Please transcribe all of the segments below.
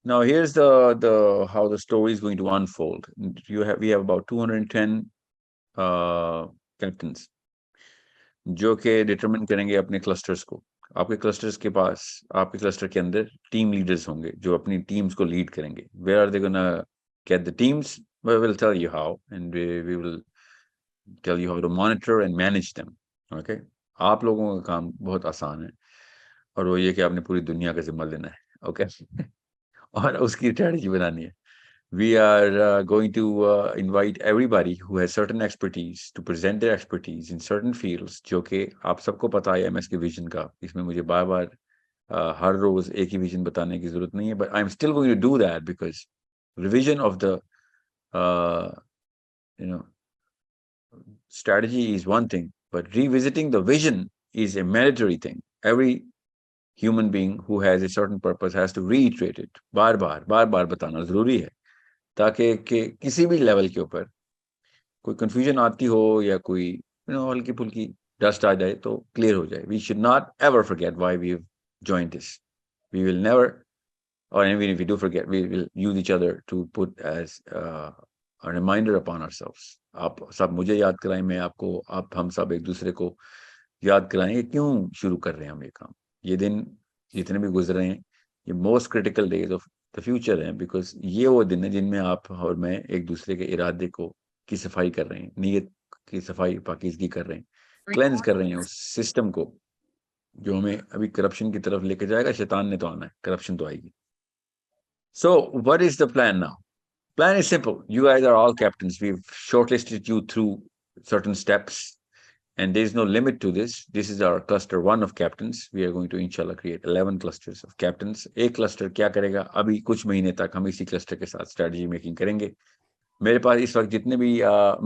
Now here's the how the story is going to unfold. We have about 210 captains जो कि determine करेंगे अपने clusters को। आपके क्लस्टर्स के पास, आपके क्लस्टर के अंदर टीम लीडर्स होंगे जो अपनी टीम्स को लीड करेंगे। Where are they gonna get the teams? We will tell you how and we will tell you how to monitor and manage them. Okay, आप लोगों का काम बहुत आसान है और वो ये कि आपने पूरी दुनिया का जिम्मा लेना है। ओके और उसकी स्ट्रेटजी बनानी है। We are going to invite everybody who has certain expertise to present their expertise in certain fields, जो कि आप सबको पता है एमएस के विजन का। इसमें मुझे बार बार हर रोज एक ही विजन बताने की जरूरत नहीं है, but I'm still going to do that because revision of the you know strategy is one thing, but revisiting the vision is a mandatory thing. Every human being who has a certain purpose has to reiterate it, बार बार बताना जरूरी है, ताकि किसी भी level के ऊपर कोई confusion आती हो या कोई हल्की फुल्की डस्ट आ जाए तो क्लियर हो जाए। We should not ever forget why we have joined this. We will never, or even if we do forget, we will use each other to put as a reminder upon ourselves. आप सब मुझे याद कराएं, मैं आपको, आप हम सब एक दूसरे को याद कराएं कि क्यों शुरू कर रहे हैं हम ये काम। ये दिन जितने भी गुजरे हैं, ये most critical days of the future हैं, बिकॉज ये वो दिन है जिनमें आप और मैं एक दूसरे के इरादे को की सफाई कर रहे हैं, नीयत की सफाई पाकीज़गी कर रहे हैं, क्लेंस कर रहे हैं उस सिस्टम को जो हमें अभी करप्शन की तरफ लेके जाएगा। शैतान ने तो आना है, करप्शन तो आएगी। So what is the plan now? Plan is simple. You guys are all captains. We've shortlisted you through certain steps, and there is no limit to this. This is our cluster one of captains. We are going to inshallah create 11 clusters of captains. एक cluster क्या करेगा? अभी कुछ महीने तक हम इसी cluster के साथ strategy making करेंगे। मेरे पास इस वक्त जितने भी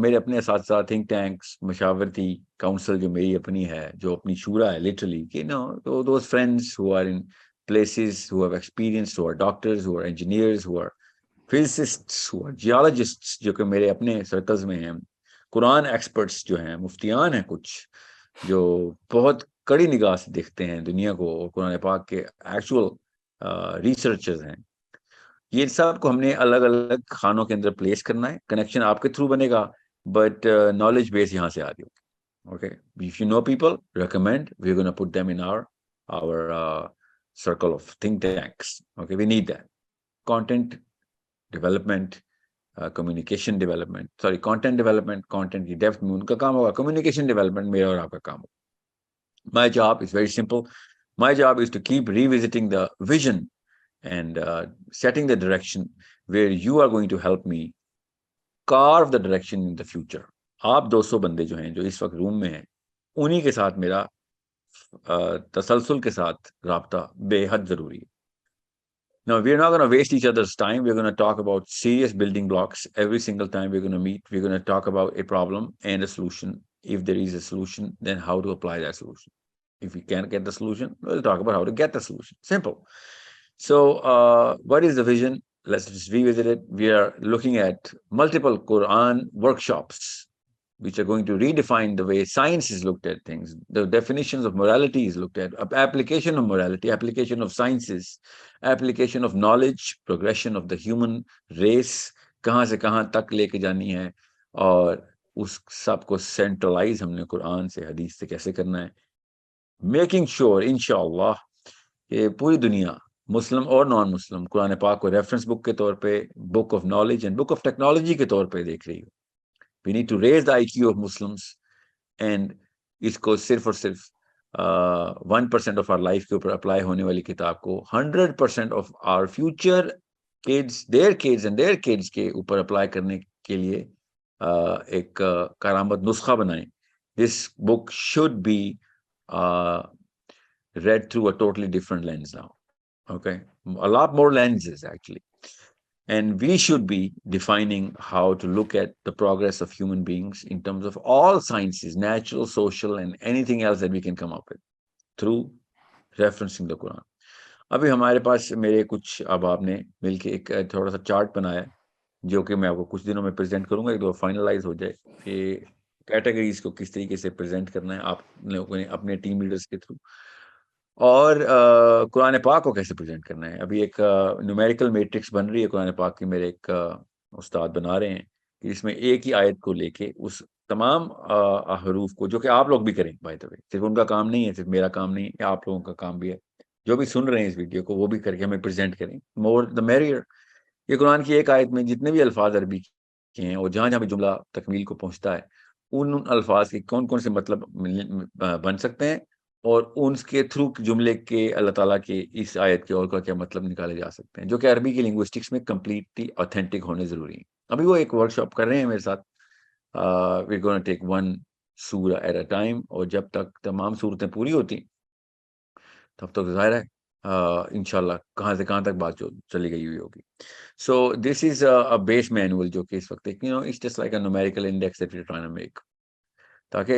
मेरे अपने साथ साथ थिंक टैंक्स, मशावरती काउंसिल जो मेरी अपनी है, जो अपनी शूरा है लिटरली, कि तो those friends who are in places, who have experience, who are doctors, who are engineers, who are physicists, who are geologists, जो कि मेरे अपने सर्कल्स में हैं। कुरान एक्सपर्ट्स जो हैं, मुफ्तियान हैं कुछ, जो बहुत कड़ी निगाह से देखते हैं दुनिया को और कुरान पाक के एक्चुअल रिसर्चर्स हैं। ये सब को हमने अलग अलग खानों के अंदर प्लेस करना है। कनेक्शन आपके थ्रू बनेगा, बट नॉलेज बेस यहाँ से आ रही होगी। Okay, if you know people, recommend, we're going to put them in our circle of think tanks. Okay, we need that. Content development, communication development, sorry, content development, content की depth में उनका काम होगा, communication development मेरा और आपका काम होगा। My job is very simple. My job is to keep revisiting the vision and setting the direction where you are going to help me carve the direction in the future. आप 200 बंदे जो हैं, जो इस वक्त रूम में हैं, उन्हीं के साथ मेरा तसलसल के साथ राब्ता बेहद जरूरी है। Now, we're not going to waste each other's time. We're going to talk about serious building blocks every single time we're going to meet. We're going to talk about a problem and a solution. If there is a solution, then how to apply that solution. If we can't get the solution, we'll talk about how to get the solution. Simple. So, what is the vision? Let's just revisit it. We are looking at multiple Quran workshops, which are going to redefine the way science is looked at things. The definitions of morality is looked at, application of morality, application of sciences, application of knowledge, progression of the human race, कहाँ से कहाँ तक लेके जानी है, और उस सब को सेंट्रलाइज हमने कुरान से, हदीस से कैसे करना है, मेकिंग श्योर इंशाअल्लाह कि पूरी दुनिया, मुस्लिम और नॉन मुस्लिम, कुरान पाक को रेफरेंस बुक के तौर पे, book of knowledge and book of technology के तौर पे देख रही हो। We need to raise the IQ of Muslims, and इसको सिर्फ और सिर्फ 1% of our life के ऊपर अप्लाई होने वाली किताब को 100% of our future kids, their kids and their kids के ऊपर अप्लाई करने के लिए एक कारामद नुस्खा बनाएं। This book should be read through a totally different lens now. Okay, a lot more lenses actually. And we should be defining how to look at the progress of human beings in terms of all sciences, natural, social, and anything else that we can come up with through referencing the Quran. अभी हमारे पास मेरे कुछ अहबाब ने मिलके एक थोड़ा सा चार्ट बनाया है, जो कि मैं आपको कुछ दिनों में प्रेजेंट करूंगा, एक दो फाइनलाइज हो जाए कि कैटेगरीज को किस तरीके से प्रेजेंट करना है आप लोगों ने अपने टीम लीडर्स के थ्रू। और कुरान पाक को कैसे प्रेजेंट करना है। अभी एक न्यूमेरिकल मैट्रिक्स बन रही है कुरान पाक की, मेरे एक उस्ताद बना रहे हैं, कि इसमें एक ही आयत को लेके उस तमाम हरूफ को, जो कि आप लोग भी करें बाय द वे, सिर्फ उनका काम नहीं है, सिर्फ मेरा काम नहीं है, आप लोगों का काम भी है, जो भी सुन रहे हैं इस वीडियो को वो भी करके हमें प्रेजेंट करें, मोर द मेरियर। ये कुरान की एक आयत में जितने भी अल्फाज अरबी के हैं और जहाँ जहाँ भी जुमला तकमील को पहुंचता है, उन अल्फाज के कौन कौन से मतलब बन सकते हैं, और उनके थ्रू जुमले के अल्लाह ताला के इस आयत के और का क्या मतलब निकाले जा सकते हैं, जो कि अरबी की लिंग्विस्टिक्स में कम्प्लीटली ऑथेंटिक होने जरूरी है। अभी वो एक वर्कशॉप कर रहे हैं मेरे साथ, वी गोना टेक वन सूरा एट अ टाइम, और जब तक तमाम सूरतें पूरी होती तब तक जाहिर है इंशाल्लाह कहाँ से कहाँ तक बात जो चली गई हुई होगी। So this is a base manual, जो कि इस वक्त it's just like a numerical index that we are trying to make, ताकि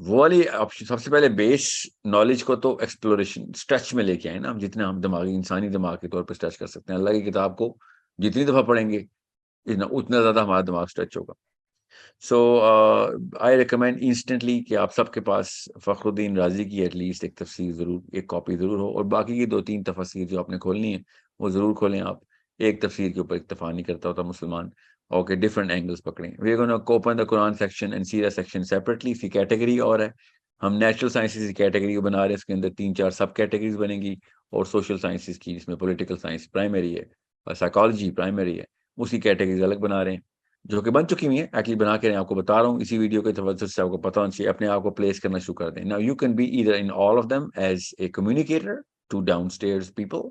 वो वाली सबसे पहले बेस नॉलेज को तो एक्सप्लोरेशन स्ट्रेच में लेके आए ना, हम जितना हम दिमागी इंसानी दिमाग के तौर पर स्ट्रेच कर सकते हैं। अल्लाह की किताब को जितनी दफा पढ़ेंगे उतना ज्यादा हमारा दिमाग स्ट्रेच होगा। सो आई रिकमेंड इंस्टेंटली कि आप सबके पास फखरुद्दीन राजी की एटलीस्ट एक तफसीर जरूर, एक कॉपी जरूर हो, और बाकी की 2-3 तफसीर जो आपने खोलनी है वो जरूर खोलें आप। एक तफसीर के ऊपर इत्तफा नहीं करता होता मुसलमान, ओके, डिफरेंट एंगल्स पकड़ें। We are gonna open the Quran section and सीरा सेक्शन सेपरेटली। इसकी कैटेगरी और है, हम नेचुरल साइंसेज की कैटेगरी को बना रहे हैं, इसके अंदर 3-4 सब कैटेगरीज बनेंगी, और सोशल साइंसेज की, जिसमें पॉलिटिकल साइंस प्राइमरी है और साइकोलॉजी प्राइमरी है, उसकी कैटेगरीज अलग बना रहे हैं, जो कि बन चुकी हुई है, एक्चुअली बना के आपको बता रहा हूँ इसी वीडियो के तवज्जुह से, आपको पता होना चाहिए, अपने आप को प्लेस करना शुरू कर दें। Now you can be either in all of them as a communicator to downstairs people,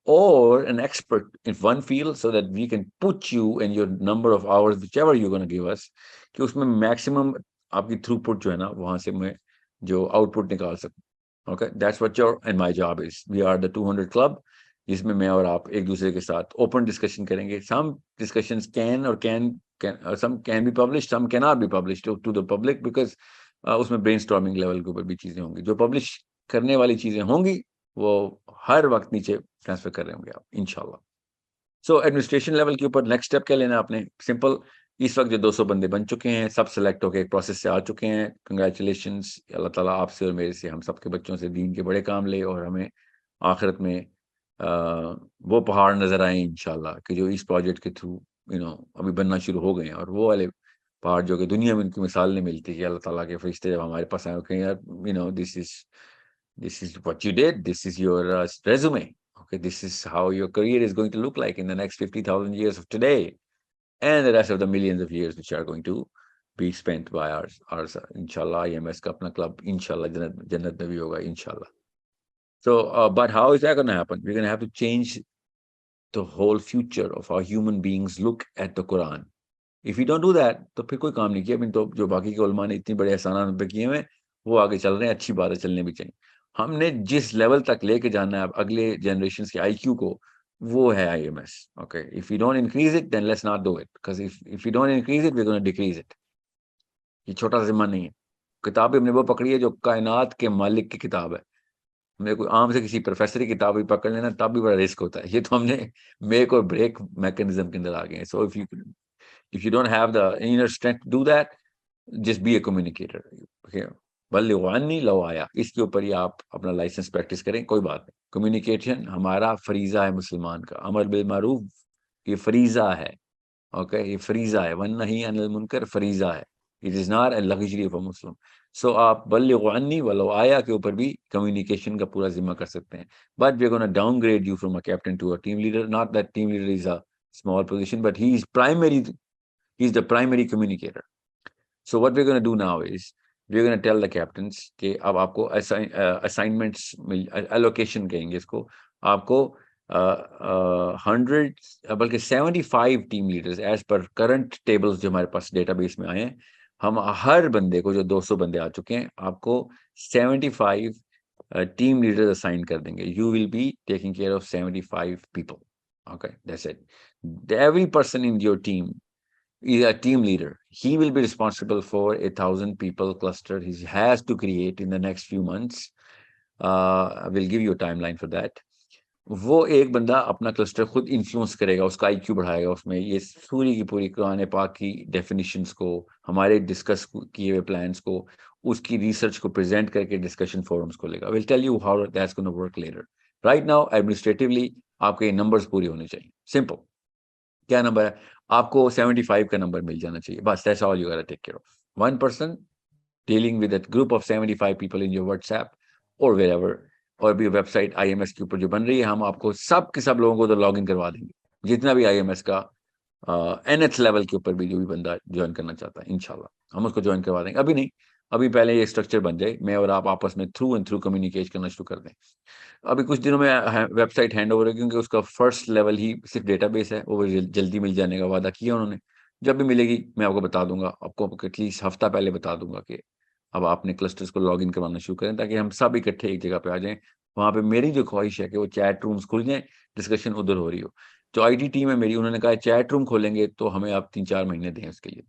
or an expert in one field, so that we can put you in your number of hours whichever you're going to give us, कि उसमें maximum आपकी throughput जो है ना, वहां से मैं जो आउटपुट निकाल सकूं। Okay, that's what your and my job is. We are the 200 club, जिसमें मैं और आप एक दूसरे के साथ ओपन डिस्कशन करेंगे। सम डिस्कशंस कैन और some can be published, some cannot be published to the public, because उसमें ब्रेनस्टॉर्मिंग लेवल के ऊपर भी चीजें होंगी। जो पब्लिश करने वाली चीजें होंगी वो हर वक्त नीचे ट्रांसफर कर रहे होंगे आप इंशाल्लाह। सो एडमिनिस्ट्रेशन लेवल के ऊपर नेक्स्ट स्टेप क्या लेना है आपने, सिंपल। इस वक्त जो 200 बंदे बन चुके हैं, सब सेलेक्ट होकर एक प्रोसेस से आ चुके हैं, कंग्रेचुलेशंस। अल्लाह ताला आपसे और मेरे से, हम सबके बच्चों से दीन के बड़े काम ले, और हमें आखिरत में वो पहाड़ नजर आए इंशाल्लाह, कि जो इस प्रोजेक्ट के थ्रू अभी बनना शुरू हो गए हैं, और वो वाले पहाड़ जो कि दुनिया में उनकी मिसाल नहीं मिलती, कि अल्लाह ताला के फरिश्ते जब हमारे पास आए कहें, यार this is what you did, this is your resume, okay, this is how your career is going to look like in the next 50,000 years of today, and the rest of the millions of years which are going to be spent by ours inshallah। IMS का अपना club inshallah जन्नत में भी होगा inshallah। So but how is that going to happen? We're going to have to change the whole future of our human beings look at the Quran। If we don't do that, तो फिर कोई काम नहीं किया। तो जो बाकी के उलमा ने इतनी बड़े एहसानात पे किए हुए, वो आगे चल रहे हैं, अच्छी बात है, चलने भी चाहिए। हमने जिस लेवल तक लेके जाना है अब अगले जनरेशन के IQ को, वो है IMS। Okay, if you don't increase it then let's not do it, because if you don't increase it we are gonna decrease it. ये छोटा सा जिम्मा नहीं है। किताब हमने वो पकड़ी है जो कायनात के मालिक की किताब है। मेरे को आम से किसी प्रोफेसर की किताब भी पकड़ लेना तब भी बड़ा रिस्क होता है। ये तो हमने मेक और ब्रेक मैकेनिज्म के अंदर आ गए हैं। सो if you don't have the inner strength to do that, just be a communicator, okay? बल्लिगु अन्नी लौ आया, इसके ऊपर ही आप अपना लाइसेंस प्रैक्टिस करें, कोई बात नहीं। कम्युनिकेशन हमारा फरीजा है मुसलमान का, अमर बिल मारूफ ये फरीजा है, ओके, ये फरीजा है, वन नहीं अनिल मुनकर फरीजा है, it is not a luxury of a Muslim. So आप बल्लिगु अन्नी वलो आया के ऊपर भी कम्युनिकेशन का पूरा जिम्मा कर सकते हैं। But we are gonna downgrade you from a captain to a team leader, not that team leader is a small position, but he's the primary communicator। So what we're going to do now is we're going to tell the captains कि अब आपको assignments allocation कहेंगे इसको, आपको 100 बल्कि 75 team leaders as per current tables जो हमारे पास database में आए हैं, हम हर बंदे को, जो 200 बंदे आ चुके हैं, आपको 75 टीम लीडर्स असाइन कर देंगे। You will be taking care of 75 people, okay, that's it. Every person in your team is a team leader. He will be responsible for 1,000 people cluster he has to create in the next few months। I will give you a timeline for that। वो एक बंदा अपना cluster खुद influence करेगा, उसका IQ बढ़ाएगा, उसमें ये पूरी की पूरी कुरान पाक की डेफिनेशंस को, हमारे डिस्कस किए हुए प्लान्स को उसकी रिसर्च को प्रेजेंट करके डिस्कशन फोरम्स खोलेगा। Will tell you how that's gonna work later. Right now administratively आपके नंबर्स पूरे होने चाहिए। सिंपल। क्या नंबर है? आपको 75 का नंबर मिल जाना चाहिए, बस। That's all you gotta take care of. One person dealing with that group of 75 people in your WhatsApp और वेरेवर। और भी वेबसाइट आईएमएस के ऊपर जो बन रही है, हम आपको सब के सब लोगों को तो लॉग इन करवा देंगे, जितना भी आईएमएस का एनएच लेवल के ऊपर भी जो भी बंदा ज्वाइन करना चाहता है, इंशाल्लाह हम उसको ज्वाइन करवा देंगे। अभी नहीं, अभी पहले ये स्ट्रक्चर बन जाए, मैं और आप आपस में थ्रू एंड थ्रू कम्युनिकेट करना शुरू कर दें। अभी कुछ दिनों में वेबसाइट हैंड ओवर है, क्योंकि उसका फर्स्ट लेवल ही सिर्फ डेटाबेस है, वो जल्दी मिल जाने का वादा किया उन्होंने। जब भी मिलेगी मैं आपको बता दूंगा, आपको एटलीस्ट हफ्ता पहले बता दूंगा कि अब आपने क्लस्टर्स को लॉग इन करवाना शुरू करें, ताकि हम सब इकट्ठे एक जगह पे आ जाएं। वहां पे मेरी जो ख्वाहिश है कि वो चैट रूम्स खुल जाएं, डिस्कशन उधर हो रही हो। जो आईटी टीम है मेरी, उन्होंने कहा चैट रूम खोलेंगे तो हमें आप 3-4 महीने दें उसके लिए।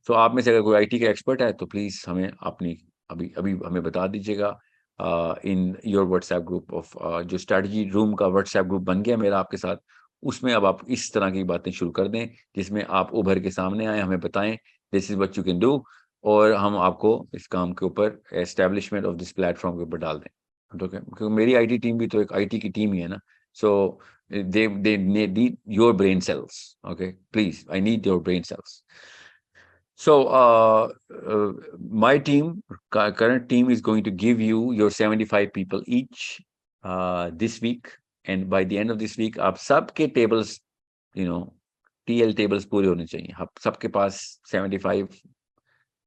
तो आप में से अगर कोई आईटी का एक्सपर्ट है तो प्लीज हमें अपनी अभी अभी हमें बता दीजिएगा। इन योर व्हाट्सएप ग्रुप ऑफ जो स्ट्रैटेजी रूम का व्हाट्सएप ग्रुप बन गया मेरा आपके साथ, उसमें अब आप इस तरह की बातें शुरू कर दें, जिसमें आप उभर के सामने आए, हमें बताएं this is what you can do, और हम आपको इस काम के ऊपर एस्टेब्लिशमेंट ऑफ दिस प्लेटफॉर्म के ऊपर डाल दें। तो क्योंकि मेरी आईटी टीम भी तो एक आईटी की टीम ही है ना। सो they need your brain cells. Okay, please, I need your brain cells. So, my team, current team, is going to give you your 75 people each this week, and by the end of this week, आप सबके tables, you know, TL tables पूरे होने चाहिए। आप सबके पास 75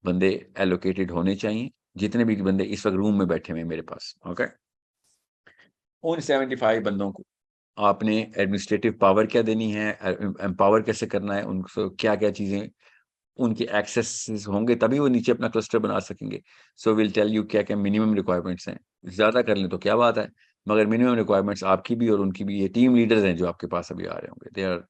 बंदे allocated होने चाहिए, जितने भी बंदे इस वक्त रूम में बैठे हुए हैं मेरे पास। ओके, उन 75 बंदों को आपने एडमिनिस्ट्रेटिव पावर क्या देनी है, एम्पावर कैसे करना है, उनको क्या क्या चीजें उनके एक्सेस होंगे, तभी वो नीचे अपना क्लस्टर बना सकेंगे। सो विल टेल यू क्या क्या मिनिमम रिक्वायरमेंट्स हैं। ज्यादा कर लें तो क्या बात है, मगर मिनिमम रिक्वायरमेंट्स आपकी भी और उनकी भी। ये टीम लीडर्स हैं जो आपके पास अभी आ रहे होंगे, they are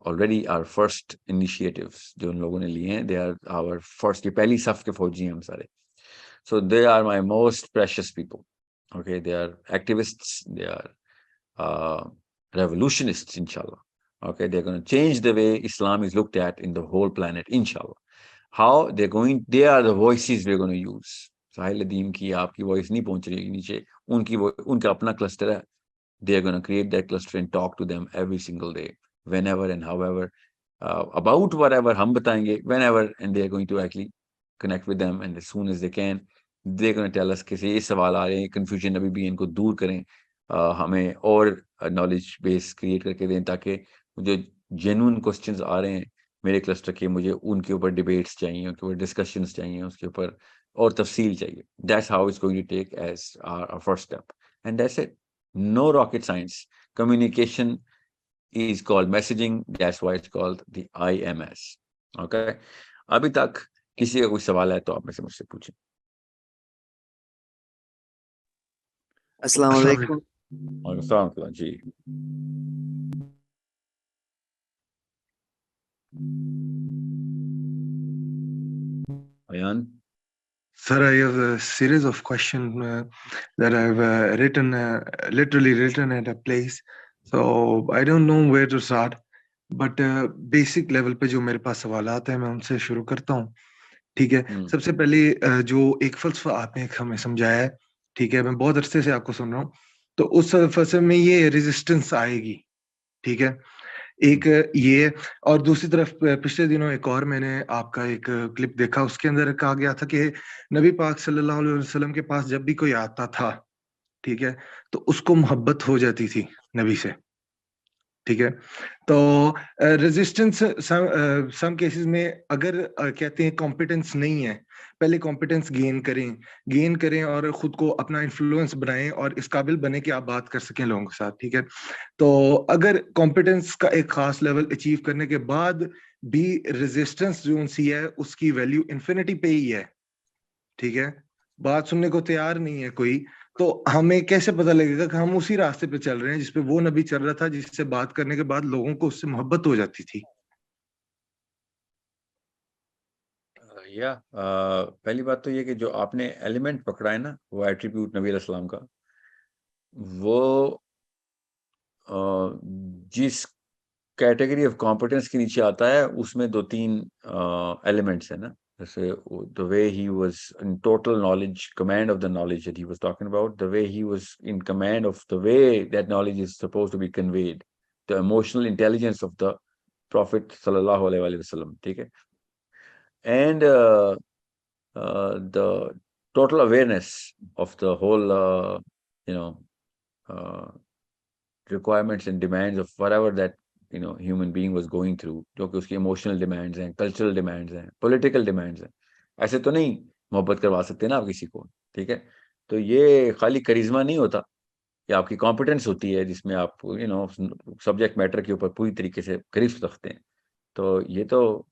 already our first initiatives जो उन लोगों ने लिए हैं। दे आर आवर फर्स्ट, ये पहली सफ के फौजी हैं हम सारे। So they are my most precious people. Okay, they are activists, they are revolutionists, inshallah. Okay, they're going to change the way Islam is looked at in the whole planet, inshallah. How they are the voices we're going to use. साहिल अदीम की आपकी voice नहीं पहुंच रही नीचे, उनका अपना cluster है। They are going to create that cluster and talk to them every single day, whenever and however, about whatever हम बताएंगे, whenever, and they are going to actually connect with them, and as soon as they can, they're going to tell us कि ये सवाल आ रहे हैं, confusion अभी भी इनको दूर करें, हमें और नॉलेज बेस क्रिएट करके दें, ताकि जो जेन्युइन क्वेश्चंस आ रहे हैं मेरे क्लस्टर के, मुझे उनके ऊपर डिबेट्स चाहिए, उनके ऊपर डिस्कशंस चाहिए, उसके ऊपर और तफसील चाहिए। That's how it's going to take as our first step, and that's it. No rocket science. Communication is called messaging. That's why it's called the IMS. Okay. अभी तक किसी का कोई सवाल है तो आप में से मुझसे पूछें। अस्सलाम वालेकुम। वालेकुम जी। Ayan. Sir, I have a series of questions that I've literally written at a place. So I don't know where to start. But basic level पे जो मेरे पास सवालात हैं मैं उनसे शुरू करता हूँ। ठीक है, सबसे पहले जो एक फलसफा आपने हमें समझाया है, ठीक है, मैं बहुत अरसे से आपको सुन रहा हूँ, तो उस फलसफे में ये रेजिस्टेंस आएगी। ठीक है, एक ये, और दूसरी तरफ पिछले दिनों एक और मैंने आपका एक क्लिप देखा, उसके अंदर कहा गया था कि नबी पाक सल्लल्लाहु अलैहि वसल्लम के पास जब भी कोई आता था, ठीक है, तो उसको मोहब्बत हो जाती थी नबी से। ठीक है, तो रेजिस्टेंस सम केसेस में अगर कहते हैं कॉम्पिटेंस नहीं है, पहले कॉम्पिटेंस गेन करें और खुद को अपना इन्फ्लुएंस बनाएं और इस काबिल बने कि आप बात कर सकें लोगों के साथ। ठीक है, तो अगर कॉम्पिटेंस का एक खास लेवल अचीव करने के बाद भी रेजिस्टेंस जो सी है उसकी वैल्यू इन्फिनिटी पे ही है, ठीक है, बात सुनने को तैयार नहीं है कोई, तो हमें कैसे पता लगेगा कि हम उसी रास्ते पे चल रहे हैं जिसपे वो नबी चल रहा था, जिससे बात करने के बाद लोगों को उससे मोहब्बत हो जाती थी? पहली बात तो ये कि जो आपने एलिमेंट पकड़ा है ना, वो एट्रीब्यूट नबी अलैहिस्सलाम का, वो जिस कैटेगरी ऑफ कॉम्पिटेंस के नीचे आता है उसमें 2-3 एलिमेंट्स है ना। the way he was in total knowledge, command of the knowledge that he was talking about, the way he was in command of the way that knowledge is supposed to be conveyed, the emotional intelligence of the Prophet sallallahu alaihi wasallam, okay? And the total awareness of the whole, requirements and demands of whatever that human being was going through, जो कि उसकी emotional demands हैं, cultural demands हैं, political demands हैं. ऐसे तो नहीं मोहब्बत करवा सकते ना आप किसी को, ठीक है? तो ये खाली करिश्मा नहीं होता, ये आपकी कॉम्पिटेंस होती है जिसमें आप सब्जेक्ट मैटर के ऊपर पूरी तरीके से ग्रिप्स रखते हैं. तो ये तो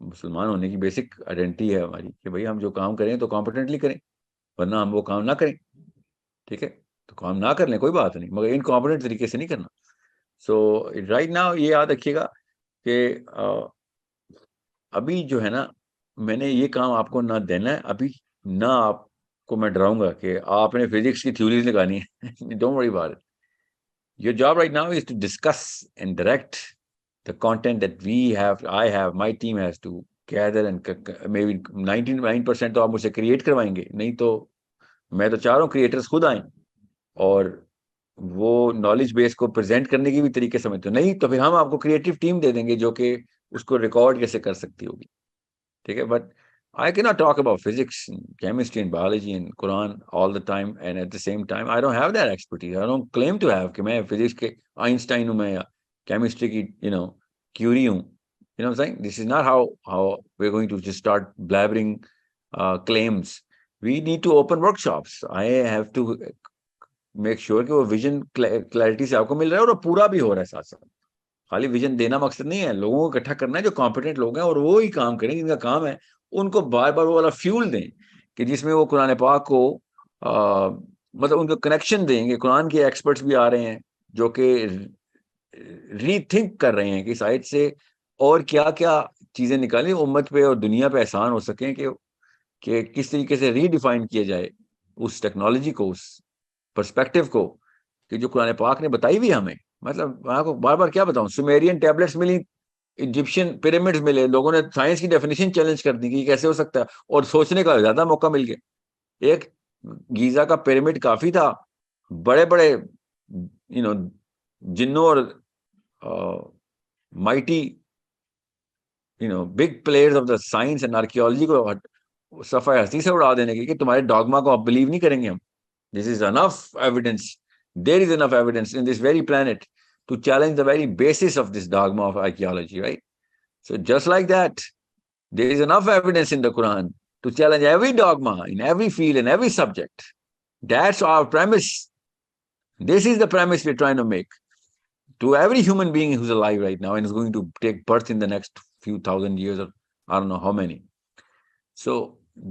मुसलमान होने की बेसिक आइडेंटिटी है हमारी कि भाई हम जो काम करें तो कॉम्पिटेंटली करें, वरना हम वो काम ना करें, ठीक है? तो काम ना कर लें कोई बात नहीं, मगर इनकॉम्पिटेंट तरीके से नहीं करना. सो राइट नाउ ये याद रखिएगा कि अभी जो है ना, मैंने ये काम आपको ना देना है, अभी ना आपको मैं डराऊंगा कि आपने फिजिक्स की थ्योरीज लगानी है. Don't worry about it. Your job right now is to discuss and direct the content that I have, my team has to gather and maybe 99% तो आप मुझसे क्रिएट करवाएंगे, नहीं तो मैं तो चाह रहा हूँ क्रिएटर्स खुद आए और वो नॉलेज बेस को प्रेजेंट करने की भी तरीके समझते हो, नहीं तो फिर हम आपको क्रिएटिव टीम दे देंगे जो कि उसको रिकॉर्ड कैसे कर सकती होगी, ठीक है? But I cannot talk about physics and chemistry and biology and Quran all the time, and at the same time I don't have that expertise. I don't claim to have कि मैं physics के Einstein हूँ मैं या chemistry की Curie हूँ. You know what I'm saying? This is not how we're going to just start blabbering claims. We need to open workshops. I have to make sure कि वो विजन क्लैरिटी से आपको मिल रहा है और पूरा भी हो रहा है साथ साथ. खाली विजन देना मकसद नहीं है, लोगों को इकट्ठा करना है जो कॉम्पिटेंट लोग हैं और वो ही काम करें जिनका काम है. उनको बार बार वो वाला फ्यूल दें कि जिसमें वो कुरान पाक को मतलब उनको कनेक्शन देंगे. कुरान के एक्सपर्ट्स भी आ रहे हैं जो कि रीथिंक कर रहे हैं कि साइड से और क्या क्या चीजें निकालें उम्मत पे और दुनिया पे एहसान हो सकें कि किस तरीके से रीडिफाइन किया जाए उस टेक्नोलॉजी को, उस पर्सपेक्टिव को कि जो कुरान पाक ने बताई भी हमें. मतलब आपको बार बार क्या बताऊं, सुमेरियन टैबलेट्स मिली, इजिप्शियन पिरामिड्स मिले, लोगों ने साइंस की डेफिनेशन चैलेंज कर दी कि कैसे हो सकता है और सोचने का ज्यादा मौका मिल गया. एक गीजा का पिरामिड काफी था, बड़े बड़े जिन्नों और mighty big players of the science and archaeology को सफाई हस्ती से उड़ा देने की कि तुम्हारे डॉगमा को आप बिलीव नहीं करेंगे हम. This is enough evidence, there is enough evidence in this very planet to challenge the very basis of this dogma of archaeology, right? So just like that, there is enough evidence in the Quran to challenge every dogma in every field and every subject. That's our premise. This is the premise we're trying to make to every human being who's alive right now and is going to take birth in the next few thousand years or I don't know how many. So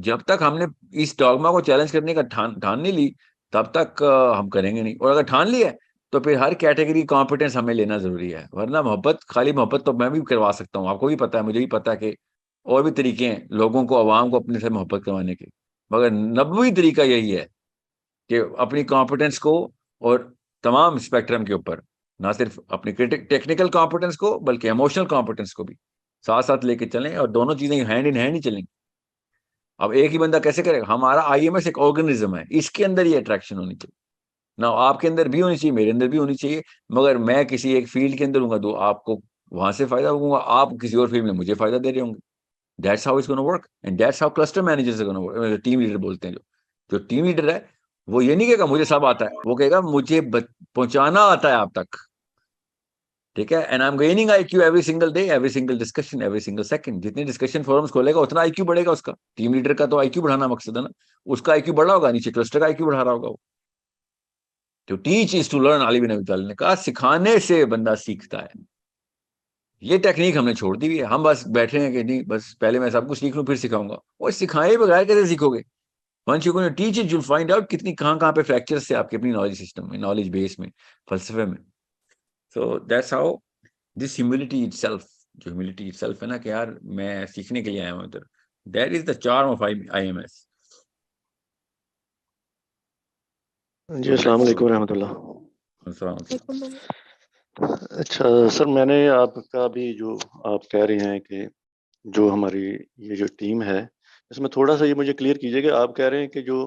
जब तक हमने इस dogma को challenge करने का ठान नहीं ली तब तक हम करेंगे नहीं. और अगर ठान लिया तो फिर हर कैटेगरी कॉम्पिटेंस हमें लेना जरूरी है, वरना खाली मोहब्बत तो मैं भी करवा सकता हूँ, आपको भी पता है, मुझे भी पता है कि और भी तरीके हैं लोगों को, अवाम को अपने से मोहब्बत करवाने के, मगर 90 तरीका यही है कि अपनी कॉम्पिटेंस को और तमाम स्पेक्ट्रम के ऊपर ना सिर्फ अपनी टेक्निकल कॉम्पिटेंस को बल्कि इमोशनल कॉम्पिटेंस को भी साथ साथ लेके चलें और दोनों चीजें हैंड इन हैंड ही चलेंगी. अब एक ही बंदा कैसे करेगा? हमारा IMS एक ऑर्गेनिज्म है, इसके अंदर ये अट्रैक्शन होनी चाहिए ना, आपके अंदर भी होनी चाहिए, मेरे अंदर भी होनी चाहिए. मगर मैं किसी एक फील्ड के अंदर हूँ तो आपको वहां से फायदा होगा, आप किसी और फील्ड में मुझे फायदा दे रहे होंगे. That's how it's gonna work and that's how cluster managers are gonna work. Team leader बोलते हैं, जो टीम लीडर है वो ये नहीं कहेगा मुझे सब आता है, वो कहेगा मुझे पहुंचाना आता है आप तक, ठीक है? And I am gaining IQ every single day, every single discussion, every single second. जितने डिस्कशन फोरम्स खोलेगा उतना IQ बढ़ेगा उसका. टीम लीडर का तो IQ बढ़ाना मकसद है ना, उसका IQ बढ़ा होगा, नीचे क्लस्टर का IQ बढ़ा रहा होगा वो. To teach is to learn, Ali बिन अबी तालिब ने कहा, सिखाने से बंदा सीखता है. ये टेक्निक हमने छोड़ दी हुई है, हम बस बैठे हैं कि नहीं बस पहले मैं सब कुछ सीख लूं फिर सिखाऊंगा. और सिखाए बगैर कैसे सीखोगे? Once you gonna teach it, you will find out कितनी कहां पे फ्रैक्चर्स है आपके अपनी नॉलेज सिस्टम में, नॉलेज बेस में, फलसफे में. So that's how this humility itself, जो ह्यूमिलिटी इटसेल्फ है ना कि यार मैं सीखने के लिए आया हूं इधर, that is the charm of IMS. जी अस्सलाम वालेकुम रहमतुल्लाह. अच्छा सर, मैंने आपका भी जो आप कह रहे हैं कि जो हमारी ये जो टीम है, इसमें थोड़ा सा ये मुझे क्लियर कीजिए कि आप कह रहे हैं कि जो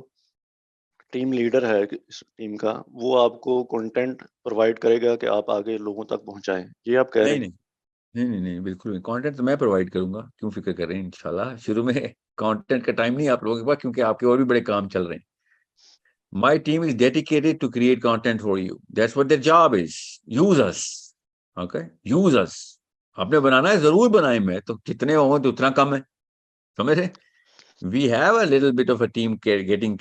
टीम लीडर है इस टीम का, वो आपको कंटेंट प्रोवाइड करेगा कि आप आगे लोगों तक पहुंचाएं, ये आप कह रहे नहीं हैं? नहीं नहीं नहीं नहीं, बिल्कुल नहीं। कंटेंट तो मैं प्रोवाइड करूंगा, क्यों फिक्र कर रहे हैं। इंशाल्लाह शुरू में कंटेंट का टाइम नहीं आप लोगों के पास, क्योंकि आपके और भी बड़े काम चल रहे हैं। My team is dedicated to create content for you. That's what their job is. Use us. Okay? Use us. आपने बनाना है, जरूर बनाए। मैं तो जितने हो तो उतना कम है, समझ रहे? We have a little bit of a team getting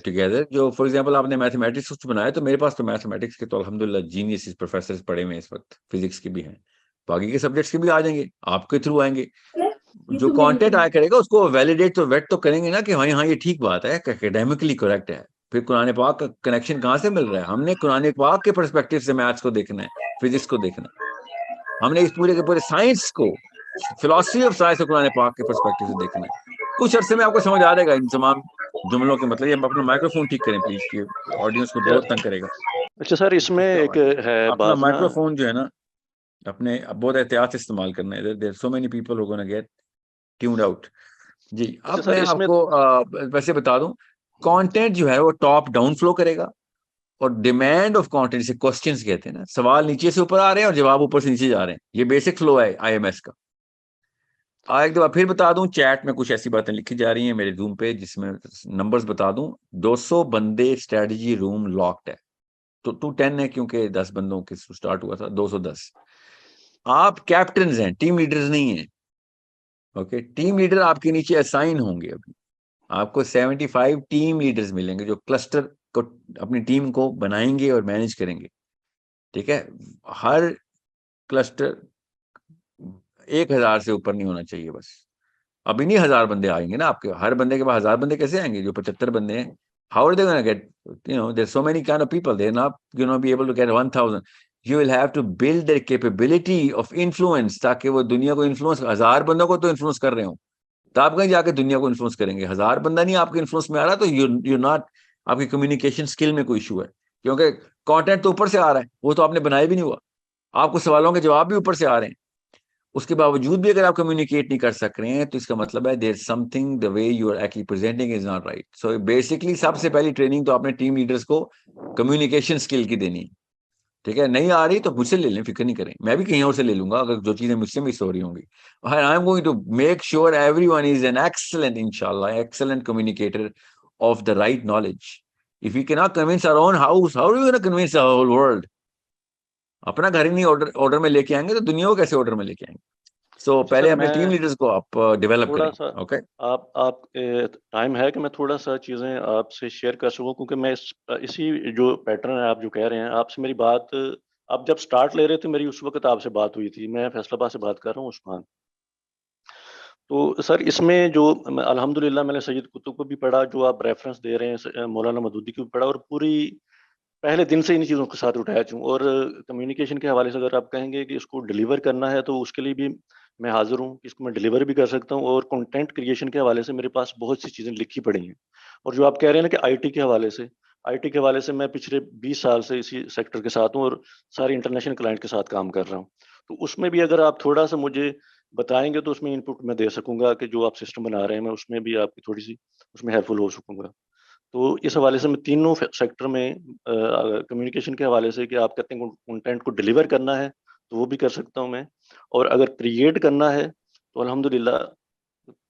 together. जो फॉर एग्जांपल आपने मैथमेटिक्स कुछ बनाया, तो मेरे पास तो मैथमेटिक्स के तो अल्हम्दुलिल्लाह जीनियस प्रोफेसर पढ़े हुए हैं इस वक्त, फिजिक्स के भी हैं, बाकी के सब्जेक्ट्स के भी आ जाएंगे, आपके थ्रू आएंगे। जो कंटेंट आया करेगा उसको वैलिडेट तो वेट तो करेंगे ना कि हाँ हाँ ये ठीक बात है, एकेडमिकली करेक्ट है। फिर कुरान पाक का कनेक्शन कहाँ से मिल रहा है? हमने कुरान पाक के पर्सपेक्टिव से मैथ्स को देखना है, फिजिक्स को देखना है। हमने इस पूरे के पूरे साइंस को, फिलॉसफी ऑफ साइंस को कुरान पाक के पर्सपेक्टिव से देखना है। कुछ अरसे में आपको समझ आ जाएगा इन तमाम जुमलों के मतलब। ये अपना माइक्रोफोन ठीक करें प्लीज, ये ऑडियंस को बहुत तंग करेगा। अच्छा सर, इसमें एक है अपना बात ना। माइक्रोफोन जो है ना, अपने बहुत एहतियात से इस्तेमाल करना है। There so many people who gonna get tuned out. जी, अच्छा अब सर, मैं इसमें आपको वैसे बता दूं, कंटेंट जो है वो टॉप डाउन फ्लो करेगा, और डिमांड ऑफ कंटेंट से क्वेश्चंस कहते हैं ना, सवाल नीचे से ऊपर आ रहे हैं और जवाब ऊपर से नीचे जा रहे हैं। ये बेसिक फ्लो है आईएमएस का। एक दफा फिर बता दूं, चैट में कुछ ऐसी बातें लिखी जा रही हैं मेरे जूम पे, जिसमें नंबर्स बता दूं। 200 बंदे स्ट्रेटजी रूम लॉक्ड है, तो 210 है क्योंकि 10 बंदों के स्टार्ट हुआ था, 210। आप कैप्टन हैं, टीम लीडर्स नहीं है। ओके, टीम लीडर आपके नीचे असाइन होंगे। अभी आपको 75 टीम लीडर्स मिलेंगे जो क्लस्टर को, अपनी टीम को बनाएंगे और मैनेज करेंगे। ठीक है, हर क्लस्टर 1000 से ऊपर नहीं होना चाहिए बस। अभी नहीं 1000 बंदे आएंगे ना आपके, हर बंदे के पास 1000 बंदे कैसे आएंगे? जो 75 बंदे हैं, how are they gonna get, there's so many kind of people, they're not be able to get 1000. You will have to build their capability of influence, ताकि वो दुनिया को इन्फ्लुएंस, 1000 बंदों को तो इन्फ्लुएंस कर रहे हो, तो आप कहीं जाके दुनिया को इन्फ्लुएंस करेंगे। 1000 बंदा नहीं आपके इन्फ्लुएंस में आ रहा, तो यू नॉट, आपकी कम्युनिकेशन स्किल में कोई इशू है, क्योंकि कंटेंट तो ऊपर से आ रहा है, वो तो आपने बनाया भी नहीं हुआ। आपको सवालों के जवाब भी ऊपर से आ रहे हैं, उसके बावजूद भी अगर आप कम्युनिकेट नहीं कर सक रहे हैं, तो इसका मतलब है there something, the way you are actually presenting is not right. So basically सबसे पहली ट्रेनिंग तो आपने टीम लीडर्स को कम्युनिकेशन स्किल की देनी है। ठीक है, नहीं आ रही तो मुझसे ले लें, फिक्र नहीं करें, मैं भी कहीं और से ले लूंगा अगर जो चीजें मुझसे मिस हो रही होंगी। I am going to make sure everyone is an excellent, इंशाल्लाह excellent communicator of the right knowledge. If you can not convince our own house, how are you gonna convince the whole world? अपना घर ही नहीं order order में लेके आएंगे तो दुनिया को कैसे ऑर्डर में लेके आएंगे? सो अच्छा पहले सर, अपने टीम मैं लीडर्स को आप डेवलप थोड़ा करें। सा, ओके, आप टाइम है कि मैं थोड़ा सा चीज़ें आपसे शेयर कर सकूं, क्योंकि मैं इसी जो पैटर्न है आप जो कह रहे हैं, आपसे मेरी बात, आप जब स्टार्ट ले रहे थे मेरी उस वक्त आपसे बात हुई थी। मैं फैसलाबाद से बात कर रहा हूँ, उस्मान। तो सर, इसमें जो अल्हम्दुलिल्लाह मैंने सैयद कुतुब को भी पढ़ा, जो आप रेफरेंस दे रहे हैं, मौलाना मदूदी को भी पढ़ा, और पूरी पहले दिन से इन चीज़ों के साथ अटैच हूँ। और कम्युनिकेशन के हवाले से अगर आप कहेंगे कि इसको डिलीवर करना है, तो उसके लिए भी मैं हाज़िर हूँ कि इसको मैं डिलीवर भी कर सकता हूँ। और कंटेंट क्रिएशन के हवाले से मेरे पास बहुत सी चीज़ें लिखी पड़ी हैं। और जो आप कह रहे हैं ना कि आईटी के हवाले से मैं पिछले 20 साल से इसी सेक्टर के साथ हूँ, और सारे इंटरनेशनल क्लाइंट के साथ काम कर रहा हूँ। तो उसमें भी अगर आप थोड़ा-सा मुझे बताएँगे, तो उसमें इनपुट मैं दे सकूँगा कि जो आप सिस्टम बना रहे हैं, मैं उसमें भी आपकी थोड़ी-सी उसमें हेल्पफुल हो सकूँगा। तो इस हवाले से मैं तीनों सेक्टर में कम्युनिकेशन के हवाले से, कि आप कहते हैं कंटेंट को डिलीवर करना है, तो वो भी कर सकता हूँ मैं। और अगर क्रिएट करना है, तो अल्हम्दुलिल्लाह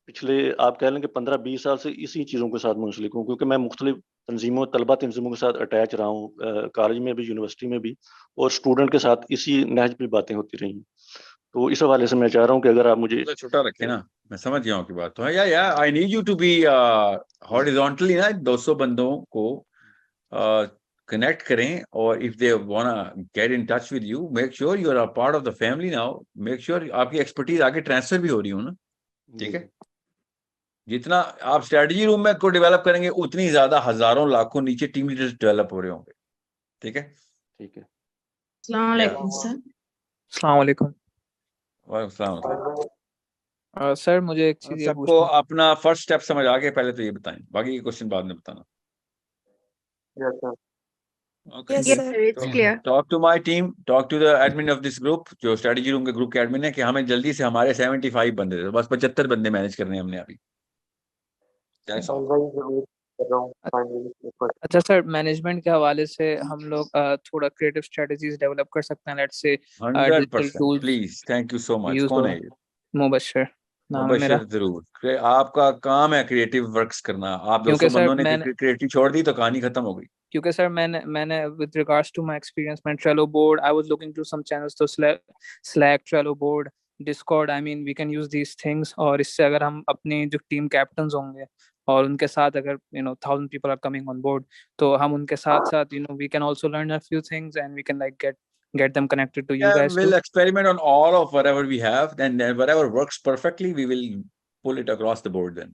पिछले आप कह लें कि 15-20 साल से इसी चीज़ों के साथ मुंसलिक हूँ, क्योंकि मैं मुख्तलिफ तंजीमों, तलबा तंजीमों के साथ अटैच रहा हूँ, कॉलेज में भी, यूनिवर्सिटी में भी, और स्टूडेंट के साथ इसी नहज पे बातें होती रही हैं। तो इस हवाले से मैं चाह रहा हूँ कि अगर आप मुझे तो छोटा रखे ना, मैं समझ गया हूँ आपकी बात। तो या I need you to be horizontally ना 200 बंदों को कनेक्ट करें, और if they wanna get in touch with you, make sure you are a part of the family now. Make sure आपकी एक्सपर्टीज आगे ट्रांसफर भी हो रही हो ना। ठीक जी, है, जितना आप स्ट्रेटजी रूम में को डेवलप करेंगे, उतनी ज्यादा हजारों लाखों नीचे टीम लीडर्स डेवलप हो रहे होंगे। ठीक है, ठीक है। अस्सलाम या वालेकुम सर। अस्सलाम वालेकुम। वालेकुम सलाम। सर मुझे एक चीज़ ये सबको पूछनी थी। अपना फर्स्ट स्टेप समझ आ गया, पहले तो ये बताएं, बाकी के क्वेश्चन बाद में बताना। Okay. Yes, Yes, sir. sir, it's clear. Talk to my team, talk to the admin of this group, जो strategy room के group के admin है, कि हमें जल्दी से हमारे 75 बंदे दे दो, बस 75 बंदे मैनेज करने हैं हमने अभी. That's all. अच्छा सर, मैनेजमेंट के हवाले से हम लोग थोड़ा क्रिएटिव स्ट्रेटजीज डेवलप कर सकते हैं. Let's say digital 100%. Tools Please, thank you so much. Use कौन हो. है ये? मुबशर नाम है मेरा. मुबशर जरूर. आपका काम है क्रिएटिव वर्क्स करना. आप क्योंकि 200 सर बंदों ने क्रिएटिव छोड़ दी तो कहानी खत्म हो गई. क्योंकि सर मैंने with regards to my experience, मैं Trello board, I was looking to some channels, तो Slack, Trello board, Discord, I mean we can use these things. और इससे अगर हम अपनी जो टीम कैप्टन्स होंगे और उनके साथ अगर 1000 people are coming on board, तो हम उनके साथ साथ we can also learn a few things and we can like get them connected to you Yeah, guys we'll too. experiment on all of whatever we have, then whatever works perfectly, we will pull it across the board then.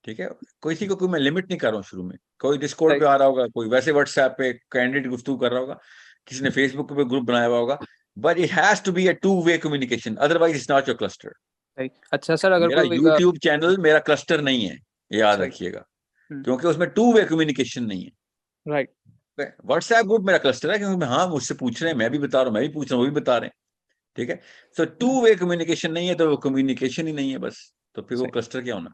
ठीक है. किसी को कोई मैं limit नहीं कर रहा हूँ शुरू में. कोई डिस्कॉर्ड पे आ रहा होगा, कोई वैसे व्हाट्सएप पे कैंडिडेट गुफ्तगू कर रहा होगा, किसी ने फेसबुक पे ग्रुप बनाया हुआ होगा, but it has to be a two way communication, otherwise it's not your cluster. अच्छा सर, अगर मेरा कोई यूट्यूब चैनल मेरा क्लस्टर नहीं है, याद रखिएगा, क्योंकि उसमें टू वे कम्युनिकेशन नहीं है. राइट. व्हाट्सएप ग्रुप मेरा क्लस्टर है, क्योंकि हाँ मुझसे पूछ रहे हैं, मैं भी बता रहा हूँ, मैं भी पूछ रहा हूँ, वो भी बता रहे हैं. ठीक है. सो टू वे कम्युनिकेशन नहीं है तो वो कम्युनिकेशन ही नहीं है बस, तो फिर वो क्लस्टर क्या होना.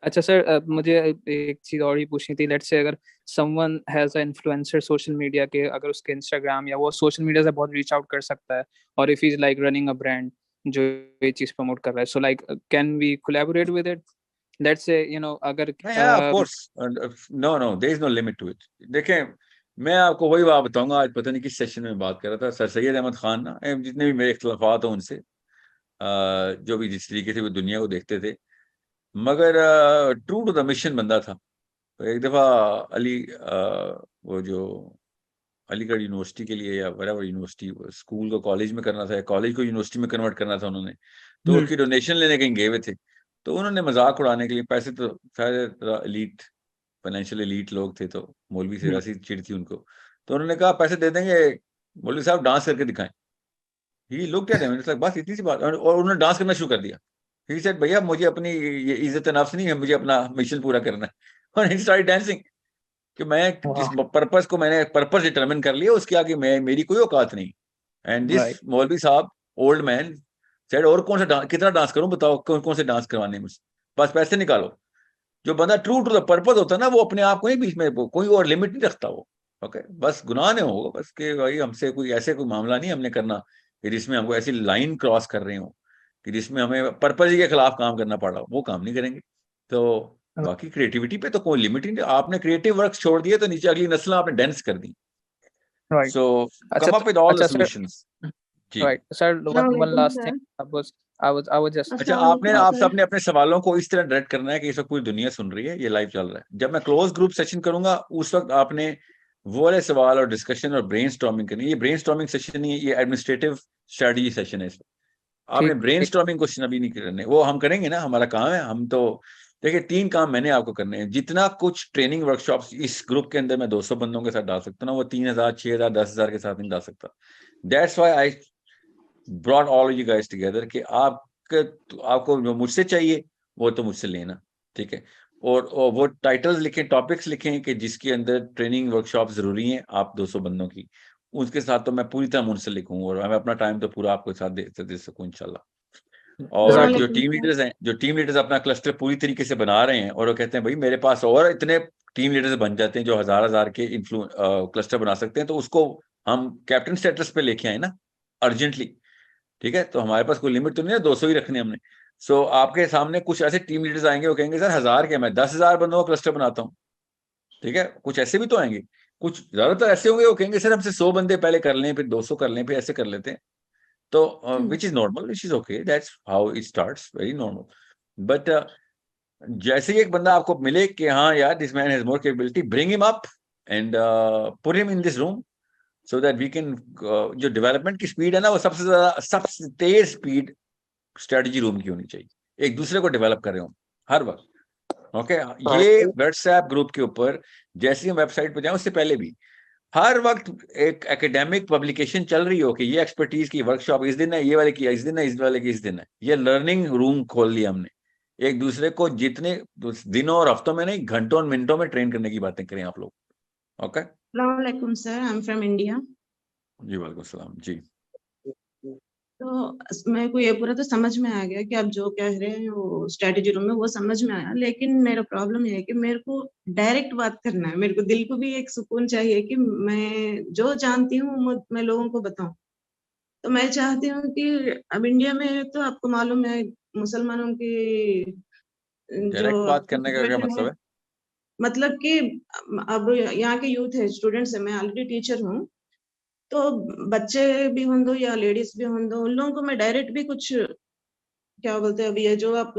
अच्छा सर, मुझे एक चीज और ही पूछनी थी. लेट्स से अगर someone has a influencer social media के, अगर उसके इंस्टाग्राम या वो सोशल मीडिया से बहुत रीच आउट कर सकता है, और if he is like running a brand जो ये चीज प्रमोट कर रहा है, so like can we collaborate with it? Let's say अगर of course, no there is no limit to it. देखें, मैं आपको वही बात बताऊंगा. आज पता नहीं किस सेशन में बात कर रहा था, सर सैयद अहमद खान ना, जितने भी मेरे इख्तलाफात हो उनसे, जो भी जिस तरीके से वो दुनिया को देखते थे, मगर ट्रू टू द मिशन बंदा था. तो एक दफा वो जो अलीगढ़ यूनिवर्सिटी के लिए या वरेवर यूनिवर्सिटी, स्कूल को कॉलेज में करना था, कॉलेज को यूनिवर्सिटी में कन्वर्ट करना था उन्होंने, तो उसकी डोनेशन लेने कहीं गए हुए थे. तो उन्होंने मजाक उड़ाने के लिए, पैसे तो शायद एलीट, फाइनेंशियल एलीट लोग थे, तो मौलवी से वैसी चिढ़ थी उनको, तो उन्होंने कहा पैसे दे देंगे, मौलवी साहब डांस करके दिखाएं. ही लुक्ड एट हिम, बस इतनी सी बात, और उन्होंने डांस करना शुरू कर दिया. ही सेड, भैया मुझे अपनी ये इज्जत नफ्स नहीं है, मुझे अपना मिशन पूरा करना है. और ही स्टार्टेड डांसिंग, कि मैं जिस पर्पस को मैंने पर्पस डिटरमिन कर लिया, उसके आगे मेरी कोई औकात नहीं. एंड दिस मौलवी साहब, ओल्ड मैन, सेड, और कौन सा कितना डांस करूं, बताओ कौन कौन से डांस करवाने मुझसे, बस पैसे निकालो. जो बंदा ट्रू टू द पर्पस होता है ना, वो अपने आप को नहीं बीच में कोई और लिमिट नहीं रखता वो. ओके, बस गुनाह नहीं होगा, बस कि भाई हमसे कोई ऐसे कोई मामला नहीं हमने करना कि जिसमें हमको ऐसी लाइन क्रॉस कर रहे हो कि जिसमें हमें पर्पस ही के खिलाफ काम करना पड़ रहा हो, वो काम नहीं करेंगे. तो बाकी क्रिएटिविटी पे तो कोई लिमिट ही नहीं. आपने क्रिएटिव वर्क छोड़ दिए तो नीचे अगली नस्ल आपने डेंस कर दी. So come up with all the solutions. Right sir, one last thing, I was just अच्छा, आपने आपने अपने सवालों को इस तरह डायरेक्ट करना है कि इस वक्त पूरी दुनिया सुन रही है, ये लाइव चल रहा है. जब मैं क्लोज ग्रुप सेशन करूंगा, उस वक्त आपने वो वाले सवाल और डिस्कशन और ब्रेनस्टॉर्मिंग करनी है. ये ब्रेनस्टॉर्मिंग सेशन नहीं है, ये एडमिनिस्ट्रेटिव स्ट्रेटजी सेशन है. आपने ब्रेनस्टॉर्मिंग क्वेश्चन अभी नहीं करने, वो हम करेंगे ना, हमारा काम है. हम तो देखिए 3 काम मैंने आपको करने हैं. जितना कुछ ट्रेनिंग वर्कशॉप्स इस ग्रुप के अंदर मैं 200 बंदों के साथ डाल सकता हूँ ना, वो 3000, 6000, 10,000 के साथ नहीं डाल सकता. That's why I brought all you guys together, कि आपको जो मुझसे चाहिए वो तो मुझसे लेना. ठीक है. और वो टाइटल्स लिखें, टॉपिक्स लिखें कि जिसके अंदर ट्रेनिंग वर्कशॉप जरूरी हैं आप 200 बंदों की, उसके साथ तो मैं पूरी तरह मुंसलिक हूँ, और मैं अपना टाइम तो पूरा आपके साथ दे सकूँ इंशाल्लाह. और जो टीम लीडर्स हैं, जो टीम लीडर्स अपना क्लस्टर पूरी तरीके से बना रहे हैं, और वो कहते हैं भाई मेरे पास और इतने टीम लीडर्स बन जाते हैं जो हजार के क्लस्टर बना सकते हैं, तो उसको हम कैप्टन स्टेटस पे लेके आए ना अर्जेंटली. ठीक है. तो हमारे पास कोई लिमिट तो नहीं है, 200 ही रखने हमने. सो आपके सामने कुछ ऐसे टीम लीडर्स आएंगे, वो कहेंगे सर 1000 के मैं 10,000 बंदों का क्लस्टर बनाता हूँ. ठीक है. कुछ ऐसे भी तो आएंगे, कुछ ज्यादातर ऐसे होंगे वो कहेंगे सर हमसे 100 बंदे पहले कर लें, फिर 200 कर लें, फिर ऐसे कर लेते हैं. तो which is normal, which is okay, that's how it starts, very normal. But जैसे ही एक बंदा आपको मिले कि हाँ यार this man has more capability, bring him up and put him in this room, so that we can, जो डेवलपमेंट की स्पीड है ना, वो सबसे ज्यादा, सबसे तेज स्पीड स्ट्रेटजी रूम की होनी चाहिए. एक दूसरे को डेवलप कर रहे हो हर वक्त. ओके. ये व्हाट्सएप ग्रुप के ऊपर जैसे ही हम वेबसाइट पर जाएं, उससे पहले भी हर वक्त एक एकेडमिक पब्लिकेशन चल रही हो कि ये एक्सपर्टीज की वर्कशॉप इस दिन है, ये वाले की इस दिन है, इस वाले की इस दिन है. ये लर्निंग रूम खोल लिया हमने, एक दूसरे को जितने दिनों और हफ्तों में नहीं, घंटों और मिनटों में ट्रेन करने की बातें करें आप लोग. Okay. Assalamualaikum sir, I'm from India. जी वालेकुम सलाम जी। तो मेरे को ये पूरा तो समझ में आ गया कि आप जो कह रहे हैं वो स्ट्रेटेजी रूम में वो समझ में आया, लेकिन मेरा प्रॉब्लम ये है कि मेरे को डायरेक्ट बात करना है, मेरे को दिल को भी एक सुकून चाहिए कि मैं जो जानती हूँ मैं लोगों को बताऊं। तो मैं चाहती हूँ कि अब इंडिया में तो आपको मालूम है मुसलमानों की जो डायरेक्ट बात करने का क्या सिचुएशन मतलब है, है? मतलब कि अब यहाँ के यूथ है, स्टूडेंट्स है, मैं ऑलरेडी टीचर हूँ, तो बच्चे भी हों दो या लेडीज भी हों दो, उन लोगों को मैं डायरेक्ट भी कुछ क्या बोलते हैं, अभी ये जो आप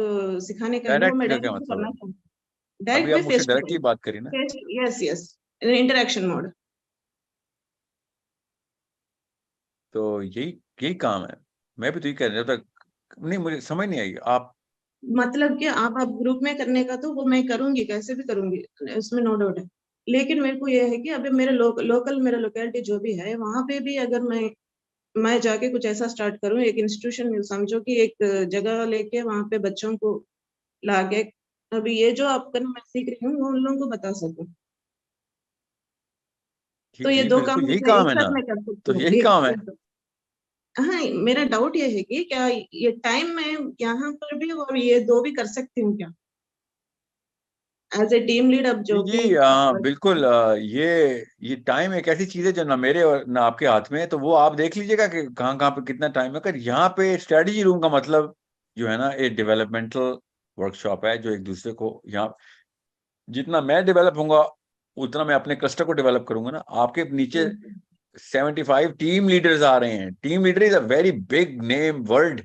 सिखाने का है ना, वो मैं डायरेक्ट का क्या डायरेक्ट भी मतलब करना है? चाहूँ, अभी डायरेक्ट आप भी मुझसे फेस टू डायरेक्टली बात करी ना, face, yes yes, interaction mode. तो यही यही काम है। मैं भी तो ये कह रहा था, नहीं मुझे समझ नहीं आई आप। मतलब कि आप ग्रुप में करने का तो वो मैं करूंगी, कैसे भी करूंगी, उसमें नो डाउट है, लेकिन मेरे को ये है कि अभी मेरे लोकल मेरा लोकेलिटी जो भी है वहां पे भी अगर मैं जाके कुछ ऐसा स्टार्ट करूं, एक इंस्टीट्यूशन समझो कि एक जगह लेके वहां पे बच्चों को लाके अभी ये जो आपका मैं सीख रही हूँ वो उन लोगों को बता सकूं, तो जी ये जी दो काम बिल्कुल यही मुझे काम एक है साथ ना, मैं कर तो सकती हूँ, यही काम है। हाँ, मेरा डाउट ये है कि क्या ये टाइम मैं यहाँ पर भी और ये दो भी कर सकती हूँ क्या, एज ए टीम लीड, अब जी जो भी जी बिल्कुल ये टाइम एक ऐसी चीज है जो ना मेरे और ना आपके हाथ में है, तो वो आप देख लीजिएगा कि कहाँ कहाँ पे कितना टाइम है। अगर यहाँ पे स्ट्रेटजी रूम का मतलब जो है ना, एक डेवलपमेंटल वर्कशॉप है जो एक दूसरे को, यहाँ जितना मैं डेवलप होऊंगा उतना मैं अपने क्लस्टर को डेवलप करूंगा ना। आपके नीचे 75 टीम लीडर्स आ रहे हैं। Team leader is a very big name world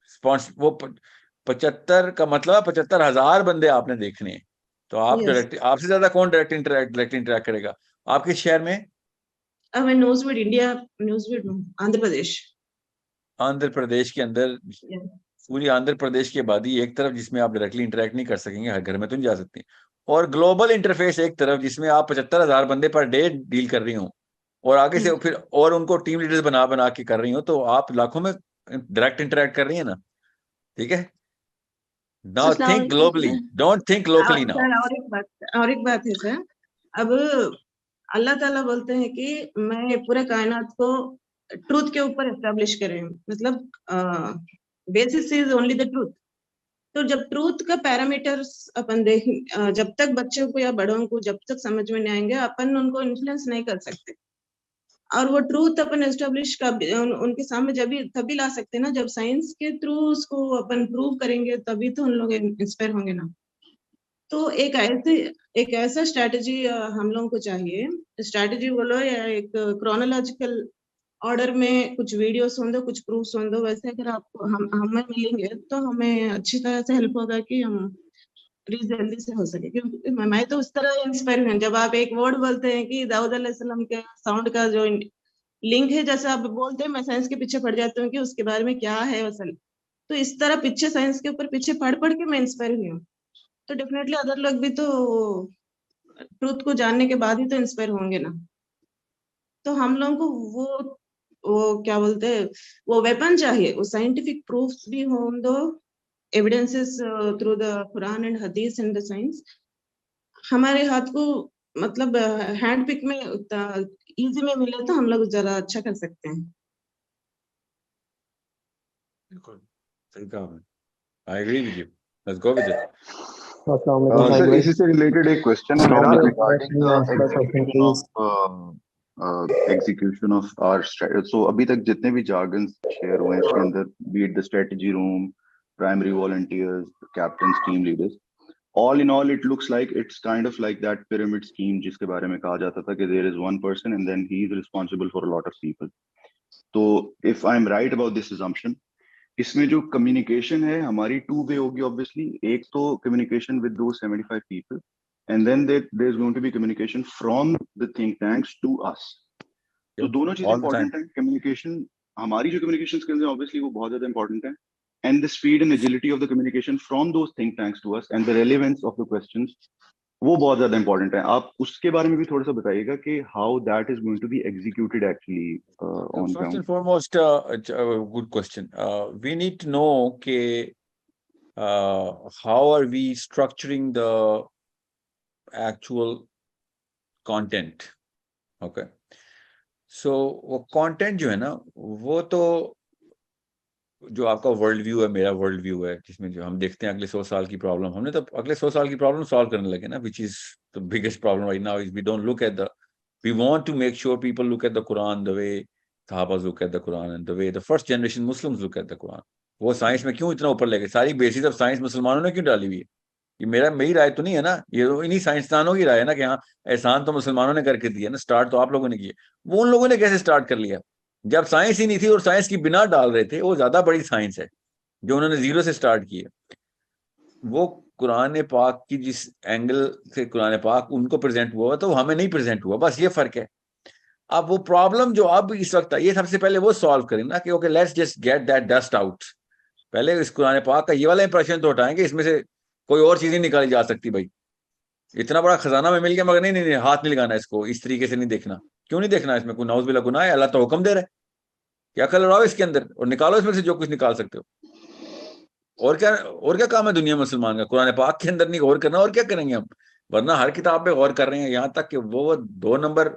sponsor. वो 75 का मतलब 75,000 बंदे आपने देखने हैं। तो आप यस, डायरेक्ट, आपसे ज्यादा कौन डायरेक्ट इंटरेक्ट करेगा आपके शहर में? अब मैं न्यूज़वीड इंडिया, न्यूज़वीड में आंध्र प्रदेश। आंध्र प्रदेश के अंदर Yes. पूरी आंध्र प्रदेश की आबादी एक तरफ जिसमें आप डायरेक्टली इंटरेक्ट नहीं कर सकेंगे, हर घर में तो नहीं जा सकते, और ग्लोबल इंटरफेस एक तरफ जिसमें आप 75,000 बंदे पर डे डील कर रही हो, और आगे से फिर और उनको टीम लीडर्स बना बना के कर रही हो, तो आप लाखों में डायरेक्ट इंटरेक्ट कर रही है ना। ठीक है, नाउ अस्सलाम थिंक वालेकुम globally, sir. Don't think locally now. Sir और एक बात है सर, अब अल्लाह ताला बोलते हैं कि मैं पूरे कायनात को ट्रूथ के ऊपर एस्टेब्लिश करे हूँ, मतलब basis is only the truth. तो जब ट्रूथ का पैरामीटर्स अपन देख, जब तक बच्चों को या बड़ों को जब तक समझ में नहीं आएंगे अपन उनको इन्फ्लुएंस नहीं कर सकते, और वो ट्रूथ अपन एस्टेब्लिश उनके सामने जब भी तभी ला सकते हैं ना, जब साइंस के थ्रू उसको अपन प्रूव करेंगे, तभी तो उन लोग इंस्पायर होंगे ना। तो एक ऐसा स्ट्रैटेजी हम लोगों को चाहिए, स्ट्रैटेजी बोलो या एक क्रोनोलॉजिकल ऑर्डर में कुछ वीडियोस हों दो, कुछ प्रूफ्स हों दो, वैसे अगर आपको हमें मिलेंगे तो हमें अच्छी तरह से हेल्प होगा कि हम रीच जल्दी से हो सके, क्योंकि मैं तो उस तरह इंस्पायर हूँ जब आप एक वर्ड बोलते हैं कि दाऊद अलैहिस्सलाम के साउंड का जो लिंक है, जैसे आप बोलते हैं मैं साइंस के पीछे पड़ जाती हूँ कि उसके बारे में क्या है असल, तो इस तरह पीछे साइंस के ऊपर पीछे पढ़ पढ़ के मैं इंस्पायर हुई हूँ, तो डेफिनेटली अदर लोग भी तो ट्रूथ को जानने के बाद ही तो इंस्पायर होंगे ना। तो हम लोगों को वो क्या बोलते हैं, वो वेपन चाहिए, वो साइंटिफिक प्रूफ्स भी हों दो, evidences through the Quran and हदीस एंड द साइंस हमारे हाथ को, मतलब हैंड पिक में इजी में मिले तो हम लोग जरा अच्छा कर सकते हैं। बिल्कुल सही कहा, I agree with you, let's go with it. Sir इसी से रिलेटेड एक क्वेश्चन है मेरा regarding the execution of our strategy. So अभी तक जितने भी जार्गन शेयर हुए हैं इसके अंदर, B it the strategy room, primary volunteers, captains, team leaders, all in all it looks like it's kind of like that pyramid scheme जिसके बारे में कहा जाता था कि there is one person and then he is responsible for a lot of people. तो if I'm right about this assumption, इसमें जो कम्युनिकेशन है हमारी टू वे होगी ऑब्वियसली। एक तो communication with those 75 people and then there is going to be communication from the think tanks to us. तो दोनों चीजें इंपॉर्टेंट है। कम्युनिकेशन, हमारी जो कम्युनिकेशन स्किल्स है ऑब्वियसली वो बहुत ज्यादा इंपॉर्टेंट है, and the speed and agility of the communication from those think tanks to us and the relevance of the questions वो बहुत ज्यादा इंपॉर्टेंट है। आप उसके बारे में भी थोड़ा सा बताइएगा कि how that is going to be executed actually on First ground. and foremost, good question. We need to know how are we structuring the actual content. Okay so वो कंटेंट जो है ना, वो तो जो आपका वर्ल्ड व्यू है, मेरा वर्ल्ड व्यू है, जिसमें जो हम देखते हैं अगले 100 साल की प्रॉब्लम, हमने तो अगले 100 साल की प्रॉब्लम सॉल्व करने लगे ना, which is the biggest problem right now is we don't look at the, we want to make sure people look at the Quran the way सहाबाज look at the Quran and the way the first generation Muslims look at the Quran. वो science में क्यों इतना ऊपर ले गए? सारी basis of science मुसलमानों ने क्यों डाली हुई है? ये मेरी राय तो नहीं है ना, ये तो इन्हीं साइंसदानों की राय है ना कि हाँ एहसान तो मुसलमानों ने करके दिया ना, स्टार्ट तो आप लोगों ने किया। वो उन लोगों ने कैसे स्टार्ट कर लिया जब साइंस ही नहीं थी और साइंस की बिना डाल रहे थे? वो ज्यादा बड़ी साइंस है जो उन्होंने जीरो से स्टार्ट की है। वो कुरान पाक की जिस एंगल से कुरान पाक उनको प्रेजेंट हुआ तो हमें नहीं प्रेजेंट हुआ, बस ये फर्क है। अब वो प्रॉब्लम जो अब इस वक्त है, ये सबसे पहले वो सॉल्व करें ना कि okay let's just get that dust out. पहले इस कुरान पाक का ये वाला इंप्रेशन तो हटाएं कि इसमें से कोई और चीज नहीं निकाली जा सकती। भाई इतना बड़ा खजाना में मिल गया मगर नहीं नहीं नहीं हाथ नहीं लगाना इसको, इस तरीके से नहीं देखना। क्यों नहीं देखना? इसमें कोई नौज बिला गुनाह है? अल्लाह तो हुक्म दे रहा है कि अकल लड़ाओ इसके अंदर और निकालो इसमें से जो कुछ निकाल सकते हो। और क्या काम है दुनिया मुसलमान का? कुरान पाक के अंदर नहीं गौर करना, और क्या करेंगे हम? वरना हर किताब पे गौर कर रहे हैं, यहाँ तक कि वो 2 नंबर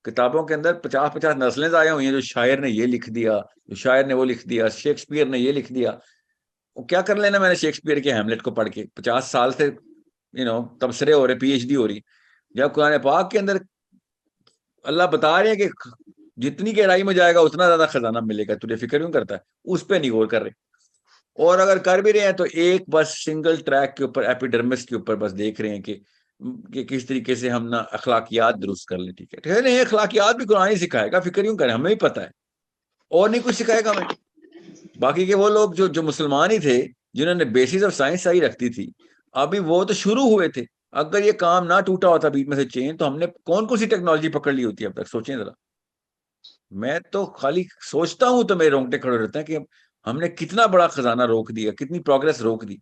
किताबों के अंदर 50-50 नस्लें आए हुई हैं, जो शायर ने ये लिख दिया, जो शायर ने वो लिख दिया, शेक्सपियर ने ये लिख दिया। वो क्या कर लेना मैंने शेक्सपियर के हैमलेट को पढ़ के? 50 साल से तबसरे हो रहे, पीएचडी हो रही। जब कुरान पाक के अंदर अल्लाह बता रहे हैं कि जितनी गहराई में जाएगा उतना ज्यादा खजाना मिलेगा, तुझे फिक्र क्यों करता है? उस पर नहीं गौर कर रहे। और अगर कर भी रहे हैं तो एक बस सिंगल ट्रैक के ऊपर, एपिडर्मिस के ऊपर बस देख रहे हैं कि किस तरीके से हम ना अखलाकियात दुरुस्त कर लें। ठीक है नहीं, अखलाकियात भी कुरान ही सिखाएगा, फिक्र क्यों करें? हमें भी पता है, और नहीं कुछ सिखाएगा हमें। बाकी के वो लोग जो मुसलमान ही थे जिन्होंने बेसिस ऑफ साइंस सही रखती थी, अभी वो तो शुरू हुए थे। अगर ये काम ना टूटा होता बीच में से चेन, तो हमने कौन कौन सी टेक्नोलॉजी पकड़ ली होती है अब तक? सोचें जरा। मैं तो खाली सोचता हूं तो मेरे रोंगटे खड़े रहते हैं कि हमने कितना बड़ा खजाना रोक दिया, कितनी प्रोग्रेस रोक दी।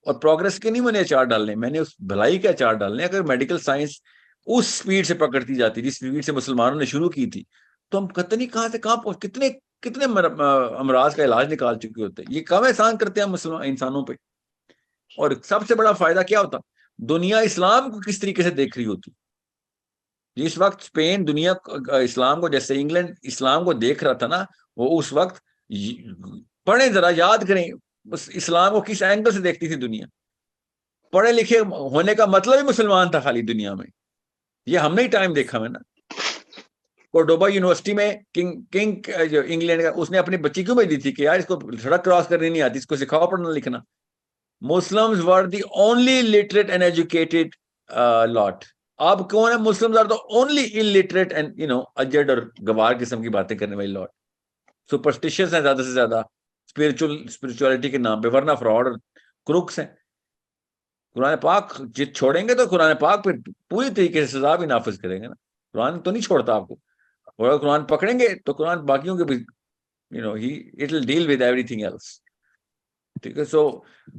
और प्रोग्रेस के नहीं मैंने अचार डालने, मैंने उस भलाई के अचार डालने। अगर मेडिकल साइंस उस स्पीड से पकड़ती जाती जिस स्पीड से मुसलमानों ने शुरू की थी, तो हम कतई नहीं कहां से कहां पहुंच, कितने कितने अमराज का इलाज निकाल चुके होते। ये कम एहसान करते हैं मुसलमान इंसानों पे। और सबसे बड़ा फायदा क्या होता? दुनिया इस्लाम को किस तरीके से देख रही होती। जिस वक्त स्पेन दुनिया इस्लाम को, जैसे इंग्लैंड इस्लाम को देख रहा था ना, वो उस वक्त पढ़े जरा, याद करें बस इस्लाम को किस एंगल से देखती थी दुनिया। पढ़े लिखे होने का मतलब ही मुसलमान था खाली दुनिया में। ये हमने ही टाइम देखा है ना। कोर्डोबा यूनिवर्सिटी में किंग जो इंग्लैंड का, उसने अपनी बच्ची क्यों भेजी थी कि यार इसको सड़क क्रॉस करनी नहीं आती, इसको सिखाओ पढ़ना लिखना। Muslims were the only literate and educated lot. अब कौन है? Muslims are the only illiterate and अजड और गवार किस्म की बातें करने वाली लॉट। सुपरस्टिशियस है ज्यादा से ज्यादा स्पिरिचुअलिटी के नाम पे, वरना फ्रॉड और क्रुक्स हैं। कुरान पाक जित छोड़ेंगे तो कुरान पाक पे पूरी तरीके से सजा भी नाफिज करेंगे ना। कुरान तो नहीं छोड़ता आपको, और अगर कुरान पकड़ेंगे तो कुरान बाकियों के भी it will deal with everything else. ठीक है। सो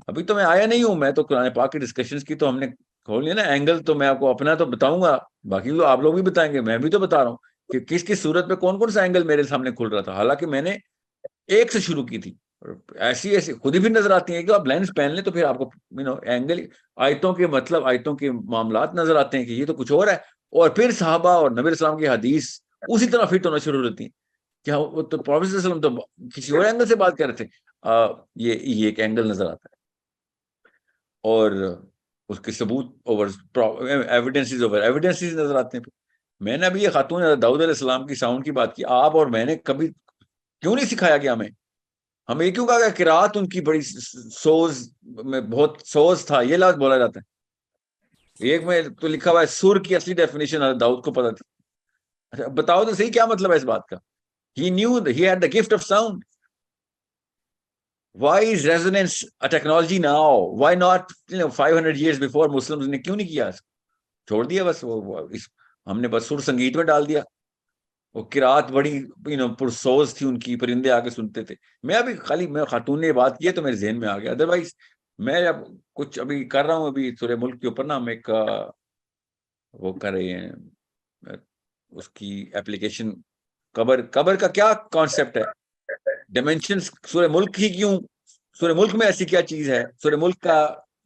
अभी तो मैं आया नहीं हूं, मैं तो कुरान पाक की डिस्कशंस की तो हमने खोल लिया ना एंगल, तो मैं आपको अपना तो बताऊंगा, बाकी तो आप लोग भी बताएंगे। मैं भी तो बता रहा हूँ कि किस किस सूरत पे कौन कौन सा एंगल मेरे सामने खुल रहा था। हालांकि मैंने एक से शुरू की थी, ऐसी ऐसी खुद ही भी नजर आती है कि आप लेंस पहन लें तो फिर आपको एंगल, आयतों के मतलब, आयतों के मामलात नजर आते हैं कि ये तो कुछ और है। और फिर साहबा और नबी इस्लाम की हदीस उसी तरह फिट होना शुरू होती है। क्या वो तो प्रॉफेट सल्लल्लाहु अलैहि वसल्लम तो किसी और एंगल से बात कर रहे थे। ये एक एंगल नजर आता है, और उसके सबूत ओवर एविडेंसेस ओवर एविडेंसेस नजर आते हैं। मैंने अभी ये खातून दाऊद अलैहिस्सलाम की साउंड की बात की, आप और मैंने कभी क्यों नहीं सिखाया गया हमें ये क्यों कहा गया किरात उनकी बड़ी सोज में बहुत सोज था, ये लफ्ज बोला जाता है। एक में तो लिखा हुआ है सुर की असली डेफिनेशन दाऊद को पता थी। अच्छा बताओ तो सही क्या मतलब है इस बात का? He knew that he had the gift of sound. Why is resonance a technology now? Why not 500 years before? Muslims ने क्यों नहीं किया? छोड़ दिया बस हमने बस सुर संगीत में डाल दिया। वो किरात बड़ी पुरसोज थी उनकी, परिंदे आके सुनते थे। मैं खातून ने बात की है तो मेरे जहन में आ गया। अदरवाइज मैं अब कुछ अभी कर रहा हूँ, अभी सूरह मुल्क के ऊपर ना हम एक वो कर रहे हैं, उसकी एप्लीकेशन। कबर का क्या कॉन्सेप्ट है, डायमेंशंस सूरह मुल्क ही क्यों, सूरह मुल्क में ऐसी क्या चीज है, सूरह मुल्क का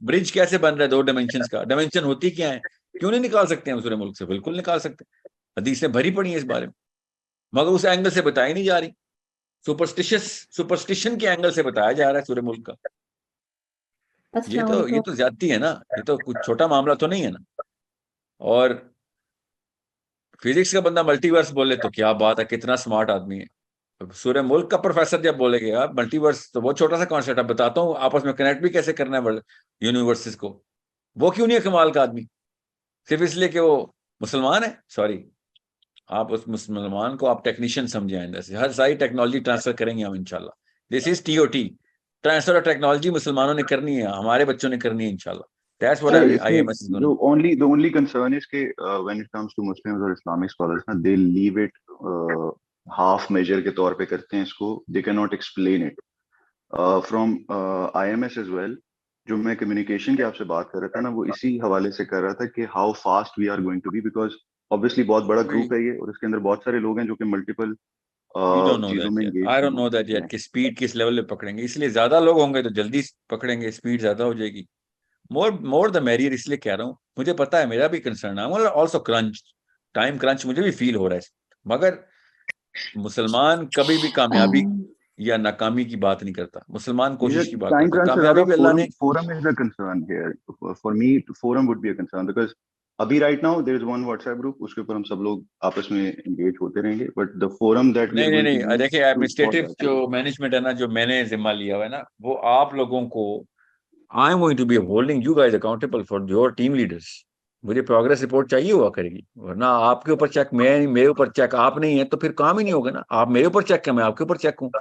ब्रिज कैसे बन रहा है 2 डायमेंशंस का, डायमेंशन होती क्या है, क्यों नहीं निकाल सकते हम सूरह मुल्क से? बिल्कुल निकाल सकते। हदीसें भरी पड़ी हैं इस बारे में, मगर उस एंगल से बताई नहीं जा रही। सुपरस्टिशन के एंगल से बताया जा रहा है सूरह मुल्क का। ये तो ज्यादती है ना, ये तो कुछ छोटा मामला तो नहीं है ना। और फिजिक्स का बंदा मल्टीवर्स बोले तो क्या बात है, कितना स्मार्ट आदमी है। सूर्य मुल्क का प्रोफेसर जब बोलेगे यार मल्टीवर्स तो बहुत छोटा सा कॉन्सेप्ट है, बताता हूँ आपस में कनेक्ट भी कैसे करना है यूनिवर्सेस को, वो क्यों नहीं है कमाल का आदमी सिर्फ इसलिए कि वो मुसलमान है? सॉरी, आप उस मुसलमान को आप टेक्नीशियन समझे आइंदा से। हर सारी टेक्नोलॉजी ट्रांसफर करेंगे हम इंशाल्लाह। This is TOT, transfer of technology मुसलमानों ने करनी है, हमारे बच्चों ने करनी है इंशाल्लाह। That's what IMS is the only concern is कि when it comes to Muslims और Islamic scholars ना, they leave it half measure के तौर पे करते हैं इसको, they cannot explain it from IMS as well। जो मैं कम्युनिकेशन की आपसे बात कर रहा था ना, वो इसी हवाले से कर रहा था कि how fast we are going to be, because obviously बहुत बड़ा ग्रुप है ये और इसके अंदर बहुत सारे लोग हैं जो कि मल्टीपल चीजों में engage I don't know that yet कि स्पीड किस लेवल पे पकड़ेंगे, इसलिए ज्यादा लोग होंगे तो जल्दी पकड़ेंगे, स्पीड ज्यादा हो जाएगी। मोर द मैरियर, इसलिए कह रहा हूँ। मुझे पता है, मेरा भी कंसर्न है, ऑल्सो क्रंच, टाइम क्रंच मुझे भी फील हो रहा है। मगर मुसलमान कभी भी कामयाबी या नाकामी की बात नहीं करता, मुसलमान कोशिश की बात करता है। कामयाबी भी अल्लाह ने forum is a concern here for me। forum would be a concern because अभी right now there is one WhatsApp group, उसके ऊपर हम सब लोग आपस में engage होते रहेंगे, but the forum that we are going to नहीं, use देखिए एडमिनिस्ट्रेटिव जो मैनेजमेंट है ना, जो मैंने जिम्मा लिया हुआ है ना, वो आप लोगों को I am going to be holding you guys accountable for your team leaders. मुझे प्रोग्रेस रिपोर्ट चाहिए हुआ करेगी, वरना आपके ऊपर चेक मेरे ऊपर चेक आप नहीं है तो फिर काम ही नहीं होगा ना। आप मेरे ऊपर चेक, मैं आपके ऊपर चेक हूँ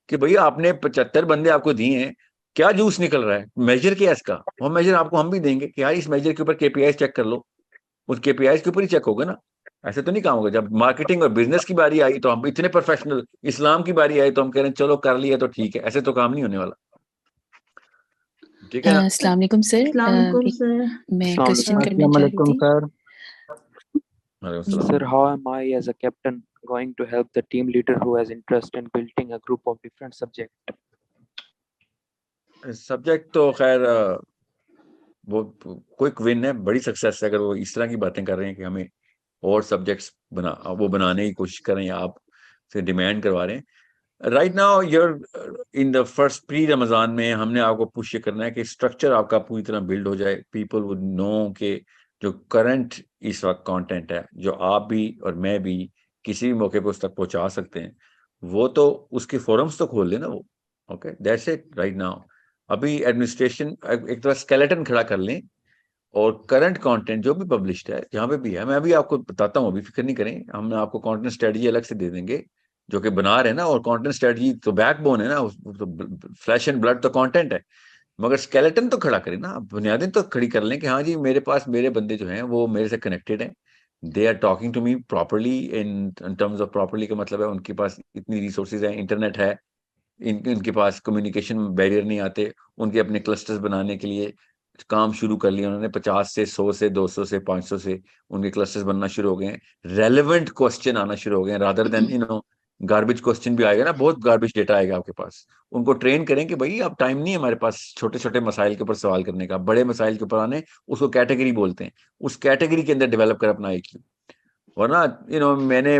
कि भैया आपने 75 बंदे आपको दिए हैं, क्या जूस निकल रहा है, मेजर क्या है इसका, वो मेजर आपको हम भी देंगे कि यार इस मेजर के ऊपर KPIs चेक कर लो, उस KPIs के ऊपर ही चेक होगा ना। ऐसे तो नहीं काम होगा। जब मार्केटिंग और बिजनेस की बारी आई तो हम इतने प्रोफेशनल, इस्लाम की बारी आई तो हम कह रहे हैं चलो कर लिया तो ठीक है, ऐसे तो काम नहीं होने वाला। ठीक है ना? अस्सलाम वालेकुम सर, मैं क्वेश्चन करना चाह रही थी सर। वालेकुम Sir, how am I as a captain going to help the team leader who has interest in building a group of different subjects? Subject तो खैर वो क्विक विन है, बड़ी सक्सेस है अगर वो इस तरह की बातें कर रहे हैं कि हमें और सब्जेक्ट्स बनाने की कोशिश कर रहे हैं, आप से डिमांड करवा रहे हैं। Right now you're in the first pre Ramzan में हमने आपको पुश करना है कि स्ट्रक्चर आपका पूरी तरह बिल्ड हो जाए। पीपल वुड नो कि जो करंट इस वक्त कंटेंट है, जो आप भी और मैं भी किसी भी मौके पर उस तक पहुंचा सकते हैं, वो तो उसके फोरम्स तो खोल लेना वो। Okay, that's it right now. अभी एडमिनिस्ट्रेशन एक तरह स्केलेटन खड़ा कर लें और करंट कंटेंट जो भी पब्लिश्ड है जहाँ पे भी है, मैं अभी आपको बताता हूँ, अभी फिक्र नहीं करें, हम आपको कंटेंट स्ट्रेटजी अलग से दे देंगे जो कि बना रहे हैं ना। और कंटेंट स्ट्रेटजी तो बैकबोन है ना, तो फ्लैश एंड ब्लड तो कंटेंट है, मगर स्केलेटन तो खड़ा करें ना, बुनियादें तो खड़ी कर लें कि हाँ जी मेरे पास मेरे बंदे जो हैं वो मेरे से कनेक्टेड हैं, they are talking to me properly in terms of properly का मतलब है उनके पास इतनी रिसोर्सेज है, इंटरनेट है, इनके पास कम्युनिकेशन बैरियर नहीं आते, उनके अपने क्लस्टर्स बनाने के लिए काम शुरू कर लिया उन्होंने, 50 से 100 से 200 से 500 से उनके क्लस्टर्स बनना शुरू हो गए हैं, रेलेवेंट क्वेश्चन आना शुरू हो गए हैं, रादर देन गार्बेज क्वेश्चन भी आएगा ना, बहुत गार्बेज डेटा आएगा आपके पास। उनको ट्रेन करें कि भाई अब टाइम नहीं है हमारे पास छोटे छोटे मसाइल के ऊपर सवाल करने का, बड़े मसाइल के ऊपर आने, उसको कैटेगरी बोलते हैं, उस कैटेगरी के अंदर डेवलप कर अपना IQ। वरना मैंने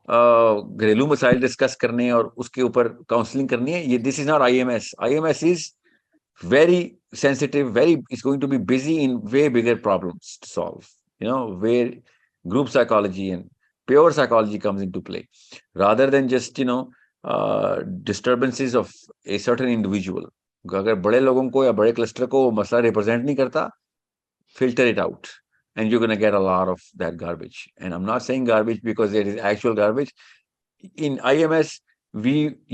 घरेलू मसाइल डिस्कस करने और उसके ऊपर काउंसलिंग करनी है, ये this is not IMS। IMS is very sensitive, it's going to be busy in way bigger problems to solve, where group psychology and pure psychology comes into play, rather than just disturbances of a certain individual। अगर बड़े लोगों को या बड़े cluster को मसला represent नहीं करता, filter it out and you're going to get a lot of that garbage। And I'm not saying garbage because there is actual garbage in IMS।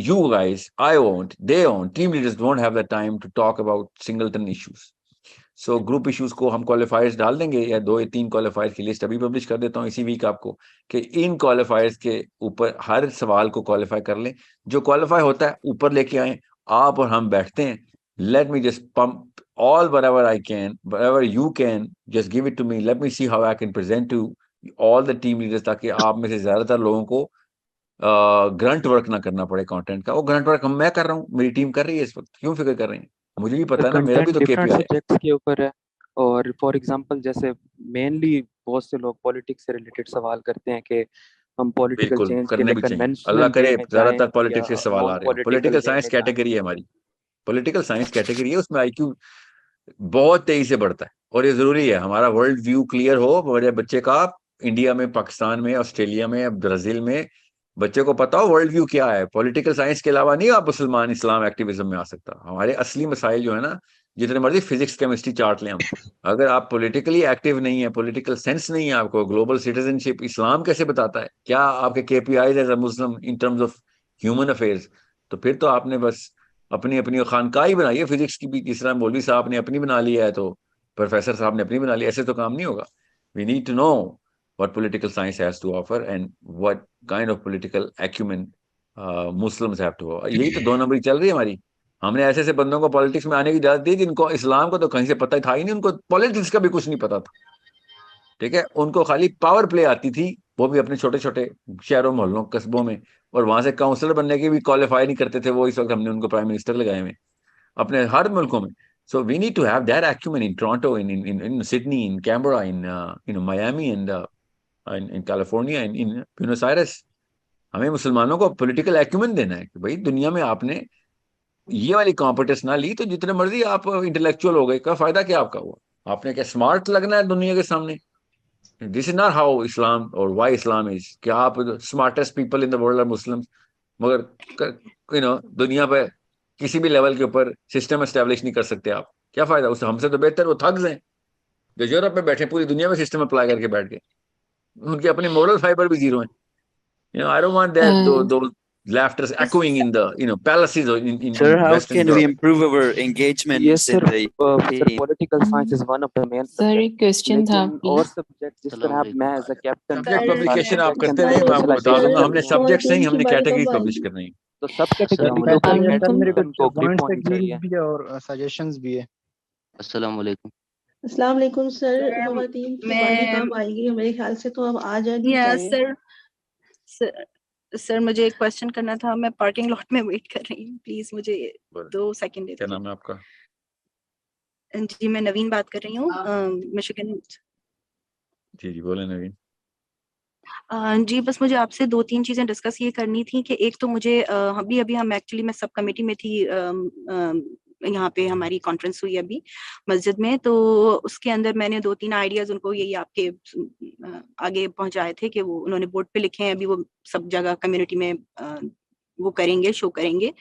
you guys, I won't, they won't, team leaders don't have the time to talk about singleton issues। so group issues को हम क्वालिफायर्स डाल देंगे, या 2 या 3 क्वालिफायर्स की list अभी publish कर देता हूँ इसी वीक आपको, कि इन क्वालिफायर्स के ऊपर हर सवाल को क्वालिफाई कर लें, जो क्वालिफाई होता है ऊपर लेके आए, आप और हम बैठते हैं, let me just pump all whatever I can, whatever you can, just give it to me, let me see how I can present to all the team leaders, ताकि आप में से ज्यादातर लोगों को ग्रंट वर्क ना करना पड़े कंटेंट का। वो ग्रंट वर्क मैं कर रहा हूँ, मेरी टीम कर रही है इस वक्त, क्यों फिक्र कर रहे हैं, मुझे भी पता है ना, मेरा भी तो डिफरेंट KPI है। सब्जेक्ट्स के ऊपर है, और फॉर एग्जांपल जैसे मेनली बहुत से लोग पॉलिटिक्स से रिलेटेड सवाल करते हैं कि हम पॉलिटिकल बिल्कुल चेंज के करने लिए भी चाहिए, कन्वेंशनल अल्लाह वे करे में जाएं ज्यादातर या पॉलिटिक्स के सवाल आ नॉन रहे हो। पॉलिटिकल पॉलिटिकल वे साइंस में जाएं। कैटेगरी है हमारी, पॉलिटिकल साइंस कैटेगरी है, उसमें आईक्यू बहुत तेजी से बढ़ता है और ये जरूरी है। हमारा वर्ल्ड व्यू क्लियर हो मेरे बच्चे का, इंडिया में, पाकिस्तान में, ऑस्ट्रेलिया में, ब्राजील में, बच्चे को पता हो वर्ल्ड व्यू क्या है। पॉलिटिकल साइंस के अलावा नहीं आप मुसलमान इस्लाम एक्टिविज्म में आ सकता। हमारे असली मसाइल जो है ना, जितने मर्जी फिजिक्स केमिस्ट्री चार्ट लें हम, अगर आप पॉलिटिकली एक्टिव नहीं है, पॉलिटिकल सेंस नहीं है आपको, ग्लोबल सिटीजनशिप इस्लाम कैसे बताता है, क्या आपके KPIs as a Muslim in terms of human affairs, तो फिर तो आपने बस अपनी अपनी खानका ही बनाई है फिजिक्स की भी। जिस तरह मौलवी साहब ने अपनी बना लिया है तो प्रोफेसर साहब ने अपनी बना ली, ऐसे तो काम नहीं होगा। We need to know what political science has to offer and what kind of political acumen Muslims have to offer। यही तो 2 नंबरी चल रही है हमारी। हमने ऐसे ऐसे बंदों को पॉलिटिक्स में आने की इजाजत दी जिनको इस्लाम को तो कहीं से पता था ही नहीं, उनको पॉलिटिक्स का भी कुछ नहीं पता था। ठीक है, उनको खाली पावर प्ले आती थी, वो भी अपने छोटे छोटे शहरों मोहल्लों कस्बों में, और वहां से काउंसलर बनने के भी क्वालिफाई नहीं करते थे वो। इस वक्त हमने उनको प्राइम मिनिस्टर लगाए हुए अपने हर मुल्कों में। So we need to have that acumen in Toronto, in Sydney, in Canberra, in Miami, and in California, in Buenos Aires। हमें मुसलमानों को पॉलिटिकल एक्यूमेन देना है कि भाई दुनिया में आपने ये वाली कॉम्पिटेंस ना ली तो जितने मर्जी आप इंटेलेक्चुअल हो गए, का फायदा क्या आपका हुआ? आपने क्या स्मार्ट लगना है दुनिया के सामने? This is not how Islam और व्हाई इस्लाम इज। क्या आप smartest people in the world are Muslims, मगर दुनिया पे किसी भी लेवल के ऊपर सिस्टम एस्टेब्लिश नहीं कर सकते आप? क्या फायदा उससे? हमसे तो बेहतर वो थग्स हैं जो यूरोप में बैठे, पूरी दुनिया में सिस्टम अप्लाई करके बैठ गए, उनके अपने मोरल फाइबर भी जीरो हैं। I don't want that those laughters echoing in the palaces or in Sir, how Western can we Europe। improve our engagement Yes sir, in the sir political science is one of the main sir एक subjects, question था लेकिन और please. Subject जिस तरह अब मैं as a captain subject sir publication आप subjects के करते अंदर रहे, मैं आपको बता स्पेशलाइजेशन दूंगा। हमने करनी है, स्मॉल सब्जेक्ट्स नहीं, टीम की हमने बारी कैटेगरी कब पब्लिश आएगी? करनी है। तो सब कैटेगरी सर में लोगों अस्सलाम को वालेकुम। मेरे कैप्टन कुछ को ग्रिप पॉइंट्स होनी चाहिए। भी है और सजेशंस भी है। अस्सलाम वालेकुम। अस्सलाम वालेकुम सर, सर खवातीन की बारी मैं कब आएगी? मेरे ख्याल से तो अब आ जानी या चाहिए। सर मुझे एक क्वेश्चन करना था। मैं पार्किंग लॉट में वेट कर रही हूँ, प्लीज मुझे 2 सेकंड दे क्या दीजिए। नाम है आपका? जी मैं नवीन बात कर रही हूँ, मिशिगन। जी जी बोले नवीन। जी बस मुझे आपसे 2-3 चीजें डिस्कस ये करनी थी कि एक तो मुझे अभी हम एक्चुअली मैं सब कमेटी में थी, यहाँ पे हमारी कॉन्फ्रेंस हुई अभी मस्जिद में, तो उसके अंदर मैंने 2-3 आइडियाज उनको यही आपके आगे पहुंचाए थे कि वो उन्होंने बोर्ड पे लिखे हैं, अभी वो सब जगह कम्युनिटी में वो करेंगे, शो करेंगे,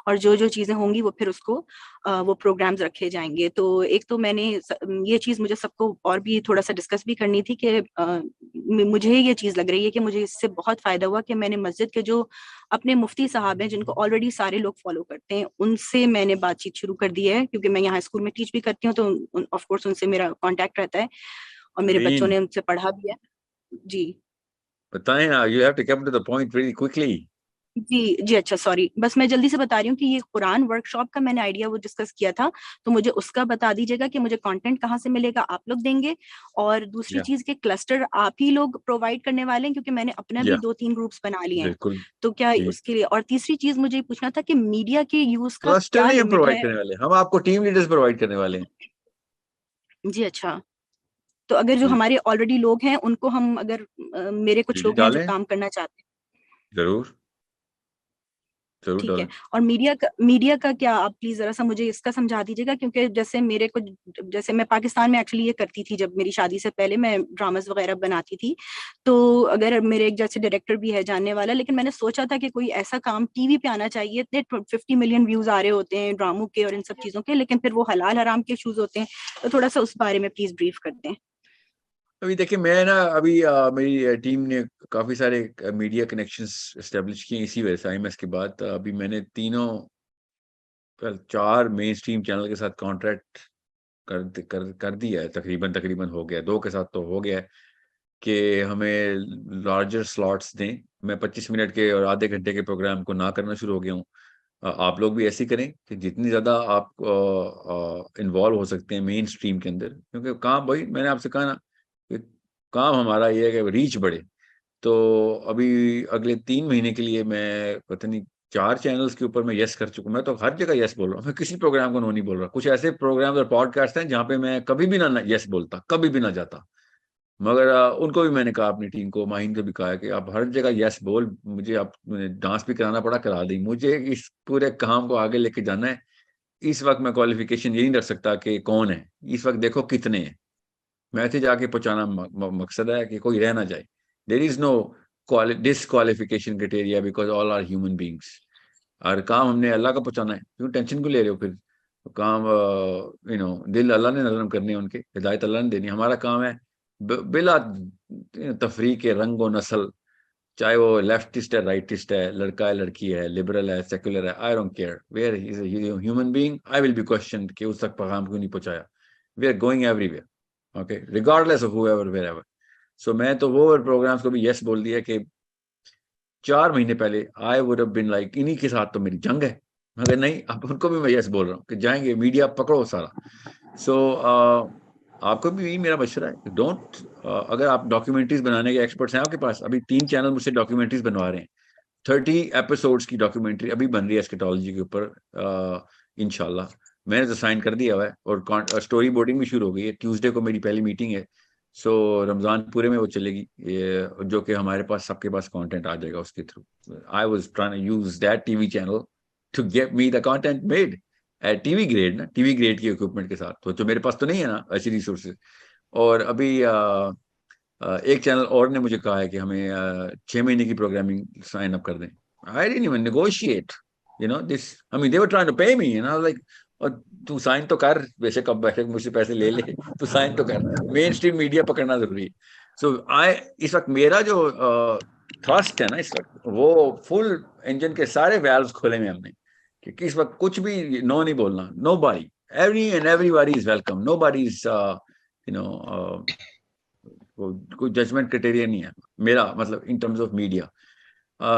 और जो जो चीजें होंगी वो फिर उसको वो प्रोग्राम्स रखे जाएंगे। तो एक तो मैंने ये चीज मुझे सबको और भी थोड़ा सा डिस्कस भी करनी थी कि मुझे ये चीज लग रही है कि मुझे इससे बहुत फायदा हुआ कि मैंने मस्जिद के जो अपने मुफ्ती साहब हैं जिनको ऑलरेडी सारे लोग फॉलो करते हैं, उनसे मैंने बातचीत शुरू कर दी है, क्योंकि मैं यहाँ स्कूल में टीच भी करती हूँ, तो ऑफ कोर्स उनसे मेरा कांटेक्ट रहता है और मेरे बच्चों ने उनसे पढ़ा भी है। जी बताएं ना, you have to come to the point really quickly। जी अच्छा सॉरी, बस मैं जल्दी से बता रही हूँ कि ये कुरान वर्कशॉप का मैंने आइडिया वो डिस्कस किया था, तो मुझे उसका बता दीजिएगा कि मुझे कंटेंट कहाँ से मिलेगा, आप लोग देंगे? और दूसरी चीज के क्लस्टर आप ही लोग प्रोवाइड करने वाले हैं, क्योंकि मैंने अपना भी 2-3 ग्रुप्स बना लिए हैं, तो क्या उसके लिए? और तीसरी चीज मुझे पूछना था कि मीडिया के यूज का क्लस्टर क्या नहीं हम लिमिट प्रोवाइड है? करने वाले, हम आपको टीम लीडर्स प्रोवाइड करने वाले हैं। जी अच्छा, तो अगर जो हमारे ऑलरेडी लोग हैं उनको हम अगर मेरे कुछ लोग हैं जो काम करना चाहते हैं, जरूर ठीक है। और मीडिया का क्या, आप प्लीज जरा सा मुझे इसका समझा दीजिएगा, क्योंकि जैसे मेरे को, जैसे मैं पाकिस्तान में एक्चुअली ये करती थी, जब मेरी शादी से पहले मैं ड्रामास वगैरह बनाती थी, तो अगर मेरे एक जैसे डायरेक्टर भी है जानने वाला, लेकिन मैंने सोचा था कि कोई ऐसा काम टीवी पे आना चाहिए। इतने 50 मिलियन व्यूज आ रहे होते हैं ड्रामों के और इन सब चीजों के, लेकिन फिर वो हलाल हराम के इश्यूज होते हैं, तो थोड़ा सा उस बारे में प्लीज ब्रीफ करते हैं। अभी देखिए मैं ना अभी मेरी टीम ने काफी सारे मीडिया कनेक्शंस एस्टेब्लिश किए इसी वजह से IMS के बाद। अभी मैंने 4 मेन स्ट्रीम चैनल के साथ कॉन्ट्रैक्ट कर दिया है, तकरीबन हो गया। 2 के साथ तो हो गया है कि हमें लार्जर स्लॉट्स दें। मैं 25 मिनट के और आधे घंटे के प्रोग्राम को ना करना शुरू हो गया हूँ। आप लोग भी ऐसे ही करें कि जितनी ज़्यादा आप इन्वॉल्व हो सकते हैं मेन स्ट्रीम के अंदर, क्योंकि काम वही मैंने आपसे कहा ना, काम हमारा ये है कि रीच बढ़े। तो अभी अगले 3 महीने के लिए मैं पता नहीं 4 चैनल्स के ऊपर मैं यस कर चुका हूँ। मैं तो हर जगह यस बोल रहा हूँ, मैं किसी प्रोग्राम को नो नहीं बोल रहा। कुछ ऐसे प्रोग्राम और पॉडकास्ट हैं जहाँ पे मैं कभी भी ना यस बोलता, कभी भी ना जाता। मगर उनको भी मैंने कहा, अपनी टीम को, माहिन को भी कहा कि आप हर जगह यस बोल, मुझे आप डांस भी कराना पड़ा करा दी, मुझे इस पूरे काम को आगे लेके जाना है। इस वक्त मैं क्वालिफिकेशन ये नहीं रख सकता कि कौन है, इस वक्त देखो कितने हैं, मैसेज आके पहुंचाना मकसद है कि कोई रह ना जाए। There is no disqualification criteria because all are human beings. और काम हमने अल्लाह का पहुंचाना है, क्यों टेंशन को ले रहे हो? फिर काम दिल अल्लाह ने नरम करने हैं, उनके हिदायत अल्लाह ने देनी। हमारा काम है बिला तफरीक के रंग व नस्ल, चाहे वो लेफ्टिस्ट है, राइटिस्ट है, लड़का है, लड़की है, लिबरल है, सेकुलर है, I don't care, where he is a human being, I will be questioned कि उस तक पैगाम क्यों नहीं पहुंचाया। We are going everywhere, okay, regardless of whoever wherever. So मैं तो वो प्रोग्राम्स को भी यस बोल दिया कि 4 महीने पहले I would have been like इन्हीं के साथ तो मेरी जंग है, मगर नहीं, अब उनको भी मैं यस बोल रहा हूँ कि जाएंगे, मीडिया पकड़ो सारा। सो आपको भी मेरा मशवरा है, डोंट अगर आप डॉक्यूमेंट्रीज बनाने के एक्सपर्ट्स हैं आपके पास, अभी 3 चैनल मुझसे डॉक्यूमेंट्रीज बनवा रहे हैं, 30 एपिसोड्स की डॉक्यूमेंट्री अभी बन रही है एस्केटोलॉजी के ऊपर, इंशाल्लाह मैंने तो साइन कर दिया हुआ है, और स्टोरी बोर्डिंग भी शुरू हो गई है। ट्यूसडे को मेरी पहली मीटिंग है, सो रमजान पूरे में वो चलेगी, ये जो कि हमारे पास सबके पास कंटेंट आ जाएगा उसके through. I was trying to use that TV channel to get me the content made at TV grade, ना टीवी ग्रेड की इक्विपमेंट के साथ, तो जो मेरे पास तो नहीं है ना ऐसी रिसोर्सेज। और अभी एक चैनल और ने मुझे कहा है कि हमें 6 महीने की प्रोग्रामिंग साइन अप कर दें। I didn't even negotiate, this, I mean they were trying to pay me, like, और तू साइन तो कर, बेशक अब बेशक मुझसे पैसे ले ले, तू साइन तो कर, मेन स्ट्रीम मीडिया पकड़ना जरूरी है। सो इस वक्त मेरा जो थ्रस्ट है ना, इस वक्त वो फुल इंजन के सारे वैल्व्स खोले में हमने, कि इस वक्त कुछ भी नो नहीं बोलना, nobody, every and everybody is welcome, nobody is कोई जजमेंट क्राइटेरिया नहीं है मेरा, मतलब in terms of media.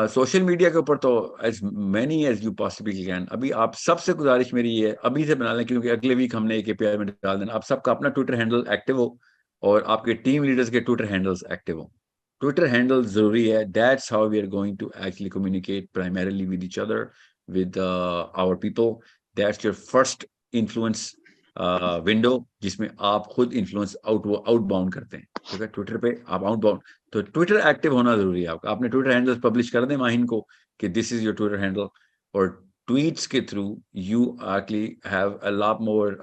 Social media के ऊपर तो as many as you possibly can. अभी आप सबसे गुजारिश मेरी ये है, अभी से बना लें, क्योंकि अगले वीक हमने एक API में डाल देना। आप सबका अपना ट्विटर हैंडल एक्टिव हो और आपके टीम लीडर्स के ट्विटर हैंडल्स एक्टिव हो। ट्विटर हैंडल जरूरी है, that's how we are going to actually communicate primarily with each other, with our people. That's your first influence window, जिसमें आप खुद इन्फ्लुएंस आउटबाउंड करते हैं, ठीक है? ट्विटर पे आप आउटबाउंड, तो ट्विटर एक्टिव होना जरूरी है आपका। आपने ट्विटर हैंडल पब्लिश कर दें माहिन को कि this is your Twitter handle, और ट्वीट्स के through you actually have a lot more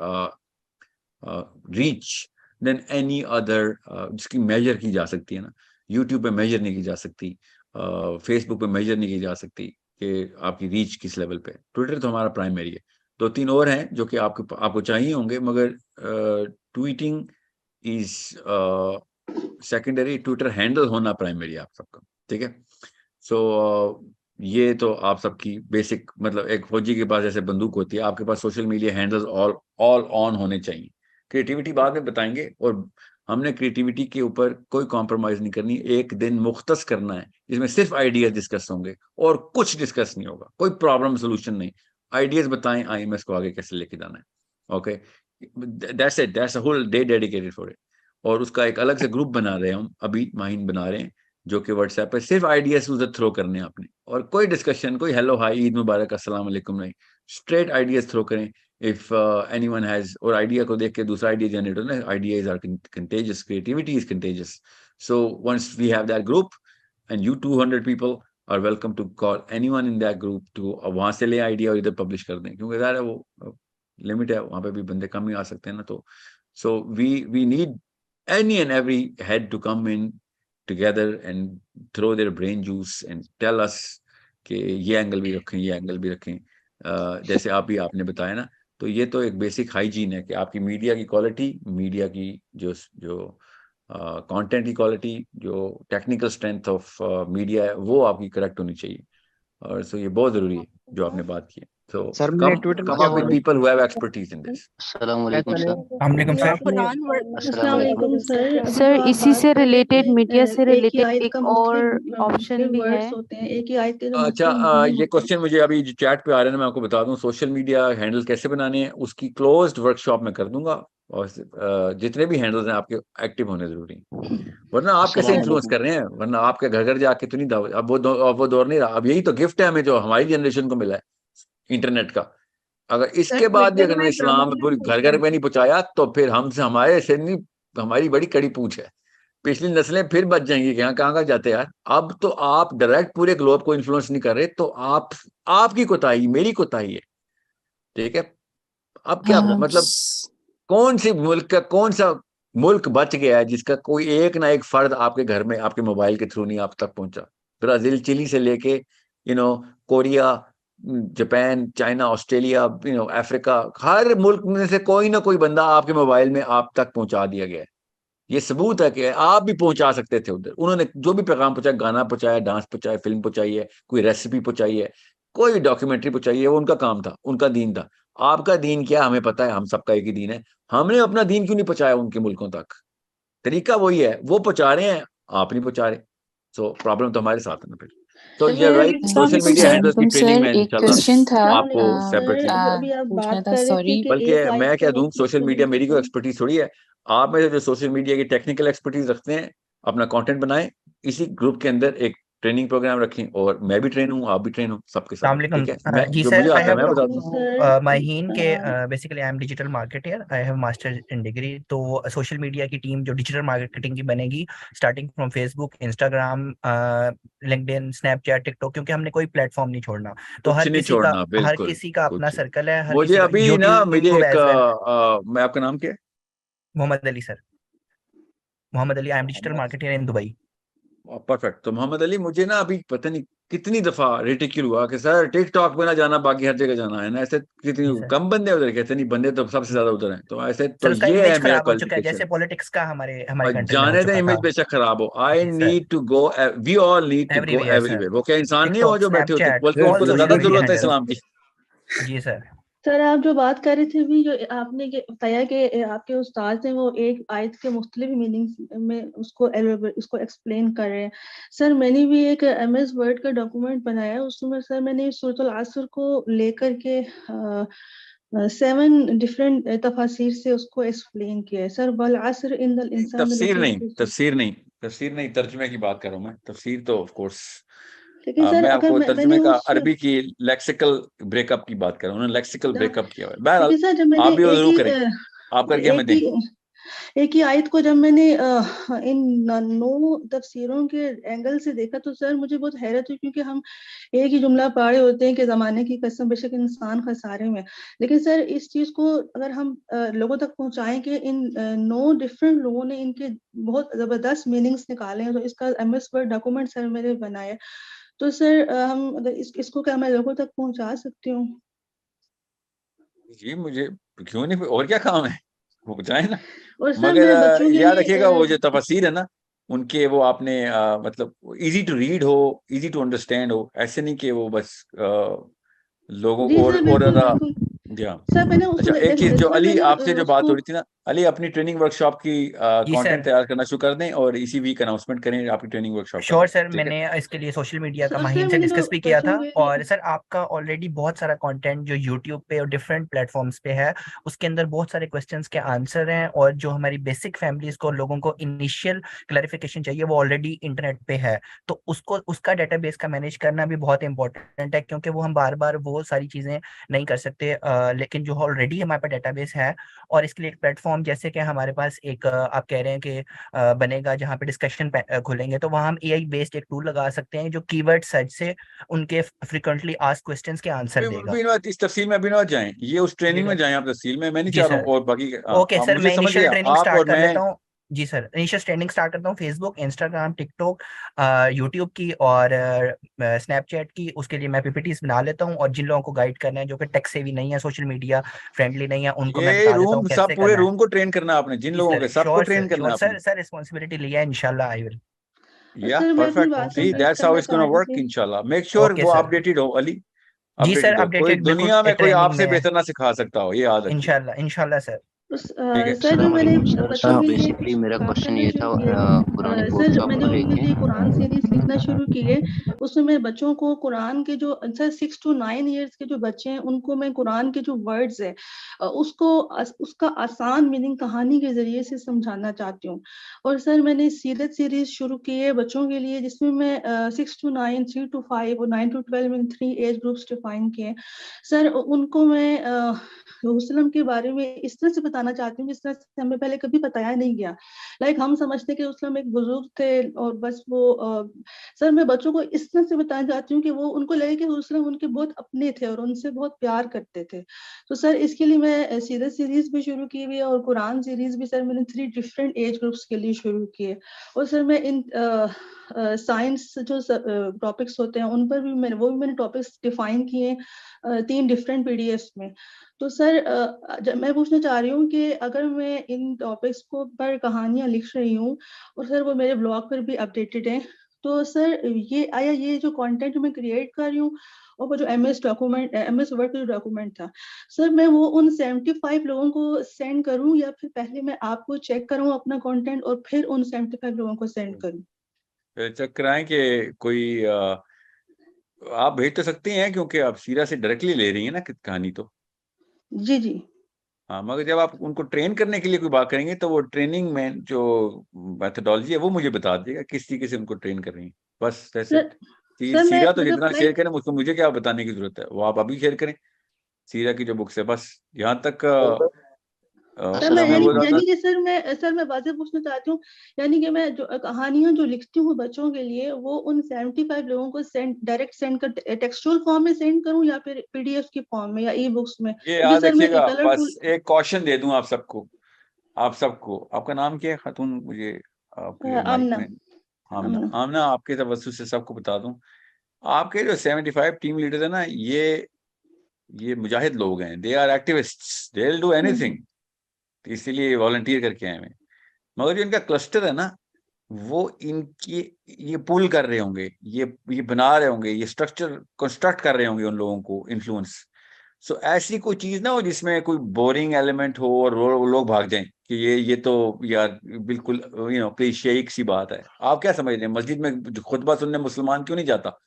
reach than any other, जिसकी मेजर की जा सकती है ना। यूट्यूब पे मेजर नहीं की जा सकती, फेसबुक पे मेजर नहीं की जा सकती कि आपकी रीच किस लेवल पे। ट्विटर तो हमारा प्राइमरी है। 2-3 और हैं जो कि आपको चाहिए होंगे, मगर tweeting is secondary, Twitter handle होना प्राइमरी आप सबका, ठीक है? सो ये तो आप सबकी बेसिक, मतलब एक फौजी के पास जैसे बंदूक होती है, आपके पास social media handles all on होने चाहिए। क्रिएटिविटी बाद में बताएंगे, और हमने क्रिएटिविटी के ऊपर कोई कॉम्प्रोमाइज नहीं करनी। एक दिन मुख्तस करना है जिसमें सिर्फ आइडियाज डिस्कस होंगे और कुछ डिस्कस नहीं होगा, कोई प्रॉब्लम सोल्यूशन नहीं। आइडियाज बताएं IMS को आगे कैसे लेके जाना है, okay? That's it, that's a whole day dedicated for it. और उसका एक अलग से ग्रुप बना रहे हैं हम, अभी माहिन बना रहे हैं, जो कि व्हाट्सएप पे सिर्फ आइडियाज उधर थ्रो करने हैं आपने, और कोई डिस्कशन, कोई हेलो हाय ईद मुबारक अस्सलाम वालेकुम नहीं, स्ट्रेट आइडियाज थ्रो करें। इफ एनीवन हैज, और आइडिया को देख के दूसरा आइडिया जनरेट होना, ideas are contagious, creativity is contagious. So once we have that group and you 200 people are welcome to call anyone in that group to, वहां से ले आइडिया और इधर पब्लिश कर दें, क्योंकि ज़ाहिर है वो लिमिट है, वहां पे भी बंदे कम ही आ सकते हैं ना। तो so we need any and every head to come in together and throw their brain juice and tell us कि ये एंगल भी रखें, ये एंगल भी रखें। जैसे आपने बताया ना, तो ये तो एक बेसिक हाइजीन है कि आपकी मीडिया की क्वालिटी, मीडिया की जो कंटेंट की क्वालिटी, जो टेक्निकल स्ट्रेंथ ऑफ मीडिया है, वो आपकी करेक्ट होनी चाहिए। और सो ये बहुत जरूरी है जो आपने बात की है। So सर मैंने Twitter come up with people who have expertise in this. अस्सलाम वालेकुम सर। कुरान अस्सलाम वालेकुम सर, इसी से रिलेटेड, मीडिया से रिलेटेड एक और ऑप्शन भी है। होते हैं एक ही आयत के जो अच्छा, ये क्वेश्चन मुझे अभी जो चैट पे आ रहे हैं, मैं आपको बता दूं, सोशल मीडिया हैंडल कैसे बनाने हैं उसकी क्लोज्ड वर्कशॉप में कर दूंगा, और जितने भी हैंडल्स हैं आपके एक्टिव होने जरूरी हैं, वरना आप कैसे इन्फ्लुएंस कर रहे हैं? वरना आपके घर घर जाके तो नहीं दाव, अब वो दौर नहीं रहा। अब यही तो गिफ्ट है हमें जो हमारी जनरेशन को मिला है इंटरनेट का। अगर इसके बाद भी अगर इस्लाम पूरी घर घर में नहीं पहुंचाया, तो फिर हमसे, हमारे से नहीं, हमारी बड़ी कड़ी पूछ है। पिछली नस्लें फिर बच जाएंगी। कहाँ कहाँ जाते यार। अब तो आप डायरेक्ट पूरे ग्लोब को इन्फ्लुएंस नहीं कर रहे, तो आपकी कोताही, मेरी कोताही है, ठीक है। अब क्या मतलब कौन सी मुल्क का कौन सा मुल्क बच गया है जिसका कोई एक ना एक फर्द आपके घर में आपके मोबाइल के थ्रू नहीं आप तक पहुंचा। ब्राजील, चिली से लेके Korea, Japan, China, Australia, Africa, हर मुल्क में से कोई ना कोई बंदा आपके मोबाइल में आप तक पहुंचा दिया गया है। ये सबूत है कि आप भी पहुंचा सकते थे उधर। उन्होंने जो भी पैगाम पहुंचाया, गाना पहुंचाया, डांस पहुंचाया, फिल्म पहुंचाई है, कोई रेसिपी पहुंचाई है, कोई भी डॉक्यूमेंट्री पहुंचाई है, वो उनका काम था, उनका दीन था। आपका दीन क्या हमें पता है, हम सबका एक ही दीन है। हमने अपना दीन क्यों नहीं पहुंचाया उनके मुल्कों तक? तरीका वही है, वो पहुंचा रहे हैं, आप नहीं पहुंचा रहे। सो प्रॉब्लम तो हमारे साथ है ना फिर। तो ये राइट, सोशल मीडिया हैंडल्स की ट्रेनिंग में एक क्वेश्चन था आपको सेपरेटली, अभी आप पूछना बात था, कर रहे थे सॉरी। कि बल्कि एक आयत मैं का क्या दूं, मतलब सोशल मीडिया मेरी कोई समझना। एक्सपर्टीज थोड़ी है। आप में से जो सोशल मीडिया की टेक्निकल एक्सपर्टीज रखते हैं, अपना कंटेंट बनाएं, इसी ग्रुप के अंदर एक ट्रेनिंग प्रोग्राम रखें, और मैं भी ट्रेन हूँ, आप भी ट्रेन हो, सबके सब, ठीक है। मैं जी जो सर, मुझे आई आता है हैव मैं बता दूं। माहीन के basically I am digital marketer, I have master in degree. तो सोशल मीडिया की टीम जो डिजिटल मार्केटिंग की बनेगी, starting from Facebook, Instagram, LinkedIn, Snapchat, TikTok, क्योंकि हमने कोई प्लेटफॉर्म नहीं छोड़ना। तो कुछ नहीं छोड़ना, हर बिल्कुल किसी का अपना कुछ। सर्कल है, हर मुझे किसी का अभी ना मुझे यूट्यूब एक एज वेल। मैं, आपका नाम क्या है? Mohammad Ali sir, Mohammad Ali, I am digital marketer in Dubai. Perfect. तो मोहम्मद अली, मुझे ना अभी पता नहीं कितनी दफा रिटिक्यूल हुआ कि सर टिकटॉक पे ना जाना, बाकी हर जगह जाना है ना। ऐसे कितनी जी सर। कम बंदे उधर, कहते नहीं, बंदे तो सबसे ज्यादा उधर हैं। तो ऐसे सर तो उसका ये है इमेज मेरा खराब हो चुका है, जैसे क्वालिफिकेशन। पॉलिटिक्स का हमारे हमारी और कंट्री में हो जाने दें चुका इमेज था। बेशक खराब हो, आई जी sir, need to go, we all need to go everywhere sir, everywhere. वो क्या इंसान नहीं हो टिकटॉक, जो बैठे होते हैं, स्नैपचैट, बल्कि ऑल उनको तो सोशल ज्यादा मीडिया जरूरत है हैंडल्स। इस्लाम की। जी सर। सर आप जो बात कर रहे थे भी, जो आपने बताया कि आपके उस्ताद हैं वो एक आयत के मुख्तलिफ मीनिंग्स में उसको एक्सप्लेन कर रहे हैं। सर मैंने भी एक MS वर्ड का डॉक्यूमेंट बनाया, उसमें सर मैंने सूरत अल असर को लेकर के 7 डिफरेंट तफासिर से उसको एक्सप्लेन किया है। सर वल असर इन्नल इंसान तफसीर लफी नहीं, खुस्र। तफसीर नहीं, तफसीर नहीं, तर्जुमे की बात कर रहा हूँ मैं। तफसीर तो ऑफ कोर्स लेकिन सर मैं अगर आपको मैंने तर्जुमे का उस अरबी की लेक्सिकल ब्रेकअप की बात कर रहा हूँ। उन्होंने लेक्सिकल ब्रेकअप किया हुआ है। बहरहाल लेकिन सर जब मैंने आप भी वो जरूर करें, आप करके हमें दें। एक ही आयत को जब मैंने इन 9 तफसीरों के एंगल से देखा तो सर मुझे बहुत हैरत हुई, क्योंकि हम एक ही जुमला पढ़े होते हैं कि जमाने की कसम बेशक इंसान खसारे में। लेकिन सर इस चीज को अगर हम लोगों तक पहुंचाएं कि इन 9 डिफरेंट लोगों ने इनके बहुत जबरदस्त मीनिंग्स निकाले हैं, तो इसका MS वर्ड डॉक्यूमेंट सर मैंने बनाया। तो सर हम अगर इसको क्या मैं लोगों तक पहुंचा सकती हूँ? जी मुझे क्यों नहीं, और क्या काम है, वो जाए ना। और सर मगर मैं बच्चों के याद लिए रखिएगा वो जो तफसीर है ना उनके, वो आपने मतलब इजी टू रीड हो, इजी टू अंडरस्टैंड हो। ऐसे नहीं कि वो बस लोगों जी और सर बिल्कुल ज्यादा। बिल्कुल जी हाँ। सर मैंने उसको अच्छा, एक चीज जो सर अली मैंने आपसे जो बात उसको हो रही थी ना, अली अपनी ट्रेनिंग वर्कशॉप की जी कंटेंट सर, तैयार करना शुरू कर दें, और इसी वीक अनाउंसमेंट करें आपकी ट्रेनिंग वर्कशॉप का श्योर डेट, सर। ठीक है। मैंने इसके लिए सोशल मीडिया का सर माहिन से मैंने तो डिस्कस भी किया था। बच्चों के और सर आपका ऑलरेडी बहुत सारा कंटेंट जो यूट्यूब पे और डिफरेंट प्लेटफॉर्म्स पे है, उसके अंदर बहुत सारे क्वेश्चंस के आंसर हैं, और जो हमारी बेसिक फैमिलीज को, लोगों को इनिशियल क्लैरिफिकेशन चाहिए, वो ऑलरेडी इंटरनेट पे है। तो उसको, उसका डेटाबेस का मैनेज करना भी बहुत इंपॉर्टेंट है, क्योंकि वो हम बार बार वो सारी चीजें नहीं कर सकते। लेकिन जो ऑलरेडी हमारे पास डेटाबेस है, और इसके लिए एक प्लेटफॉर्म जैसे कि हमारे पास एक आप कह रहे हैं कि बनेगा जहाँ पे डिस्कशन खुलेंगे, तो वहाँ हम AI बेस्ड एक टूल लगा सकते हैं जो कीवर्ड सर्च से उनके फ्रिक्वेंटली आस्क्ड क्वेश्चंस के आंसर देगा। अभी ना इस तफसील में अभी ना जाएं, ये उस जी ट्रेनिंग में सर। जाएं आप तफसील में, मैं नहीं जी चाह रहा हूँ। सर, और बाकी ओके आप सर, मुझे मैं समझ इनिशियल गया, ट्रेनिंग आप स्टार्ट और कर मैं। लेता हूँ। जी सर, इनिशियल ट्रेनिंग स्टार्ट करता हूँ फेसबुक, इंस्टाग्राम, टिकटॉक, यूट्यूब की और स्नैपचैट की। उसके लिए मैं PPTs बना लेता हूँ, और जिन लोगों को गाइड करना है, जो कि टेक सेवी नहीं है, सोशल मीडिया फ्रेंडली नहीं है, उनको मैं ये बता देता हूँ रूम सब कैसे पूरे करना है। रूम को ट्रेन करना है आपने, जिन जी लोगों सर, के सबको श्योर ट्रेन सर, करना श्योर है आपने। सर रिस्पॉन्सिबिलिटी लिया है, इंशाल्लाह आई विल। या सर मैं अपनी परफेक्ट, बात सी कंप्लीट दैट्स हाउ करना इट्स गोना चाह रही वर्क थी। इंशाल्लाह। मेक श्योर ओके वो सर। अपडेटेड हो अली, जी सर, अपडेटेड हो। कोई अपडेटेड बिल्कुल दुनिया में कोई ट्रेंडिंग आपसे में है। बेहतर ना सिखा सकता हो, ये याद रखिए, इंशाल्लाह, इंशाल्लाह सर। ठीक है। सर जो अस्सलाम मैंने वालेकुम सर। बच्चों के लिए बेसिकली मेरा काम क्वेश्चन करना ये था शुरू किए, कुरान सर जब वर्कशॉप मैंने को उनके लेके। लिए कुरान सीरीज लिखना शुरू किए, उसमें मैं बच्चों को कुरान के जो सर 6 to 9 ईयर्स के जो बच्चे हैं उनको मैं कुरान के जो वर्ड्स है उसका आसान मीनिंग कहानी के जरिए से समझाना चाहती हूँ। और सर मैंने सीरत सीरीज शुरू की है बच्चों के लिए, जिसमें मैं 6 to 9, 3 to 5 और 9 to 12 in 3 age groups define किए। सर उनको मैं वसल्लम के बारे में इस तरह से बताना बताना चाहती हूँ जिस तरह से हमें पहले कभी बताया नहीं गया। लाइक हम समझते कि उस्लाम एक बुजुर्ग थे और बस वो सर मैं बच्चों को इस तरह से बताना चाहती हूँ कि वो उनको लगे कि उस्लाम उनके बहुत अपने थे और उनसे बहुत प्यार करते थे। तो सर इसके लिए मैं सीरत सीरीज भी शुरू की हुई है और कुरान सीरीज भी सर मैंने 3 डिफरेंट एज ग्रुप्स के लिए शुरू किए। और सर मैं इन साइंस जो टॉपिक्स होते हैं उन पर भी मैंने टॉपिक्स डिफाइन किए 3 डिफरेंट पीडीएफ्स में। तो सर मैं पूछना चाह रही हूँ कि अगर मैं इन टॉपिक्स को पर कहानियां लिख रही हूँ और सर वो मेरे ब्लॉग पर भी अपडेटेड है, तो सर ये जो कंटेंट मैं क्रिएट कर रही हूँ और वो जो MS वर्ड का जो डॉक्यूमेंट था सर मैं वो उन 75 लोगों को सेंड करूं या फिर पहले मैं आपको चेक करूं अपना कंटेंट और फिर उन 75 लोगों को सेंड करूं? चेक कराएं कि कोई आप भेज तो सकती हैं क्योंकि आप सीरा से डायरेक्टली ले रही हैं ना कहानी तो। जी जी हाँ, मगर जब आप उनको ट्रेन करने के लिए कोई बात करेंगे तो वो ट्रेनिंग में जो मेथोडोलॉजी है वो मुझे बता दिएगा किस तरीके से उनको ट्रेन कर रही है। बस वैसे सर सर मैं सीरा तो मतलब जितना शेयर करें उसको मुझे क्या बताने की जरूरत है, वो आप अभी शेयर करें सीरा की जो बुक्स है बस। यहाँ तक सर मैं मैं बोल रहा था यानी कि सर मैं वाज़ेह पूछना चाहती हूँ, यानी कि मैं जो कहानियां जो लिखती हूँ बच्चों के लिए वो उन 75 लोगों को डायरेक्ट सेंड कर टेक्सचुअल फॉर्म में सेंड करूँ या फिर पीडीएफ की फॉर्म में या ई बुक्स में? ये क्योंकि याद सर मैं रखिएगा, कलरफुल बस एक कॉशन दे दूं आप सबको। आपका नाम क्या है खातून? मुझे आपके माइक आमना में आमना आमना आपके तवज्जुह से सबको बता दूं, आपके जो 75 टीम लीडर्स है ना ये मुजाहिद लोग हैं, they are activists, they will do anything, इसीलिए वॉलंटियर करके आए हैं। मगर जो इनका क्लस्टर है ना वो इनकी ये पुल कर रहे होंगे, ये बना रहे होंगे, ये स्ट्रक्चर कंस्ट्रक्ट कर रहे होंगे उन लोगों को इन्फ्लुएंस। सो ऐसी कोई चीज ना हो जिसमें कोई बोरिंग एलिमेंट हो और वो लोग भाग जाएं कि ये तो यार बिल्कुल क्लीशेइक सी बात है। आप क्या समझ रहे हैं मस्जिद में खुतबा सुनने मुसलमान क्यों नहीं जाता?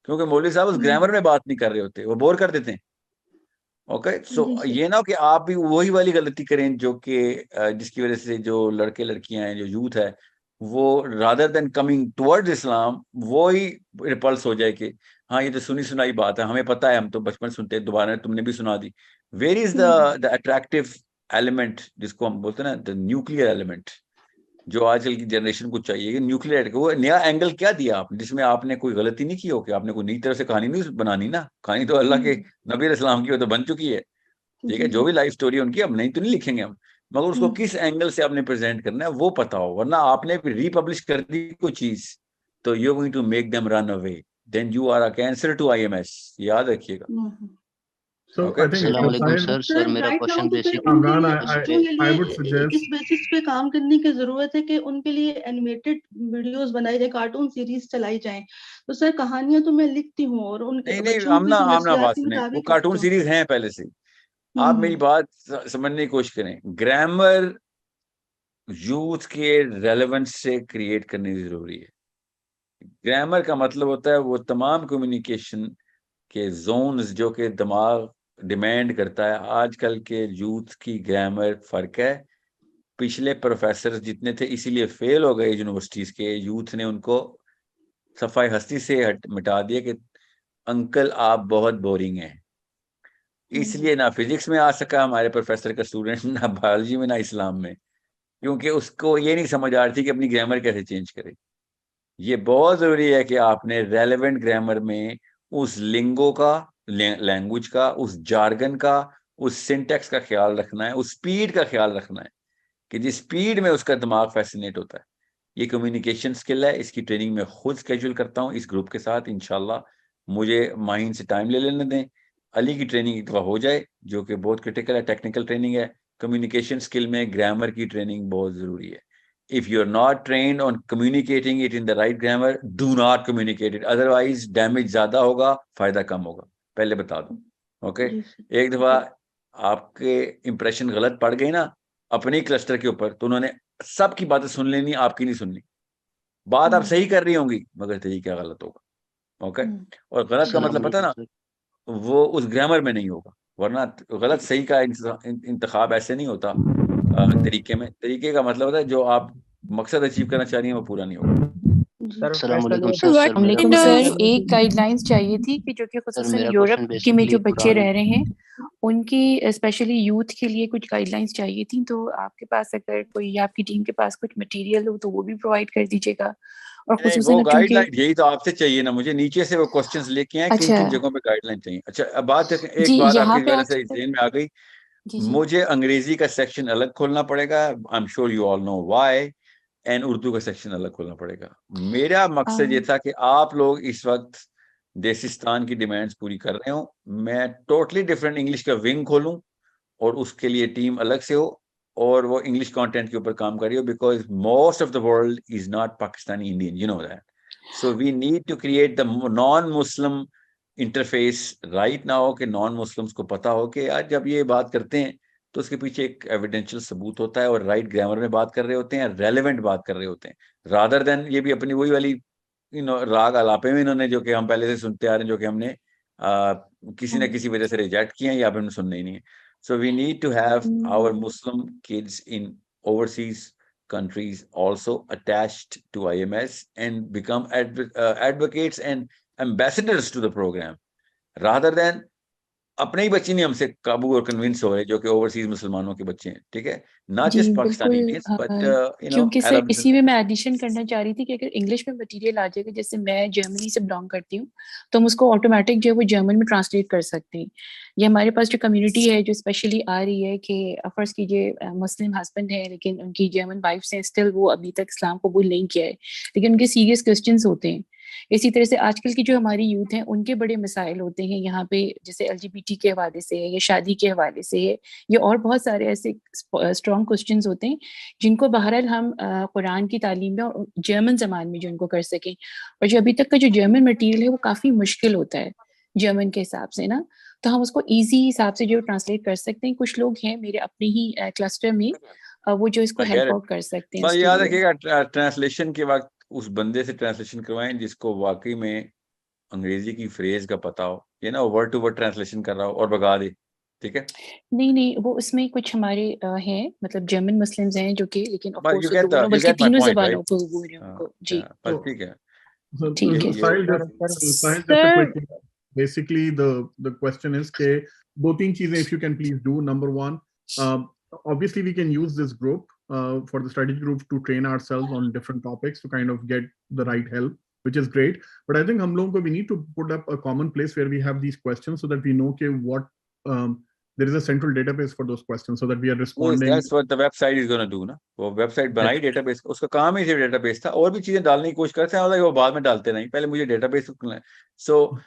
क्योंकि मौलवी साहब उस ग्रामर में बात नहीं कर रहे होते, वो बोर कर देते हैं। ओके सो ये ना हो कि आप भी वही वाली गलती करें जो कि जिसकी वजह से जो लड़के लड़कियां हैं, जो यूथ है, वो रादर देन कमिंग टुवर्ड्स इस्लाम वो ही रिपल्स हो जाए कि हाँ ये तो सुनी सुनाई बात है, हमें पता है, हम तो बचपन सुनते हैं, दोबारा तुमने भी सुना दी। Where is the attractive element जिसको हम बोलते हैं ना द न्यूक्लियर एलिमेंट, जो आजकल की जनरेशन को चाहिए कि न्यूक्लियर वो नया एंगल क्या दिया आपने जिसमें आपने कोई गलती नहीं की हो, कि आपने कोई नई तरह से कहानी नहीं बनानी ना, कहानी तो अल्लाह के नबी अलैहिस्सलाम की वो तो बन चुकी है, ठीक है, जो भी लाइफ स्टोरी है उनकी अब नहीं तो नहीं लिखेंगे हम, मगर उसको किस एंगल से आपने प्रेजेंट करना है वो पता हो, वरना आपने रीपब्लिश कर दी कोई चीज तो you are going to make them run away, then you are a cancer to IMS, याद रखिएगा। So I think Assalamu alaikum, sir मेरा क्वेश्चन I would suggest इस बेसिस पे काम करने की जरूरत है कि उनके लिए एनिमेटेड वीडियोस बनाई जाए, कार्टून सीरीज चलाई जाए। तो सर कहानियां तो मैं लिखती हूँ और उनके नहीं बच्चों आमना की आमना बात नफ्सियाती सुने, वो मुताबिक कार्टून लिखती हूँ। सीरीज हैं पहले से। आप मेरी बात समझने की कोशिश करें, ग्रामर यूथ के रेलेवेंस से क्रिएट करनी जरूरी है। ग्रामर का मतलब होता है वो तमाम कम्युनिकेशन के जोन्स जो कि दिमाग डिमांड करता है। आजकल के यूथ की ग्रामर फर्क है, पिछले प्रोफेसर जितने थे इसीलिए फेल हो गए यूनिवर्सिटीज के, यूथ ने उनको सफाई हस्ती से मिटा दिया कि अंकल आप बहुत बोरिंग हैं, इसलिए ना फिजिक्स में आ सका हमारे प्रोफेसर का स्टूडेंट, ना बायोलॉजी में, ना इस्लाम में, क्योंकि उसको ये नहीं समझ आ रही थी कि अपनी ग्रामर कैसे चेंज करे। ये बहुत जरूरी है कि आपने रेलेवेंट ग्रामर में उस लिंगो का, लैंग्वेज का, उस जार्गन का, उस सिंटेक्स का ख्याल रखना है, उस स्पीड का ख्याल रखना है कि जिस स्पीड में उसका दिमाग फैसिनेट होता है। ये कम्युनिकेशन स्किल है, इसकी ट्रेनिंग मैं खुद स्केड्यूल करता हूँ इस ग्रुप के साथ। इंशाल्लाह मुझे माहिन से टाइम ले लेने दें, अली की ट्रेनिंग एक दफा हो जाए जो कि बहुत क्रिटिकल है, टेक्निकल ट्रेनिंग है। कम्युनिकेशन स्किल में ग्रामर की ट्रेनिंग बहुत जरूरी है। If you're not trained on communicating it in the right grammar, do not communicate it. Otherwise, damage ज्यादा होगा, फायदा कम होगा, पहले बता दूं। ओके एक दफा आपके इंप्रेशन गलत पड़ गई ना अपने क्लस्टर के ऊपर, तो उन्होंने सबकी बातें सुन लेनी, आपकी नहीं सुननी। बात आप सही कर रही होंगी मगर तरीका गलत होगा। ओके और गलत का मतलब पता ना, वो उस ग्रामर में नहीं होगा, वरना गलत सही का इंतखाब ऐसे नहीं होता तरीके में। तरीके का मतलब होता है जो आप मकसद अचीव करना चाह रही हैं वो पूरा नहीं होगा। अस्सलाम वालेकुम सर, सर एक गाइडलाइंस चाहिए थी कि जो कि खुसूसन यूरोप के में जो बच्चे रह रहे हैं उनकी स्पेशली यूथ के लिए कुछ गाइडलाइंस चाहिए थी, तो आपके पास अगर कोई आपकी टीम के पास कुछ मटेरियल हो तो वो भी प्रोवाइड कर दीजिएगा। और नहीं, खुसूसन वो अब चूंकि गाइडलाइन यही तो आपसे चाहिए ना, मुझे नीचे से वो क्वेश्चंस लेके आए किन अच्छा किन जगहों पे गाइडलाइन चाहिए। अच्छा, अब जी, एक बात यहाँ आपकी पे वजह से आजकल जेन में आ गई। जी जी मुझे अंग्रेजी का सेक्शन अलग खोलना पड़ेगा, I am sure you all know why, and Urdu का सेक्शन अलग खोलना पड़ेगा। मेरा मकसद ये था कि आप लोग इस वक्त देसिस्तान की डिमांड्स पूरी कर रहे हो, मैं टोटली डिफरेंट इंग्लिश का विंग खोलूं और उसके लिए टीम अलग से हो और वो इंग्लिश कंटेंट के ऊपर काम कर रही हो, because most of the world is not Pakistani Indian, you know that. So we need to create the non Muslim interface right now, कि नॉन मुस्लिम्स को पता हो कि यार जब ये बात करते हैं तो उसके पीछे एक एविडेंशियल सबूत होता है और राइट ग्रामर में बात कर रहे होते हैं, रेलेवेंट बात कर रहे होते हैं, रादर देन ये भी अपनी वही वाली राग आलापे में इन्होंने जो कि हम पहले से सुनते आ रहे हैं, जो कि हमने किसी न किसी वजह से रिजेक्ट किए हैं या फिर हमने सुनने ही नहीं है। So we need to have our Muslim kids in overseas countries also attached to IMS and become advocates and ambassadors to the program, rather than अपने ही बच्चे नहीं हमसे काबू और कन्विंस हो रहे जो कि ओवरसीज मुसलमानों के बच्चे हैं, ठीक है, नॉट जी जस्ट पाकिस्तानी बिल्कुल। इंडियंस बट क्योंकि सर अरब्स। इसी में मैं एडिशन करना चाह रही थी कि अगर इंग्लिश में मटेरियल आ जाएगा, जैसे मैं जर्मनी से बिलोंग करती हूँ, तो हम उसको ऑटोमेटिक जो है वो जर्मन में ट्रांसलेट कर सकते हैं। ये हमारे पास जो कम्युनिटी है जो स्पेशली आ रही है कि फर्स्ट कीजिए मुस्लिम हस्बैंड है लेकिन उनकी जर्मन वाइफ्स हैं, स्टिल वो अभी तक इस्लाम कबूल नहीं किया है, लेकिन उनके सीरियस क्वेश्चंस होते हैं। इसी तरह से आजकल की जो हमारी यूथ है उनके बड़े मसाइल होते हैं यहाँ पे, जैसे LGBT के हवाले से है या शादी के हवाले से है, या और बहुत सारे ऐसे स्ट्रॉन्ग क्वेश्चंस होते हैं जिनको बहरहाल हम कुरान की तालीम में और जर्मन ज़बान में जो उनको कर सकें। और जो अभी तक का जो जर्मन मटेरियल है वो काफ़ी मुश्किल होता है जर्मन के हिसाब से ना, तो हम उसको ईजी हिसाब से जो ट्रांसलेट कर सकते हैं। कुछ लोग हैं मेरे अपने ही क्लस्टर में वो जो इसको हेल्प आउट कर सकते हैं बस उसके याद लिए। रखिएगा ट्रांसलेशन के वक्त उस बंदे से ट्रांसलेशन करवाएं जिसको वाकई में अंग्रेजी की फ्रेज का पता हो, ये ना वर्ड टू वर्ड ट्रांसलेशन कर रहा हो और भगा दे, ठीक है। नहीं वो उसमें कुछ हमारे हैं, मतलब जर्मन मुस्लिम्स हैं जो कि, लेकिन ऑफ बट कोर्स वो दोनों यू बल्कि गेट माय तीनों पॉइंट जबानों राइट। को बोल रहे हैं उनको जी। पर ठीक है, So, ठीक है Sahil, just a quick thing. Basically, the question is कि दो तीन चीजें if you can please do. Number one, obviously we can use this group for the strategy group to train ourselves on different topics to kind of get the right help, which is great. But I think हम लोगों को we need to put up a common place where we have these questions so that we know कि what there is a central database for those questions so that we are responding. That's what the website is going to do ना, वो website बनाई database, उसका काम ही सिर्फ database था, और भी चीजें डालने की कोशिश करते हैं वो बाद में डालते नहीं, पहले मुझे डेटाबेस खोलना है। So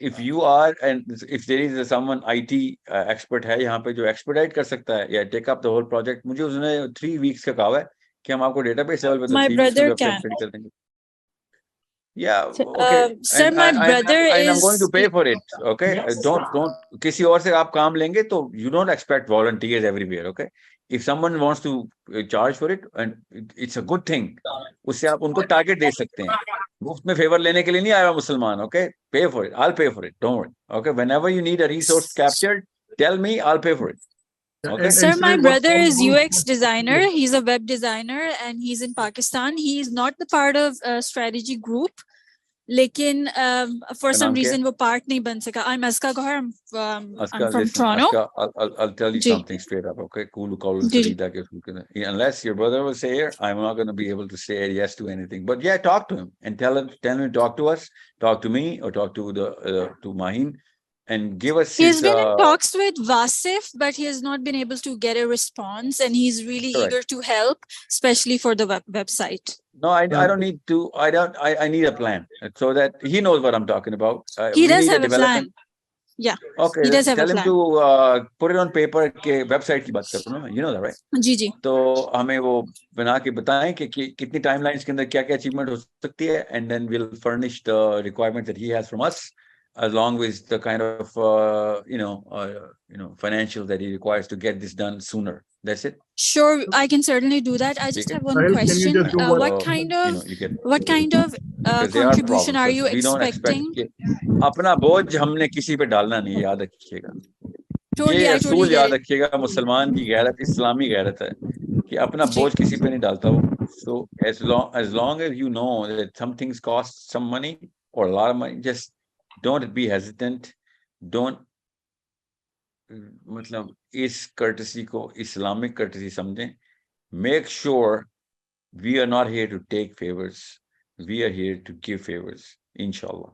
if you are and if there is someone IT expert है यहाँ पे जो एक्सपर्टाइट कर सकता है या take up the whole project, मुझे उसने 3 वीक्स का कहा है कि हम आपको डेटाबेस लेवल पे 3 वीक्स में वेबसाइट रेडी कर देंगे। Yeah, okay. Sir, my brother and I'm is going to pay for it. Okay, don't किसी और से आप काम लेंगे तो you don't expect volunteers everywhere. Okay, if someone wants to charge for it and it's a good thing, उससे आप उनको टारगेट दे सकते हैं। मुफ्त में फेवर लेने के लिए नहीं आया मुसलमान। Okay, pay for it. I'll pay for it. Don't worry. Okay, whenever you need a resource captured, tell me. I'll pay for it. Okay. Sir, my brother is UX designer. He's a web designer and he's in Pakistan. He is not the part of strategy group. लेकिन for some reason वो part नहीं बन सका. I'm Aska Gohar. I'm from Toronto. Aska, I'll tell you something straight up. Okay, cool. Unless your brother will say here, I'm not going to be able to say yes to anything. But yeah, talk to him and tell him to talk to us, talk to me, or talk to to Mahin. And give us He's been in talks with Vasif, but he has not been able to get a response, and he's really eager to help, especially for the website. No, I don't need to. I need a plan so that he knows what I'm talking about. He does have a plan. Yeah. Okay. He does have a plan. Tell him to put it on paper. के website की बात कर रहा हूँ, you know that, right? जी जी. तो हमें वो बना के बताएं कि कितनी timelines के अंदर क्या-क्या achievement हो सकती है, and then we'll furnish the requirement that he has from us, along with the kind of financial that he requires to get this done sooner. That's it. Sure, I can certainly do that. I just have one question. What kind of contribution are you expecting? अपना बोझ हमने किसी पे डालना नहीं, याद रखिएगा। ये असूल याद रखिएगा, मुसलमान की गैरत इस्लामी गैरत है कि अपना बोझ किसी पे नहीं डालता वो। So as long as you know that some things cost some money or a lot of money, just don't be hesitant. Don't मतलब इस कर्टसी को इस्लामिक कर्टसी समझें. Make sure we are not here to take favors. We are here to give favors, inshallah.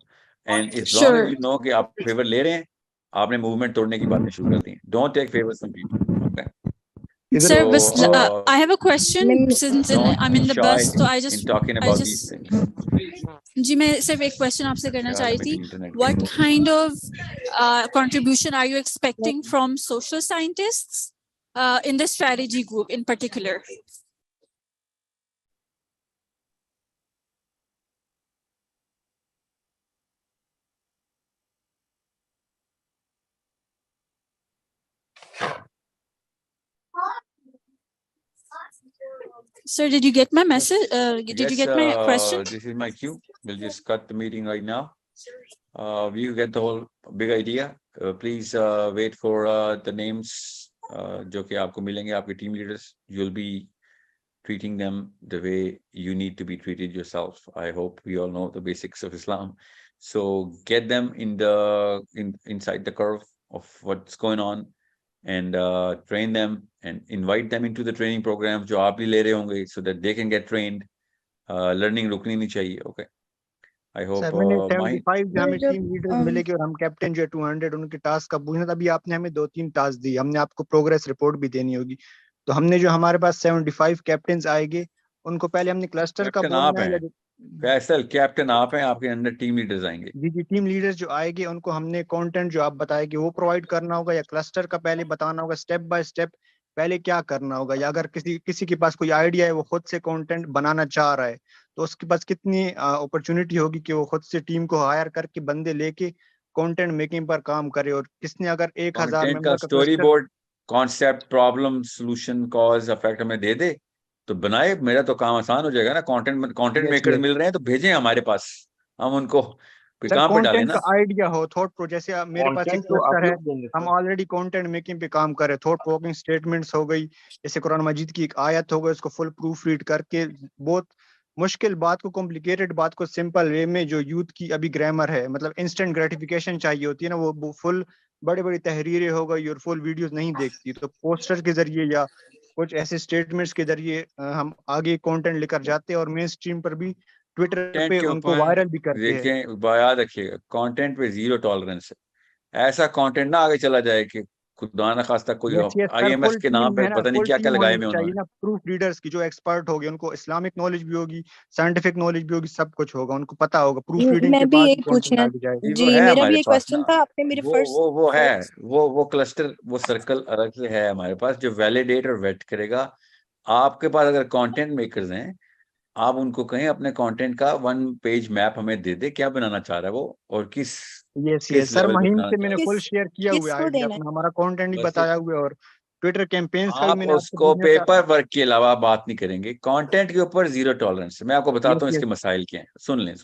And as long as you know कि आप favor ले रहे हैं, आपने movement तोड़ने की बातें शुरू कर दी. Don't take favors from people. Okay. Sir, So, I have a question since don't I'm in the shy bus, so I in just talking about these things. जी मैं सिर्फ एक क्वेश्चन आपसे करना क्या चाही थी. internet के What ऊपर. kind of contribution are you expecting from social scientists in the strategy group in particular? Sir, did you get my message? Did you get my question? This is my cue. We'll just cut the meeting right now. You get the whole big idea. Please wait for the names जो कि आपको मिलेंगे आपके team leaders. You'll be treating them the way you need to be treated yourself. I hope we all know the basics of Islam. So get them inside the curve of what's going on and train them and invite them into the training programs जो आप भी ले रहे होंगे so that they can get trained. Learning रुकनी नहीं चाहिए. Okay. I hope sir मैंने 75 जो हमें टीम लीडर्स मिलेंगे और हम कैप्टन जो है 200 उनके टास्क का पूछना था. अभी आपने हमें 2-3 टास्क दी, हमने आपको प्रोग्रेस रिपोर्ट भी देनी होगी. तो हमने जो हमारे पास 75 कैप्टन्स आएंगे उनको पहले हमने क्लस्टर का बोलना है. फैसल कैप्टन आप हैं, आपके अंदर टीम लीडर्स आएंगे. जी टीम लीडर्स जो आएंगे उनको हमने कंटेंट जो आप बताएंगे वो प्रोवाइड करना होगा या क्लस्टर का पहले बताना होगा स्टेप बाय स्टेप पहले क्या करना होगा. या अगर किसी के पास कोई आइडिया है वो खुद से कंटेंट बनाना चाह रहा है तो उसके पास कितनी अपॉर्चुनिटी होगी कि वो खुद से टीम को हायर करके बंदे लेके कंटेंट मेकिंग पर काम करे. और किसने अगर 1000 मेंबर का story board concept problem solution cause effect हमें दे दे तो बनाए. मेरा तो काम आसान हो जाएगा ना. कंटेंट मेकर मिल रहे हैं तो भेजें हमारे पास, हम उनको काम पे डालें ना. आइडिया हो थॉट प्रो जैसे मेरे पास एक क्लस्टर है, हम ऑलरेडी कंटेंट मेकिंग पे काम कर रहे हैं. थॉट प्रोवोकिंग स्टेटमेंट्स हो गई, जैसे कुरान मजीद की एक आयत हो गई उसको फुल प्रूफ रीड करके बहुत मुश्किल बात को कॉम्प्लिकेटेड बात को सिंपल वे में जो यूथ की अभी ग्रामर है मतलब इंस्टेंट ग्रेटिफिकेशन चाहिए होती है ना, वो फुल बड़ी बड़ी तहरीरें हो गई और फुल वीडियोस नहीं देखती. तो पोस्टर के जरिए या कुछ ऐसे स्टेटमेंट्स के जरिए हम आगे कंटेंट लेकर जाते हैं और मेन स्ट्रीम पर भी ट्विटर पे उनको वायरल भी करते हैं. देखिए याद रखिएगा कंटेंट पे 0 टॉलरेंस है. ऐसा कंटेंट ना आगे चला जाए कि खुदा ना खास्ता कोई IMS के नाम पे पता नहीं क्या क्या लगाए में उन्होंने. प्रूफ रीडर्स की जो एक्सपर्ट होगी उनको इस्लामिक नॉलेज भी होगी, साइंटिफिक नॉलेज भी होगी, सब कुछ होगा, उनको पता होगा. प्रूफ रीडिंग के बाद पूछना जी मेरा भी एक क्वेश्चन था. आपने मेरे फर्स्ट वो है वो क्लस्टर वो सर्कल अलग से है हमारे पास जो वैलिडेट और वेट करेगा. आपके पास अगर कंटेंट मेकर्स हैं आप उनको कहें अपने कंटेंट का 1 पेज मैप हमें दे दे क्या बनाना चाह रहा है वो और किस सर महिम से मैंने फुल शेयर किया हुआ है आइडिया, हमारा कंटेंट ही बताया हुआ है और ट्विटर कैंपेन्स का भी मैंने उसको पेपर वर्क के अलावा बात नहीं करेंगे. कंटेंट के ऊपर 0 टॉलरेंस. मैं आपको बताता हूँ इसके मसाइल क्या हैं. सुन लें.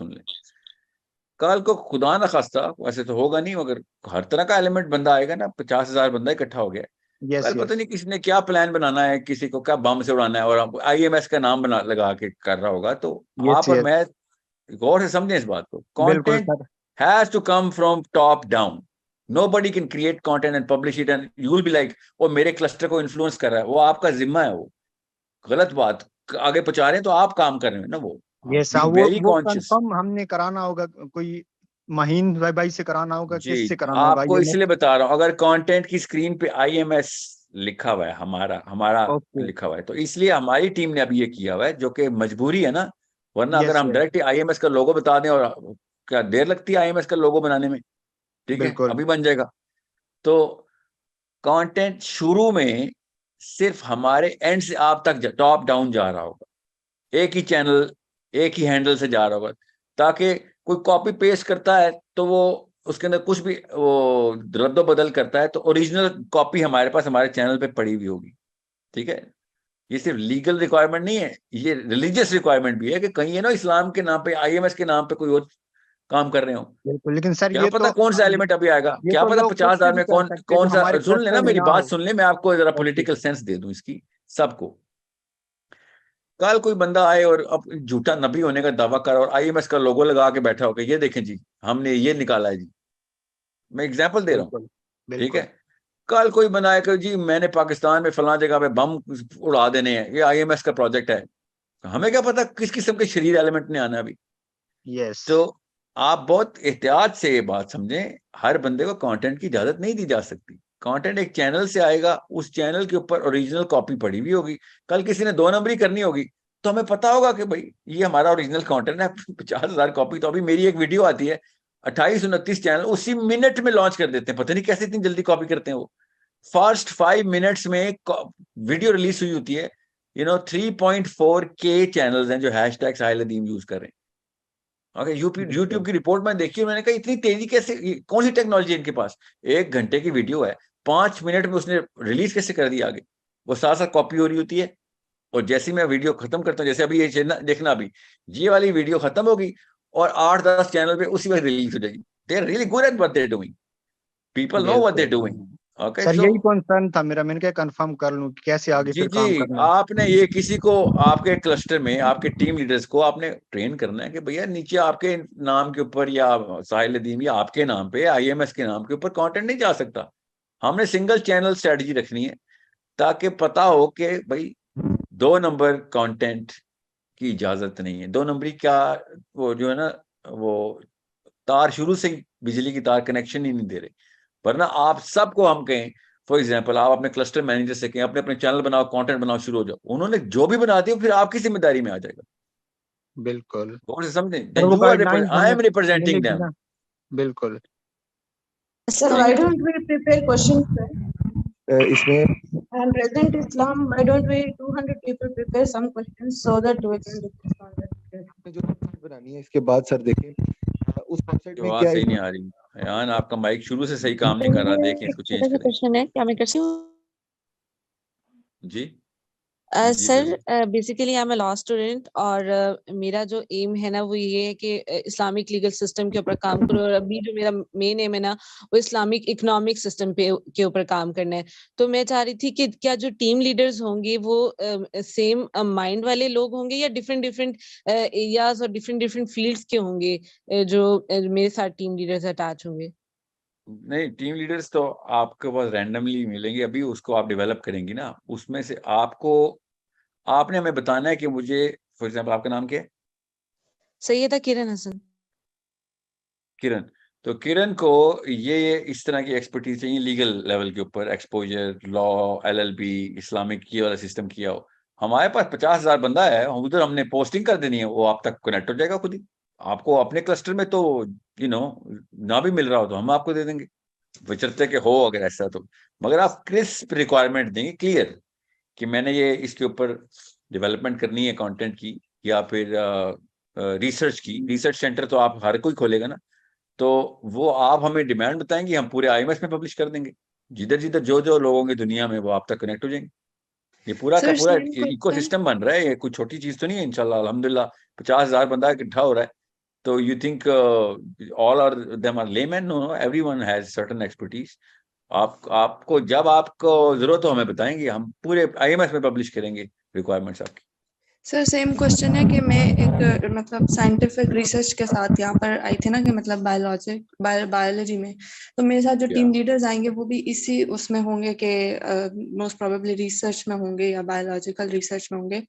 कल को खुदा ना खास्ता वैसे तो होगा नहीं मगर हर तरह का एलिमेंट बंदा आएगा ना. 50,000 बंदा इकट्ठा हो गया. पता नहीं किसने क्या प्लान बनाना है, किसी को क्या बम से उड़ाना है और IMS का नाम बना लगा के कर रहा होगा. तो आप और मैं गौर से समझें इस बात को. Content has to come from top down. Nobody can create content and publish it and you will be like वो मेरे क्लस्टर को इन्फ्लुएंस कर रहा है. वो आपका जिम्मा है. वो गलत बात आगे पहुंचा रहे हैं तो आप काम कर रहे हैं ना. वो वो कंफर्म हमने कराना होगा, कोई महीन भाई से कराना होगा, किससे कराना होगा. आपको इसलिए बता रहा हूँ अगर कंटेंट की स्क्रीन पे IMS लिखा हुआ है हमारा लिखा हुआ है तो इसलिए हमारी टीम ने अभी ये किया हुआ है जो कि मजबूरी है ना. वरना अगर हम डायरेक्ट IMS का लोगो बता दें और क्या देर लगती है IMS का लोगो बनाने में. ठीक है अभी बन जाएगा. तो कंटेंट शुरू में सिर्फ हमारे एंड से आप तक टॉप डाउन जा रहा होगा. एक ही चैनल एक ही हैंडल से जा रहा होगा ताकि कोई कॉपी पेस्ट करता है तो वो उसके अंदर कुछ भी वो रद्द बदल करता है तो ओरिजिनल कॉपी हमारे पास हमारे चैनल पे पड़ी हुई होगी. ठीक है. ये सिर्फ लीगल रिक्वायरमेंट नहीं है, ये रिलीजियस रिक्वायरमेंट भी है कि कहीं है ना इस्लाम के नाम पे IMS के नाम पे कोई और काम कर रहे हो. लेकिन सर क्या पता कौन सा एलिमेंट अभी आएगा, क्या पता 50,000 में कौन सा. सुन लेना मेरी बात सुन ले, मैं आपको जरा पॉलिटिकल सेंस दे दूं इसकी सबको. कल कोई बंदा आए और अब झूठा नबी होने का दावा कर और IMS का लोगो लगा के बैठा होगा ये देखें जी हमने ये निकाला है जी. मैं एग्जांपल दे रहा हूँ. ठीक है. कल कोई बनाए कि जी मैंने पाकिस्तान में फलां जगह पे बम उड़ा देने हैं, ये IMS का प्रोजेक्ट है, हमें क्या पता किस किस्म के शरीर एलिमेंट ने आना अभी। यस तो आप बहुत एहतियात से ये बात समझें, हर बंदे को कंटेंट की इजाजत नहीं दी जा सकती। कंटेंट एक चैनल से आएगा, उस चैनल के ऊपर ओरिजिनल कॉपी पड़ी हुई होगी, कल किसी ने 2 नंबरी करनी होगी तो हमें पता होगा कि भाई ये हमारा ओरिजिनल कंटेंट है। 50,000 कॉपी, तो अभी मेरी एक वीडियो आती है, 28-29 चैनल उसी मिनट में लॉन्च कर देते हैं, पता नहीं कैसे इतनी जल्दी कॉपी करते हैं वो। फर्स्ट 5 मिनट्स में वीडियो रिलीज हुई होती है, 3.4K चैनल्स हैं जो हैशटैग साहिल अदीम यूज कर रहे हैं। ओके, यूट्यूब की रिपोर्ट मैंने देखी, मैंने कहा इतनी तेजी कैसे, कौन सी टेक्नोलॉजी इनके पास। 1 घंटे की वीडियो है, 5 मिनट में उसने रिलीज कैसे कर दिया आगे, वो साथ साथ कॉपी हो रही होती है। और जैसे मैं वीडियो खत्म करता हूँ, जैसे अभी ये देखना, अभी ये वाली वीडियो खत्म होगी और 8-10 चैनल पे उसी वक्त रिलीज हो जाएगी। They are really good at what they are doing, people know what they are doing. Okay, sir so यही कंसर्न था मेरा, मैंने क्या कंफर्म कर लूं कि कैसे आगे जी फिर काम जी, करना है। आपने ये किसी को आपके क्लस्टर में आपके टीम लीडर्स को आपने ट्रेन करना है कि भैया नीचे आपके नाम के ऊपर या साहिल अदीम या आपके नाम पे IMS के नाम के ऊपर कंटेंट नहीं जा सकता। हमने सिंगल चैनल स्ट्रेटजी रखनी है ताकि पता हो कि भाई 2 नंबर कंटेंट की इजाजत नहीं है। 2 नंबरी क्या, वो जो है ना, वो तार शुरू से ही बिजली की तार कनेक्शन ही नहीं दे रहे। वरना आप सबको हम कहें, फॉर एग्जाम्पल आप अपने क्लस्टर मैनेजर से कहें अपने अपने चैनल बनाओ, कंटेंट बनाओ, शुरू हो जाओ, उन्होंने जो भी बना दिया फिर आपकी जिम्मेदारी में आ जाएगा। बिल्कुल गौर से समझें, सर, वो यू आर गाइडलाइंस आई हमें एम रिप्रेजेंटिंग मिलेगी देम। ना। बिल्कुल Sir, why don't we prepare questions, sir? इसमें And present Islam, why don't we 200 people prepare some questions so that we can discuss on that? जो website बनानी है इसके बाद सर देखें उस वेबसाइट में आवाज क्या सही नहीं आ रही यान, आपका माइक शुरू से सही काम नहीं कर रहा, देखें इसको चेंज करें। क्वेश्चन है, क्या मैं कर सकती हूँ? जी जी सर बोलिए। Basically I am a law student और मेरा जो एम है ना वो ये है कि इस्लामिक लीगल सिस्टम के ऊपर काम करूँ, और अभी जो मेरा मेन एम है ना वो इस्लामिक इकोनॉमिक सिस्टम पे के ऊपर काम करना है। तो मैं चाह रही थी कि क्या जो टीम लीडर्स होंगे वो सेम माइंड वाले लोग होंगे या डिफरेंट डिफरेंट एरियाज और डिफरेंट डिफरेंट फील्ड्स के होंगे जो मेरे साथ टीम लीडर्स अटैच होंगे? नहीं, टीम लीडर्स तो आपके पास रैंडमली मिलेंगे, अभी उसको आप डेवलप करेंगी ना, उसमें से आपने हमें बताना है कि मुझे, फॉर एग्जाम्पल आपका नाम क्या है? सैयदा किरण हसन। किरण। तो किरण को ये इस तरह की एक्सपर्टीज चाहिए लीगल लेवल के ऊपर, एक्सपोजर, लॉ, LLB, इस्लामिक ये वाला सिस्टम किया हो। हमारे पास 50,000 बंदा है, उधर हमने पोस्टिंग कर देनी है, वो आप तक कनेक्ट हो जाएगा खुद ही। आपको अपने क्लस्टर में तो ना भी मिल रहा हो तो हम आपको दे देंगे, बशर्ते के हो अगर ऐसा तो। मगर आप क्रिस्प रिक्वायरमेंट देंगे, क्लियर, कि मैंने ये इसके ऊपर डेवलपमेंट करनी है कंटेंट की, या फिर रिसर्च की। रिसर्च सेंटर तो आप हर कोई खोलेगा ना, तो वो आप हमें डिमांड बताएंगे, हम पूरे IMS में पब्लिश कर देंगे। जिधर जिधर जो जो लोग होंगे दुनिया में वो आप तक कनेक्ट हो जाएंगे। ये पूरा का पूरा इकोसिस्टम बन रहा है, ये कोई छोटी चीज तो नहीं है। इंशाल्लाह अल्हम्दुलिल्लाह 50,000 बंदा इकट्ठा हो रहा है। तो you think all are them are layman? No, everyone has certain expertise. आपको जब आपको जरूरत हो हमें बताएंगे, हम पूरे IMS में पब्लिश करेंगे रिक्वायरमेंट्स आपकी। सर सेम क्वेश्चन है कि मैं एक मतलब साइंटिफिक रिसर्च के साथ यहाँ पर आई थी ना कि मतलब बायोलॉजी में, तो मेरे साथ जो टीम लीडर्स आएंगे वो भी इसी उसमें होंगे कि मोस्ट प्रोबेबली रिसर्च में होंगे या बायोलॉजिकल रिसर्च में होंगे।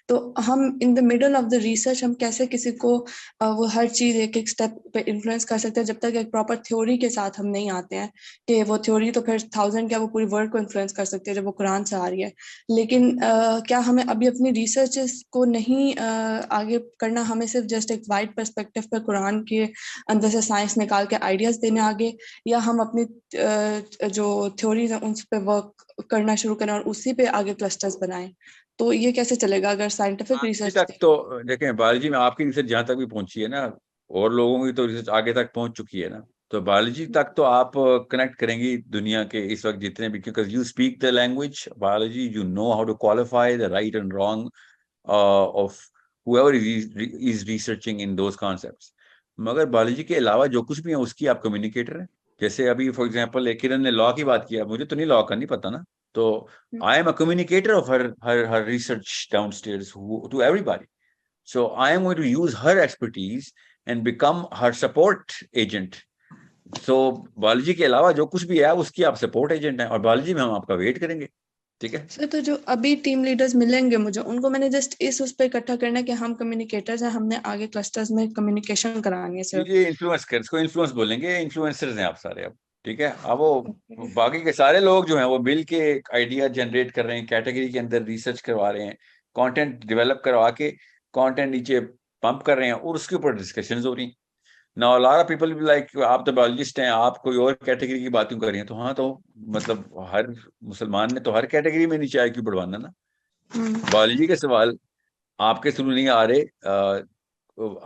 तो हम in the middle of the research हम कैसे किसी को वो हर चीज एक एक स्टेप पे इन्फ्लुएंस कर सकते हैं, जब तक एक प्रॉपर थ्योरी के साथ हम नहीं आते हैं कि वो थ्योरी तो फिर 1000 क्या वो पूरी वर्ल्ड को इन्फ्लुएंस कर सकती है जब वो कुरान से आ रही है। लेकिन क्या हमें अभी अपनी रिसर्चेस को नहीं आगे करना, हमें सिर्फ जस्ट एक वाइड पर्सपेक्टिव पर कुरान के अंदर से साइंस निकाल के आइडियाज देने आगे, या हम अपनी जो थ्योरीज हैं उन पे वर्क करना शुरू करें और उसी पे आगे क्लस्टर्स बनाएं? तो ये कैसे चलेगा अगर साइंटिफिक रिसर्च तक तो देखें, बायोलॉजी में आपकी रिसर्च जहाँ तक भी पहुंची है ना, और लोगों की तो रिसर्च आगे तक पहुंच चुकी है ना, तो बायोलॉजी तक तो आप कनेक्ट करेंगी दुनिया के इस वक्त जितने भी, क्योंकि you speak the language biology, you know how to qualify the right and wrong of whoever is researching in those concepts। मगर बायोलॉजी के अलावा जो कुछ भी है उसकी आप कम्युनिकेटर हैं। जैसे अभी फॉर एग्जांपल किरण ने लॉ की बात किया, मुझे तो नहीं लॉ का नहीं पता ना, तो I am a communicator of her research downstairs to everybody, so I am going to use her expertise and become her support agent so biology के अलावा जो कुछ भी है उसकी आप सपोर्ट एजेंट हैं, और बायोलॉजी में हम आपका वेट करेंगे, ठीक है। सर तो जो अभी टीम लीडर्स मिलेंगे मुझे, उनको मैंने जस्ट इस उस पे इकट्ठा करना है कि हम कम्युनिकेटर्स हैं, हमने आगे क्लस्टर्स में कम्युनिकेशन करानी है सर। ये इन्फ्लुएंस कर, इसको इन्फ्लुएंस बोलेंगे, इन्फ्लुएंसर्स हैं आप सारे अब, ठीक है। अब वो बाकी के सारे लोग जो हैं वो मिल के आइडिया जनरेट कर रहे हैं, कैटेगरी के अंदर रिसर्च करवा रहे हैं, कंटेंट डेवलप करवा के कंटेंट नीचे पंप कर रहे हैं, और उसके ऊपर डिस्कशंस हो रही हैं। Now a lot of people be like आप तो बायोलॉजिस्ट हैं, आप कोई और कैटेगरी की बातें कर रही हैं। तो हाँ, तो मतलब हर मुसलमान ने तो हर कैटेगरी में नीचे IQ बढ़वाना ना। बायोलॉजी के सवाल आपके थ्रू नहीं आ रहे,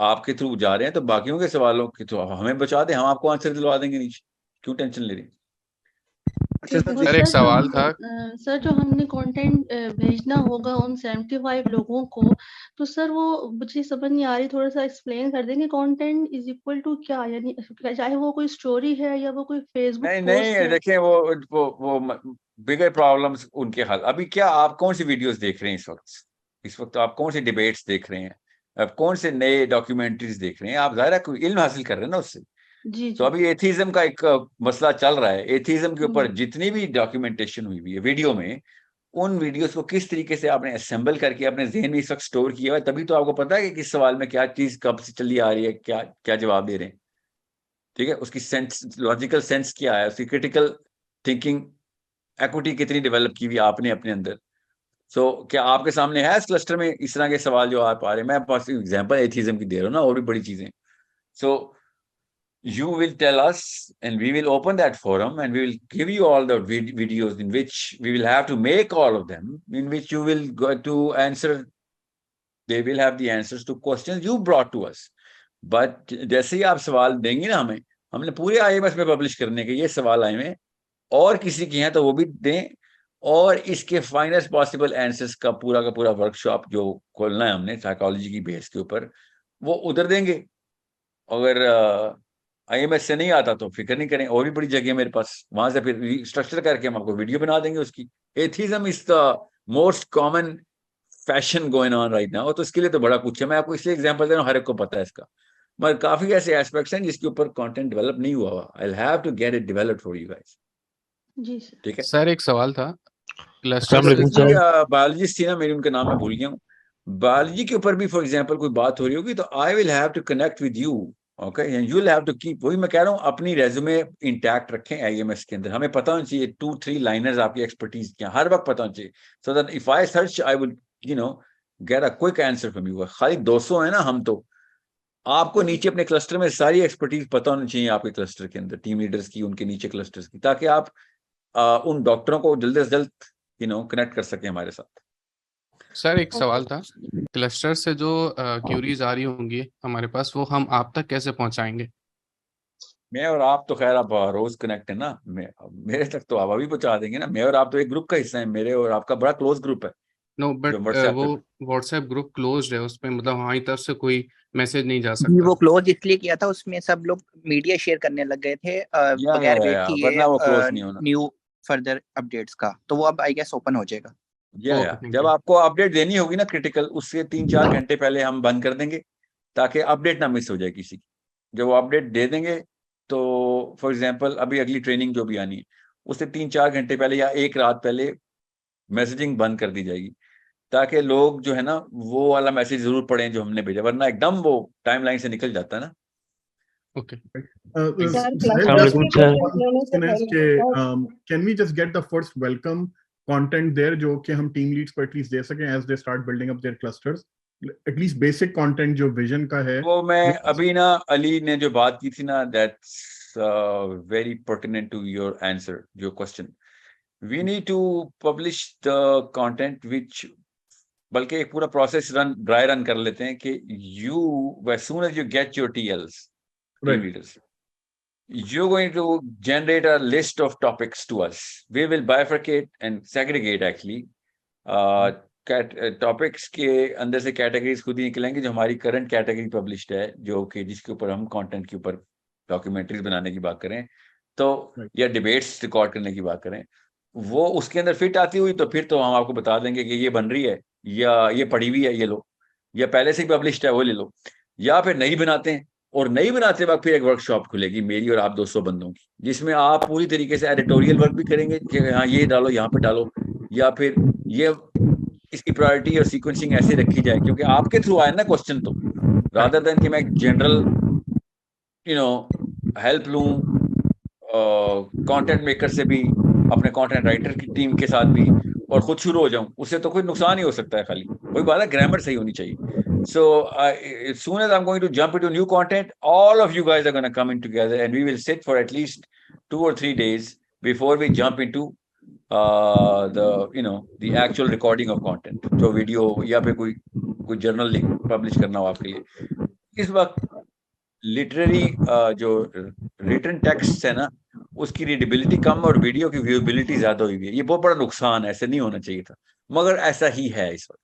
आपके थ्रू जा रहे हैं, तो बाकियों के सवालों के तो हमें बचा दें, हम आपको आंसर दिलवा देंगे नीचे, क्यों टेंशन ले रही? सर एक सवाल था सर, जो हमने कंटेंट भेजना होगा उन 75 लोगों को, तो सर वो मुझे समझ नहीं आ रही, थोड़ा सा एक्सप्लेन कर देंगे। कंटेंट इज इक्वल टू क्या, यानी चाहे वो कोई स्टोरी है या वो कोई फेसबुक नहीं पोस्ट नहीं, है? देखें वो बिगर प्रॉब्लम्स उनके हल। अभी क्या आप कौन सी वीडियोस देख रहे हैं इस वक्त आप कौन सी डिबेट्स देख रहे हैं, आप कौन से नए डॉक्यूमेंट्रीज देख रहे हैं? आप ज़ाहिर है कोई इल्म हासिल कर रहे हैं ना उससे। जी तो अभी एथीज्म का एक मसला चल रहा है। एथीज्म के ऊपर जितनी भी डॉक्यूमेंटेशन हुई है वीडियो में, उन वीडियोस को किस तरीके से आपने असेंबल करके अपने जहन में इस वक्त स्टोर किया हुआ है, तभी तो आपको पता है कि किस सवाल में क्या चीज कब से चली आ रही है, क्या क्या जवाब दे रहे हैं, ठीक है। उसकी सेंस, लॉजिकल सेंस क्या है, उसकी क्रिटिकल थिंकिंग एक्विटी कितनी डेवलप की हुई आपने अपने अंदर। सो क्या आपके सामने है इस क्लस्टर में इस तरह के सवाल जो आप आ रहे हैं? मैं पास एग्जांपल एथीज्म की दे रहा हूँ ना, और भी बड़ी चीजें। सो you will tell us and we will open that forum and we will give you all the videos in which we will have to make all of them, in which you will go to answer, they will have the answers to questions you brought to us. But जैसे ही आप सवाल देंगे ना हमें, हमने पूरे IMS में publish करने के ये सवाल आए हैं, और किसी के हैं तो वो भी दें, और इसके फाइनेस्ट पॉसिबल आंसर्स का पूरा वर्कशॉप जो खोलना है हमने साइकोलॉजी की बेस के ऊपर, वो उधर देंगे। अगर IMS से नहीं आता तो फिक्र नहीं करें, और भी बड़ी जगह मेरे पास, वहां से फिर स्ट्रक्चर करके हम आपको वीडियो बना देंगे उसकी। Atheism is the most common fashion going on right now, तो इसके लिए तो बड़ा कुछ है। मैं आपको इसलिए एग्जांपल दे रहा हूँ, हर एक को पता है इसका, मगर काफी ऐसे एस्पेक्ट्स हैं जिसके ऊपर कंटेंट डेवलप नहीं हुआ हुआ। I will have to get it developed for you guys. जी सर। ठीक है सर, एक सवाल था बायोलॉजिस्ट थी ना मेरी, उनका नाम मैं भूल गया हूँ। बायोलॉजी के ऊपर भी फॉर एग्जांपल कोई बात हो रही होगी तो I will have to connect with you, okay, and you will have to keep, वही मैं कह रहा हूँ, अपनी रेज्यूमे इंटैक्ट रखें IMS के अंदर। हमें पता होना चाहिए 2-3 लाइनर्स आपकी एक्सपर्टीज क्या, हर वक्त पता होना चाहिए, so that if I search I will get a quick answer from you. खाली 200 है ना हम, तो आपको नीचे अपने क्लस्टर में सारी एक्सपर्टीज पता होनी चाहिए आपके क्लस्टर के अंदर, टीम लीडर्स की, उनके नीचे क्लस्टर्स की, ताकि आप उन डॉक्टरों को जल्द से जल्द कनेक्ट कर सकें हमारे साथ। सर, एक सवाल था, क्लस्टर से जो क्यूरीज आ रही होंगी हमारे पास, वो हम आप तक कैसे पहुंचाएंगे? मैं और आप तो खैर आप रोज कनेक्ट है ना, मेरे तक तो आप अभी पहुंचा देंगे ना। मैं और आप तो एक ग्रुप का हिस्सा है, मेरे और आपका बड़ा क्लोज ग्रुप है। नो, बट वो व्हाट्सएप ग्रुप क्लोज्ड है, उसमें मतलब हमारी तरफ से कोई मैसेज नहीं जा सकता। वो क्लोज इसलिए किया था, उसमें सब लोग मीडिया शेयर करने लग गए थे बगैर वेट किए न्यू फर्दर अपडेट्स का, तो वो अब आई गेस ओपन हो जाएगा। जब आपको अपडेट देनी होगी ना क्रिटिकल, उससे 3-4 घंटे पहले हम बंद कर देंगे ताकि अपडेट ना मिस हो जाए किसी की। जब वो अपडेट दे देंगे तो फॉर एग्जांपल अभी अगली ट्रेनिंग जो भी आनी है उससे 3-4 घंटे पहले या एक रात पहले मैसेजिंग बंद कर दी जाएगी, ताकि लोग जो है ना वो वाला मैसेज जरूर पढ़ें जो हमने भेजा, वरना एकदम वो टाइमलाइन से निकल जाता है ना। Okay. Can we just get the first welcome content there जो कि हम टीम लीड्स को एटलीस्ट दे सकें as they start building up their clusters, at least basic content जो विजन का है। वो मैं अभी ना अली ने जो बात की थी ना, that's very pertinent to your answer, your question. We need to publish the content which, बल्कि एक पूरा प्रोसेस ड्राई रन कर लेते हैं कि you as soon as you get your TLs, team leaders, you're going to generate a list of topics to us. We will bifurcate and segregate actually. Topics के अंदर से कैटेगरीज खुद ही निकलेंगे जो हमारी करंट कैटेगरी पब्लिश्ड है, जो कि जिसके ऊपर हम कंटेंट के ऊपर डॉक्यूमेंट्रीज बनाने की बात करें तो या डिबेट्स रिकॉर्ड करने की बात करें, वो उसके अंदर फिट आती हुई तो फिर तो हम आपको बता देंगे कि ये बन रही है या ये पड़ी हुई है ये लो, या पहले से ही पब्लिश्ड है वो ले लो, या फिर नहीं बनाते हैं और नई बनाते वक्त फिर एक वर्कशॉप खुलेगी मेरी और आप 200 बंदों की, जिसमें आप पूरी तरीके से एडिटोरियल वर्क भी करेंगे कि हाँ ये डालो, यहाँ पे डालो, या फिर ये इसकी प्रायोरिटी और सीक्वेंसिंग ऐसे रखी जाए, क्योंकि आपके थ्रू आया ना क्वेश्चन, तो रादर देन कि मैं जनरल हेल्प लूं कंटेंट मेकर से भी, अपने कंटेंट राइटर की टीम के साथ भी, और खुद शुरू हो जाऊं, उससे तो कोई नुकसान ही हो सकता है। खाली वही बात है, ग्रामर सही होनी चाहिए। So as soon as I'm going to jump into new content, all of you guys are going to come in together and we will sit for at least 2 or 3 days before we jump into the actual recording of content, जो video या फिर कोई journal publish करना हो आपके लिए। इस वक्त लिटरेरी जो रिटन टेक्स्ट है ना, उसकी रीडेबिलिटी कम और वीडियो की व्यूएबिलिटी ज्यादा हुई है। ये बहुत बड़ा नुकसान है, ऐसे नहीं होना चाहिए था, मगर ऐसा ही है इस वक्त।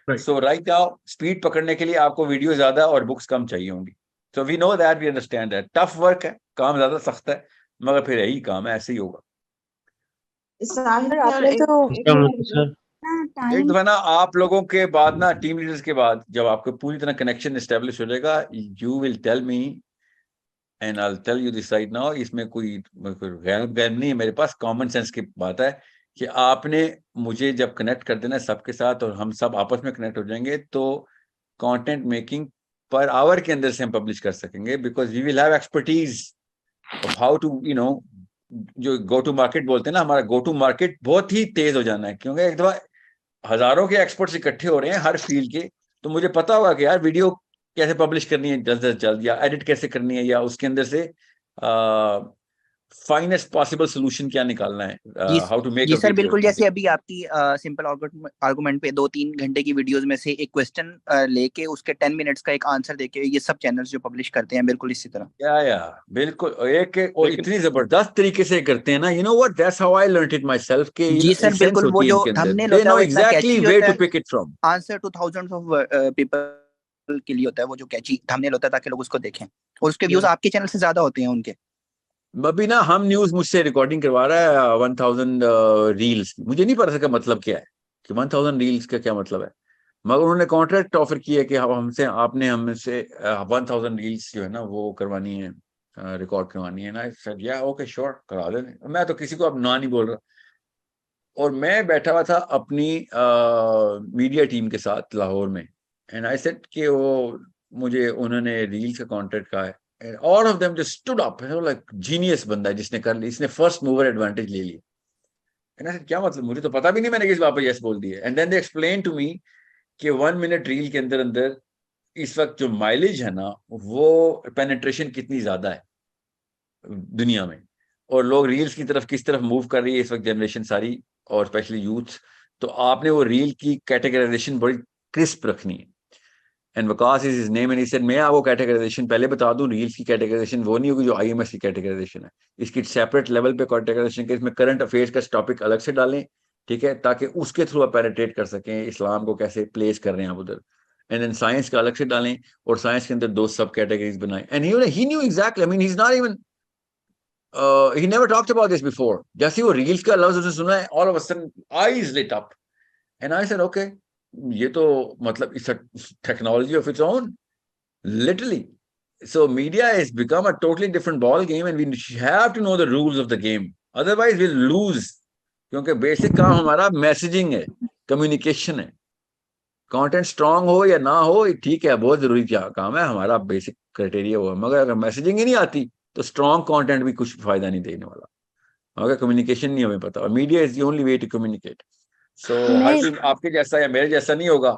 सो राइट नाउ स्पीड पकड़ने के लिए आपको वीडियो ज्यादा और बुक्स कम चाहिए होंगी। So we know that, we understand that. Tough work है, काम ज्यादा सख्त है, मगर फिर यही काम है, ऐसे ही होगा। एक दफा ना आप लोगों के बाद ना, टीम लीडर्स के बाद, जब आपको पूरी तरह कनेक्शन एस्टेब्लिश हो जाएगा, you will tell me and I will tell you this right now. इसमें कोई गैर नहीं है, मेरे पास कॉमन सेंस की बात है कि आपने मुझे जब कनेक्ट कर देना सबके साथ और हम सब आपस में कनेक्ट हो जाएंगे, तो कंटेंट मेकिंग पर आवर के अंदर से हम पब्लिश कर सकेंगे, because we will have expertise of how to जो गो टू मार्केट बोलते हैं ना, हमारा गो टू मार्केट बहुत ही तेज हो जाना है, क्योंकि एक दफा हजारों के एक्सपर्ट्स इकट्ठे हो रहे हैं हर फील्ड के, तो मुझे पता होगा कि यार वीडियो कैसे पब्लिश करनी है जल्द से जल्द, या एडिट कैसे करनी है, या उसके अंदर से फाइनेस्ट पॉसिबल सोल्यूशन क्या निकालना है, हाउ टू मेक। जी सर, बिल्कुल। जैसे अभी आपकी सिंपल आर्गुमेंट पे 2-3 घंटे की वीडियोस में से एक क्वेश्चन लेके उसके 10 मिनट्स का एक आंसर देके, ये सब चैनल्स जो पब्लिश करते हैं बिल्कुल इसी तरह। या बिल्कुल एक और इतनी जबरदस्त तरीके से करते हैं ना, you know what, that's how I learned it my self के। जी सर, बिल्कुल। वो जो थंबनेल होता है वो exactly where to pick it from, answer to thousands of people के लिए होता है वो जो कैची थंबनेल होता है, ताकि लोग उसको देखें, और उसके व्यूज आपके चैनल से ज्यादा होते हैं उनके। अभी ना हम न्यूज मुझसे रिकॉर्डिंग करवा रहा है 1000 रील्स। मुझे नहीं पता इसका मतलब क्या है कि 1000 रील्स का क्या मतलब है, मगर उन्होंने कॉन्ट्रैक्ट ऑफर किया कि हमसे 1000 रील्स जो है ना वो करवानी है, रिकॉर्ड करवानी है ना। सर या ओके श्योर, करा दें। मैं तो किसी को अब ना नहीं बोल रहा, और मैं बैठा हुआ था अपनी मीडिया टीम के साथ लाहौर में, एंड आई सेड कि वो मुझे उन्होंने रील्स का कॉन्ट्रैक्ट कहा है, and all of them just stood up, like genius बंदा है जिसने कर ली, इसने फर्स्ट मूवर एडवांटेज ले लिया। and I said क्या मतलब, मुझे तो पता भी नहीं, मैंने किस बात पर यस बोल दिया। and then they explained to me कि 1 मिनट रील के अंदर अंदर इस वक्त जो माइलेज है ना, वो पेनिट्रेशन कितनी ज्यादा है दुनिया में, और लोग रील्स की तरफ किस तरफ मूव कर रही है इस वक्त जनरेशन सारी, और स्पेशली यूथ। तो आपने वो रील की कैटेगराइजेशन बड़ी क्रिस्प रखनी है। And Waqas is his name, and he said मैं आपको कैटेगराइजेशन पहले बता दूं, रील्स की कैटेगराइजेशन वो नहीं होगी जो आईएमएस की कैटेगराइजेशन है, इसकी सेपरेट लेवल पे कैटेगराइजेशन के, इसमें करंट अफेयर्स का टॉपिक अलग से डालें, ठीक है, ताकि उसके थ्रू आप पेनिट्रेट कर सकें इस्लाम को कैसे प्लेस कर रहे हैं आप उधर। एंड देन साइंस का अलग से डालें, और साइंस के अंदर 2 सब कैटेगरीज बनाएं। And he knew exactly, I mean he is not even he never talked about this before. जैसे वो रील्स का लफ्ज उसने सुना है, all of a sudden eyes lit up, and I said okay, ये तो मतलब it's a technology of its own, literally. So media has become a totally different ball game, and we have to know the rules of the game, otherwise we'll lose. क्योंकि basic काम हमारा messaging है, communication है। Content strong हो या ना हो ठीक है, बहुत जरूरी काम है, हमारा बेसिक क्राइटेरिया वो है, मगर अगर मैसेजिंग ही नहीं आती तो स्ट्रॉन्ग कंटेंट भी कुछ फायदा नहीं देने वाला, अगर कम्युनिकेशन नहीं हमें पता। और media is the only way to communicate. So हर कोई आपके जैसा या मेरे जैसा नहीं होगा,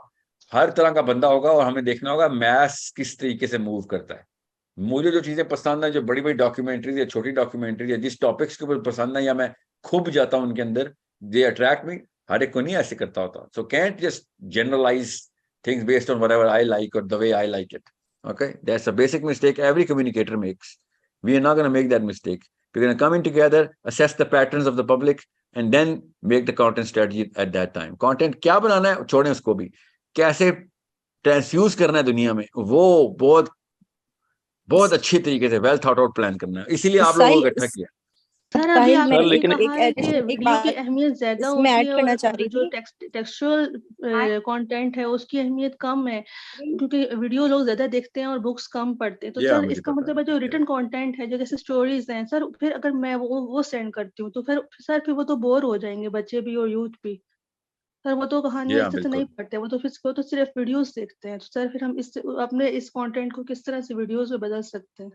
हर तरह का बंदा होगा, और हमें देखना होगा मैस किस तरीके से मूव करता है। मुझे जो चीजें पसंद है, जो बड़ी बड़ी डॉक्यूमेंट्रीज या छोटी डॉक्यूमेंट्रीज या जिस टॉपिक्स के ऊपर पसंद है, या मैं खूब जाता हूँ उनके अंदर, दे अट्रैक्ट मी। हर एक को नहीं ऐसे करता होता, so can't just generalize things based on whatever I like और the way I like it. Okay, that's a basic mistake every communicator makes. We are not going to make that mistake. We're going to come in together, assess the patterns of the public, and then make the content strategy at that time. Content क्या बनाना है छोड़ें उसको भी, कैसे transfuse करना है दुनिया में, वो बहुत बहुत अच्छी तरीके से वेल थॉट आउट प्लान करना है। इसीलिए आप लोगों को इकट्ठा किया। सर अभी आपने सर ये लेकिन कहा है कि एक वीडियो की बात अहमियत ज्यादा इसमें होती ऐड है करना और चाह रही जो थी। टेक्सचुअल कंटेंट है उसकी अहमियत कम है, क्योंकि वीडियो लोग ज्यादा देखते हैं और बुक्स कम पढ़ते हैं। तो या सर मुझे इसका पता मतलब है जो रिटन कंटेंट है, जो जैसे स्टोरीज हैं सर, फिर अगर मैं वो सेंड करती हूँ तो फिर सर फिर वो तो बोर हो जाएंगे बच्चे भी और यूथ भी। सर वो तो है। कहानियां या अच्छे से नहीं बिल्कुल। पढ़ते, वो तो सिर्फ वीडियोस देखते हैं। तो सर फिर हम इस अपने इस कंटेंट को किस तरह से वीडियोस में बदल सकते हैं?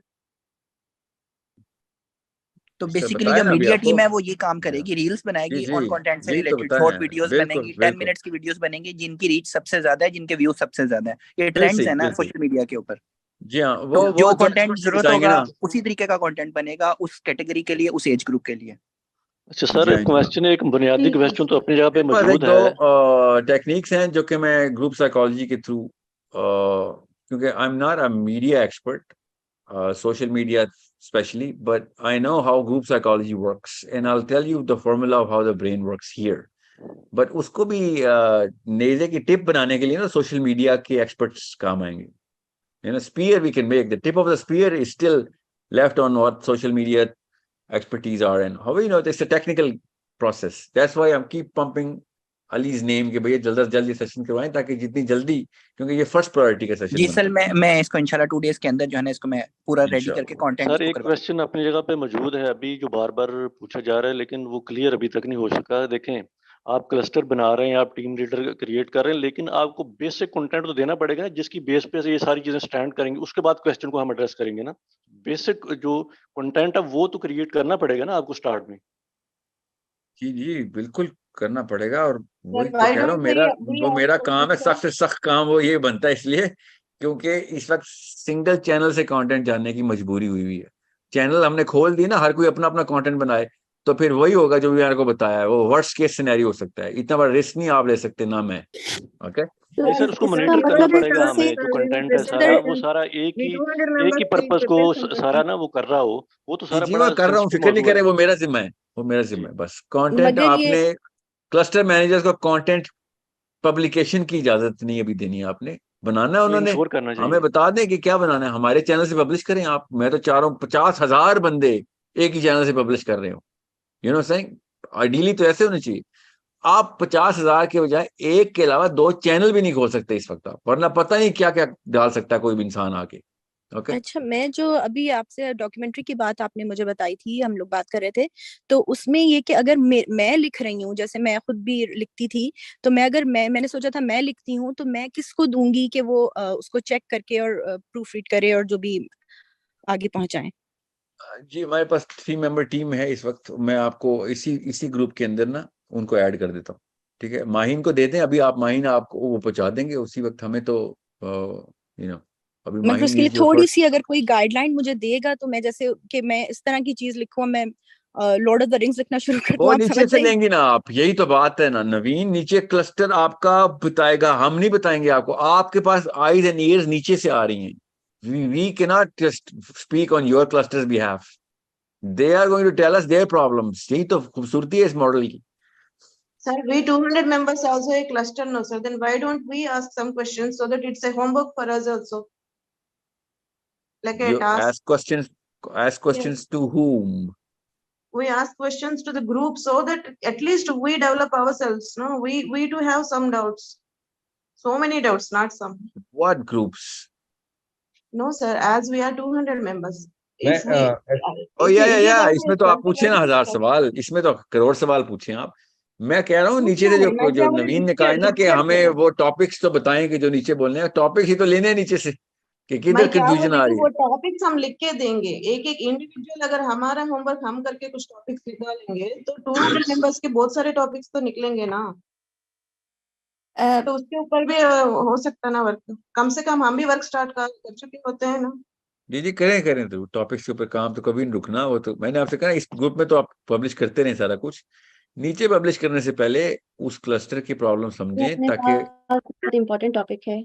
तो सर बेसिकली बताया जो ना अभी मीडिया आपको। टीम है वो ये काम या करेगी, रील्स जी बनाएगी जी, ऑन कंटेंट से यही तो रिलेटेड, बताया शॉर्ट है। वीडियोस बिल्कुल बनेंगी, 10 बिल्कुल। मिनट्स की वीडियोस बनेंगी जिनकी रीच सबसे ज्यादा है, जिनके व्यूज सबसे ज्यादा है। ये ट्रेंड्स बिल्कुल है ना बिल्कुल। सोशल मीडिया के ऊपर। जी हाँ, तो वो जो जब कंटेंट एक्सपर्ट्स जरूरत बताएंगे होगा ना। उसी तरीके का कंटेंट बनेगा उस कैटेगरी के लिए, उस एज ग्रुप के लिए। अच्छा सर, जी हाँ एक जी हाँ। क्वेश्चन, एक बुनियादी ठीक है क्वेश्चन तो अपनी जगह पे मेरे पास एक मौजूद दो है। टेक्निक्स हैं जो कि मैं ग्रुप साइकोलॉजी के थ्रू, क्योंकि I am not a media expert, social media especially, but I know how group psychology works, and I'll tell you the formula of how the brain works here. But उसको भी नेज़े की tip बनाने के लिए ना social media के experts काम आएंगे। You know, spear we can make. The tip of the spear is still left on what social media expertise are, and how you know it's a technical process. That's why I'm keep pumping Ali's name कि भैया जल्द से जल्द ये session करवाएं, ताकि जितनी जल्दी, क्योंकि ये फर्स्ट प्रायोरिटी का सेशन जी बनता सर, मैं इसको इंशाल्लाह 2 डेज के अंदर जो है ना इसको मैं पूरा है रेडी करके इंशाल्लाह। कंटेंट सर इसको एक करवा। क्वेश्चन अपनी जगह पे मौजूद है अभी, जो बार बार पूछा जा रहा है लेकिन वो क्लियर अभी तक नहीं हो सका। देखें, आप क्लस्टर बना रहे हैं, आप टीम लीडर क्रिएट कर रहे हैं, लेकिन आपको बेसिक कंटेंट तो देना पड़ेगा ना, जिसकी बेस पे से ये सारी चीजें स्टैंड करेंगी। उसके बाद क्वेश्चन को हम एड्रेस करेंगे ना। बेसिक जो कंटेंट है वो तो क्रिएट करना पड़ेगा ना आपको स्टार्ट में। जी जी बिल्कुल करना पड़ेगा, और वही Sir, तो why कह रहा हूँ, don't we we वो ask मेरा काम है। questions, सख्त sir? से सख्त काम वो ये बनता है, इसलिए क्योंकि इस वक्त सिंगल चैनल से कंटेंट जानने की मजबूरी हुई हुई है। चैनल हमने खोल दिए ना, हर कोई अपना अपना कंटेंट बनाए, तो फिर वही होगा जो मैंने को बताया है। वो वर्स्ट केस सिनेरियो हो सकता है। इतना बड़ा रिस्क नहीं आप ले सकते ना मैं। ओके नहीं सर, उसको इसका मॉनिटर करना मतलब पड़ेगा जैसे हमें। जो कंटेंट है सारा, वो सारा We 200 एक ही members will पर्पस को prepare some सारा questions. ना वो कर रहा हो, वो तो जी सारा जी, बड़ा मैं कर रहा हूँ, सेंसिटिव फिक्र नहीं मौजूद करे, है। वो मेरा जिम्मा है। वो मेरा जी जिम्मा है। बस कंटेंट मगर ये आपने क्लस्टर मैनेजर्स को कंटेंट पब्लिकेशन की इजाजत नहीं अभी देनी है, आपने बनाना है। ये उन्होंने इंश्योर करना हमें चाहिए। बता दें कि क्या बनाना है, हमारे चैनल से पब्लिश करें आप। मैं तो चारों 50,000 बंदे एक ही चैनल से पब्लिश कर रहे हो। यू नो सेइंग, आइडियली तो ऐसे होने चाहिए। आप 50,000 के बजाय एक के अलावा 2 चैनल भी नहीं खोल सकते इस वक्त आप, वरना पता नहीं क्या क्या डाल सकता है कोई भी इंसान आके। ओके अच्छा, मैं जो अभी आपसे डॉक्यूमेंट्री की बात आपने मुझे बताई थी, हम लोग बात कर रहे थे, तो उसमें ये कि अगर मैं लिख रही हूँ, जैसे मैं खुद भी लिखती थी, तो मैंने सोचा था मैं लिखती हूँ तो मैं किसको दूंगी कि वो उसको चेक करके और प्रूफ रीड करे और जो भी आगे पहुंचाए। जी, हमारे पास 3 मेंबर टीम है इस वक्त। मैं आपको इसी ग्रुप के अंदर ना उनको ऐड कर देता हूँ। ठीक है, माहीन को दे दें अभी आप, माहीन आपको वो पहुंचा देंगे उसी वक्त। हमें तो यू नो अभी मैं फिर माहीन उसके लिए इज योर थोड़ी फर्स्ट। सी अगर कोई गाइडलाइन मुझे देगा तो मैं जैसे कि मैं इस तरह की चीज लिखूं, मैं लॉर्ड ऑफ द रिंग्स लिखना शुरू कर दूं, वो आप नीचे समझ से रही हैं? लेंगी ना आप, यही तो बात है ना नवीन। नीचे क्लस्टर आपका बताएगा, हम नहीं बताएंगे आपको। आपके पास आईज एंड ईयर्स नीचे से आ रही हैं। We can not just speak on your clusters behalf. They are going to tell us their problems. यही तो खूबसूरती है इस मॉडल की। Sir, we 200 members also a cluster, no, sir. Then why don't we ask some questions so that it's a homework for us also, like a You task? ask Yes. questions to whom? We ask questions to the group so that at least we develop ourselves. No, we do have some doubts. So many doubts, not some. What groups? No, sir. As we are 200 members, मैं if we O if we really या develop इसमें तो आप पूछे ना 1000 ourselves, सवाल, इसमें तो करोड़ सवाल पूछे आप। मैं कह रहा हूँ नीचे से मैं जो क्या बोली, नवीन ने कहा है ना कि हमें वो टॉपिक्स तो बताएं कि जो नीचे बोलने हैं। टॉपिक्स ही तो लेने हैं नीचे से, कि किधर मैं क्या कंफ्यूजन बोली आ कि रही वो है। टॉपिक्स हम लिख के देंगे। एक एक इंडिविजुअल अगर हमारा होमवर्क हम करके कुछ टॉपिक्स निकालेंगे तो 200 मेंबर्स के बहुत सारे टॉपिक्स तो निकलेंगे ना। तो उसके ऊपर भी हो सकता है ना वर्क। कम से कम हम भी वर्क स्टार्ट कर चुके होते हैं ना। जी जी, करें तो टॉपिक्स के ऊपर काम तो कभी नहीं रुकना। वो तो मैंने आपसे कहा, इस ग्रुप में तो आप पब्लिश करते रहे सारा कुछ। नीचे पब्लिश करने से पहले उस क्लस्टर की प्रॉब्लम समझें, अपने ताकि पास बहुत इम्पोर्टेंट टॉपिक है।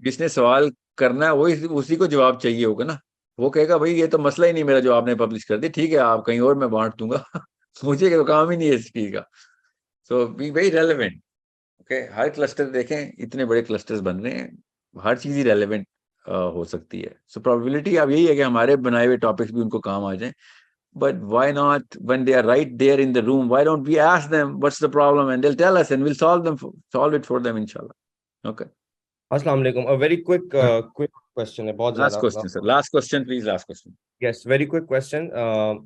जिसने सवाल करना है वो उसी को जवाब चाहिए होगा ना। वो कहेगा भाई ये तो मसला ही नहीं मेरा, जो आपने पब्लिश कर दी, ठीक है आप कहीं और मैं बांट दूंगा। मुझे तो काम ही नहीं है इस चीज का। So be very relevant. Okay, हर क्लस्टर देखें, इतने बड़े क्लस्टर्स बन रहे हैं, हर चीज ही रेलेवेंट हो सकती है। सो प्रोबेबिलिटी अब यही है कि हमारे बनाए हुए टॉपिक्स भी उनको काम आ जाएं। but why not, when they are right there in the room, why don't we ask them what's the problem, and they'll tell us, and we'll solve it for them, inshallah. Okay. Assalamu alaikum. A very quick question है, बहुत Last ज़्यादा. question, sir. Last question, please. Last question. Yes, very quick question.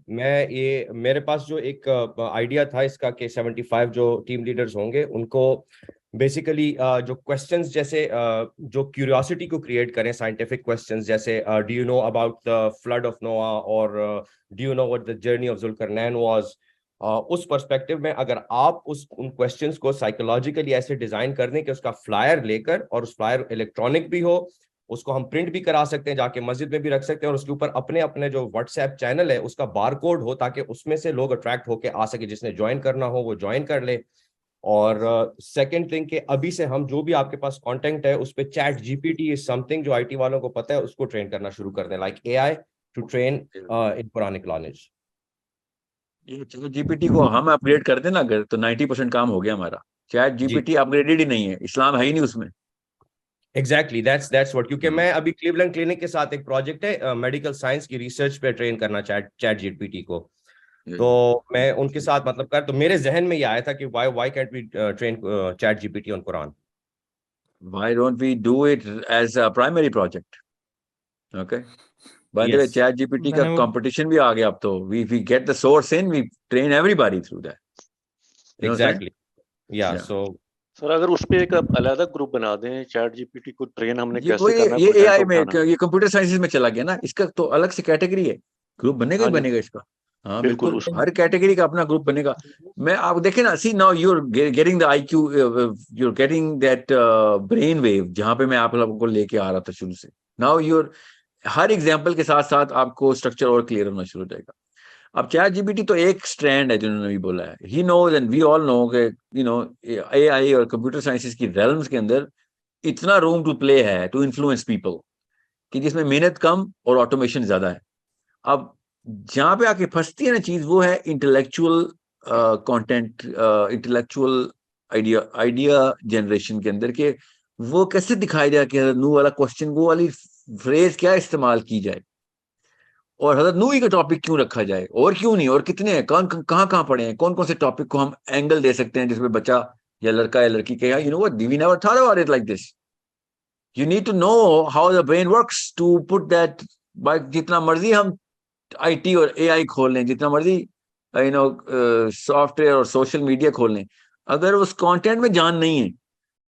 मेरे पास जो एक idea था इसका कि 75 जो टीम लीडर्स होंगे उनको बेसिकली जो क्वेश्चंस जैसे जो क्यूरियोसिटी को क्रिएट करें, साइंटिफिक क्वेश्चंस जैसे do you know about the flood of Noah और do you know what the journey of Zulqarnain was, उस पर्सपेक्टिव में अगर आप उन क्वेश्चंस को साइकोलॉजिकली ऐसे डिजाइन कर दें कि उसका फ्लायर लेकर, और उस फ्लायर इलेक्ट्रॉनिक भी हो, उसको हम प्रिंट भी करा सकते हैं, जाके मस्जिद में भी रख सकते हैं, और उसके ऊपर अपने अपने जो व्हाट्सएप चैनल है उसका बारकोड हो, ताकि उसमें से लोग अट्रैक्ट होके आ सके, जिसने ज्वाइन करना हो वो ज्वाइन कर ले. और सेकंड थिंग कि अभी से हम जो भी आपके पास कंटेंट है उस पे चैट जीपीटी इज समथिंग जो आईटी वालों को पता है उसको ट्रेन करना शुरू कर दें, like AI to train in Quranic knowledge. ये चलो जीपीटी को हम अपग्रेड कर दें ना अगर, तो 90% काम हो गया हमारा. चैट जीपीटी अपग्रेडेड ही नहीं है, इस्लाम है ही नहीं उसमें. एग्जैक्टली, दैट्स व्हाट, क्योंकि मैं अभी क्लीवलैंड क्लिनिक के साथ एक प्रोजेक्ट है मेडिकल साइंस की रिसर्च पे ट्रेन करना चैट जीपीटी को, तो मैं उनके साथ मतलब कर, तो मेरे जहन में ये आया था कि why can't we train chat GPT on Quran. Why don't we do it as a primary project? Okay. By the way, chat GPT का competition भी आ गया अब तो. We get the source in, we train everybody through that. Exactly. Yeah. So sir अगर उस पे एक अलग ग्रुप बना दें, चैट जीपीटी को ट्रेन हमने कैसे करना है, ये एआई में, ये कंप्यूटर साइंसेस में चला गया ना, इसका तो अलग से कैटेगरी है, ग्रुप बनेगा ही बनेगा इसका. हाँ बिल्कुल, हर कैटेगरी का अपना ग्रुप बनेगा. मैं आप देखें ना, see now you are getting the IQ, you are getting that brain wave, जहां पे मैं आप लोगों को लेके आ रहा था शुरू से. नाउ यू आर, हर एग्जांपल के साथ साथ आपको स्ट्रक्चर और क्लियर होना शुरू हो जाएगा. अब चैट जीपीटी तो एक स्ट्रैंड है जिन्होंने भी बोला है. He knows and we all know कि यू नो एआई और कंप्यूटर साइंसेस की रेल्म्स के अंदर इतना रूम टू प्ले है टू इन्फ्लुएंस पीपल कि जिसमें मेहनत कम और ऑटोमेशन ज्यादा है. अब जहां पे आके फंसती है ना चीज, वो है intellectual content, intellectual idea generation के अंदर के वो कैसे दिखाई जाए कि हजरत नूह वाला क्वेश्चन, वो वाली फ्रेज क्या इस्तेमाल की जाए, और हजरत नूह ही का टॉपिक क्यों रखा जाए, और क्यों नहीं, और कितने हैं, कहाँ पढ़े हैं, कौन कौन से टॉपिक को हम एंगल दे सकते हैं जिसमें बच्चा या लड़का या लड़की कहे you know what, we never thought about it like this. You need to know how the brain works to put that. By जितना मर्जी हम आईटी और एआई खोल लें, जितना मर्जी यू नो सॉफ्टवेयर और सोशल मीडिया खोल लें, अगर उस कंटेंट में जान नहीं है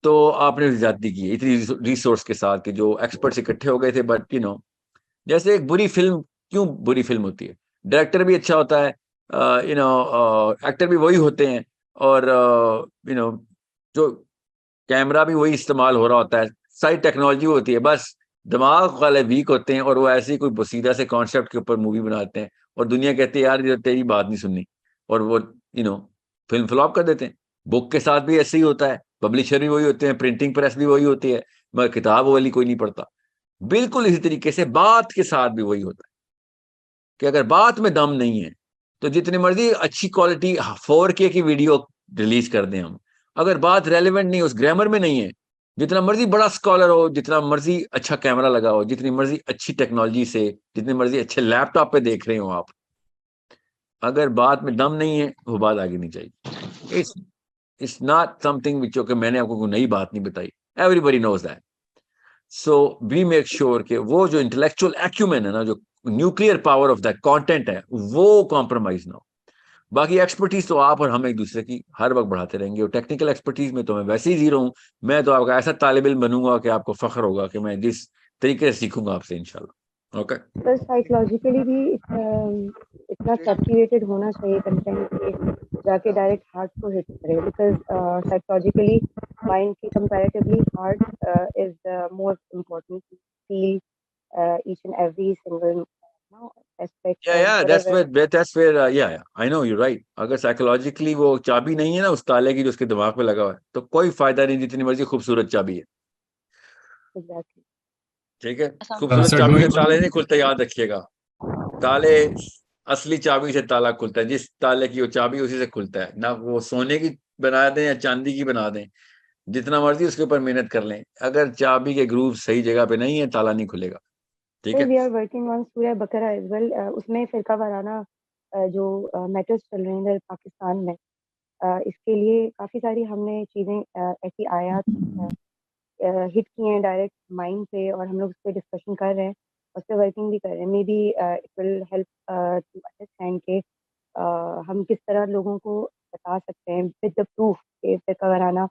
तो आपने ज्यादती की है इतनी रिसोर्स के साथ कि जो एक्सपर्ट्स इकट्ठे हो गए थे. बट यू नो, जैसे एक बुरी फिल्म क्यों बुरी फिल्म होती है, डायरेक्टर भी अच्छा होता है, यू नो एक्टर भी वही होते हैं, और यू नो जो कैमरा भी वही इस्तेमाल हो रहा होता है, सारी टेक्नोलॉजी होती है, बस दिमाग वाले वीक होते हैं और वो ऐसे ही कोई सीधा से कॉन्सेप्ट के ऊपर मूवी बनाते हैं और दुनिया कहती है यार ये तेरी बात नहीं सुननी, और वो यू नो फिल्म फ्लॉप कर देते हैं. बुक के साथ भी ऐसे ही होता है, पब्लिशर भी वही होते हैं, प्रिंटिंग प्रेस भी वही होती है, मगर किताब वाली कोई नहीं पढ़ता. बिल्कुल इसी तरीके से बात के साथ भी वही होता है कि अगर बात में दम नहीं है तो जितनी मर्जी अच्छी क्वालिटी 4K की वीडियो रिलीज कर दें हम, अगर बात रेलेवेंट नहीं, उस ग्रामर में नहीं है, जितना मर्जी बड़ा स्कॉलर हो, जितना मर्जी अच्छा कैमरा लगा हो, जितनी मर्जी अच्छी टेक्नोलॉजी से, जितने मर्जी अच्छे लैपटॉप पे देख रहे हो आप, अगर बात में दम नहीं है वो बात आगे नहीं चाहिए. इट्स नॉट समथिंग विच कि मैंने आपको कोई नई बात नहीं बताई, everybody knows that. So we make sure कि वो जो इंटेलेक्चुअल एक्यूमेन है ना, जो nuclear power of that content है, वो कॉम्प्रोमाइज ना हो. बाकी एक्सपर्टीज तो आप और हम एक दूसरे की हर वक्त बढ़ाते रहेंगे, और टेक्निकल एक्सपर्टीज में तो मैं वैसे ही जीरो हूँ. मैं तो आपका ऐसा तालिब इल्म बनूंगा कि आपको फख्र होगा कि मैं जिस तरीके से सीखूंगा आपसे इंशाल्लाह. ओके. सर साइकोलॉजिकली भी इतना कैप्टिवेटेड होना चाहिए कंटेंट के जाके डायरेक्ट हार्ट को हिट करे, बिकॉज साइकोलॉजिकली माइंड की comparatively heart is the most important to feel each and every single aspect. That's where yeah, I know you're right. अगर साइकोलॉजिकली वो चाबी नहीं है ना उस ताले की जो उसके दिमाग पे लगा हुआ है, तो कोई फायदा नहीं जितनी मर्जी खूबसूरत चाबी है. Exactly. ठीक है, खूबसूरत चाबी के ताले नहीं खुलते, याद रखिएगा. ताले असली चाबी से ताला खुलता है, जिस ताले की वो चाबी उसी से खुलता है ना. वो सोने की बना दें या चांदी की बना दें, जितना मर्जी उसके ऊपर मेहनत कर लें, अगर चाबी के ग्रूव सही जगह पे नहीं है ताला नहीं खुलेगा. ठीक है. We are working on Surah Baqarah as well. उसमें फिरका वाराना जो मैटर्स चल रहे हैं इधर पाकिस्तान में, इसके लिए काफ़ी सारी हमने चीज़ें ऐसी आयात हिट की हैं डायरेक्ट माइंड पे, और हम लोग उस पर डिस्कशन कर रहे हैं, उस पर वर्किंग भी कर रहे हैं। Maybe it will help to understand के हम किस तरह लोगों को बता सकते हैं विद द प्रूफ के फिरका वाराना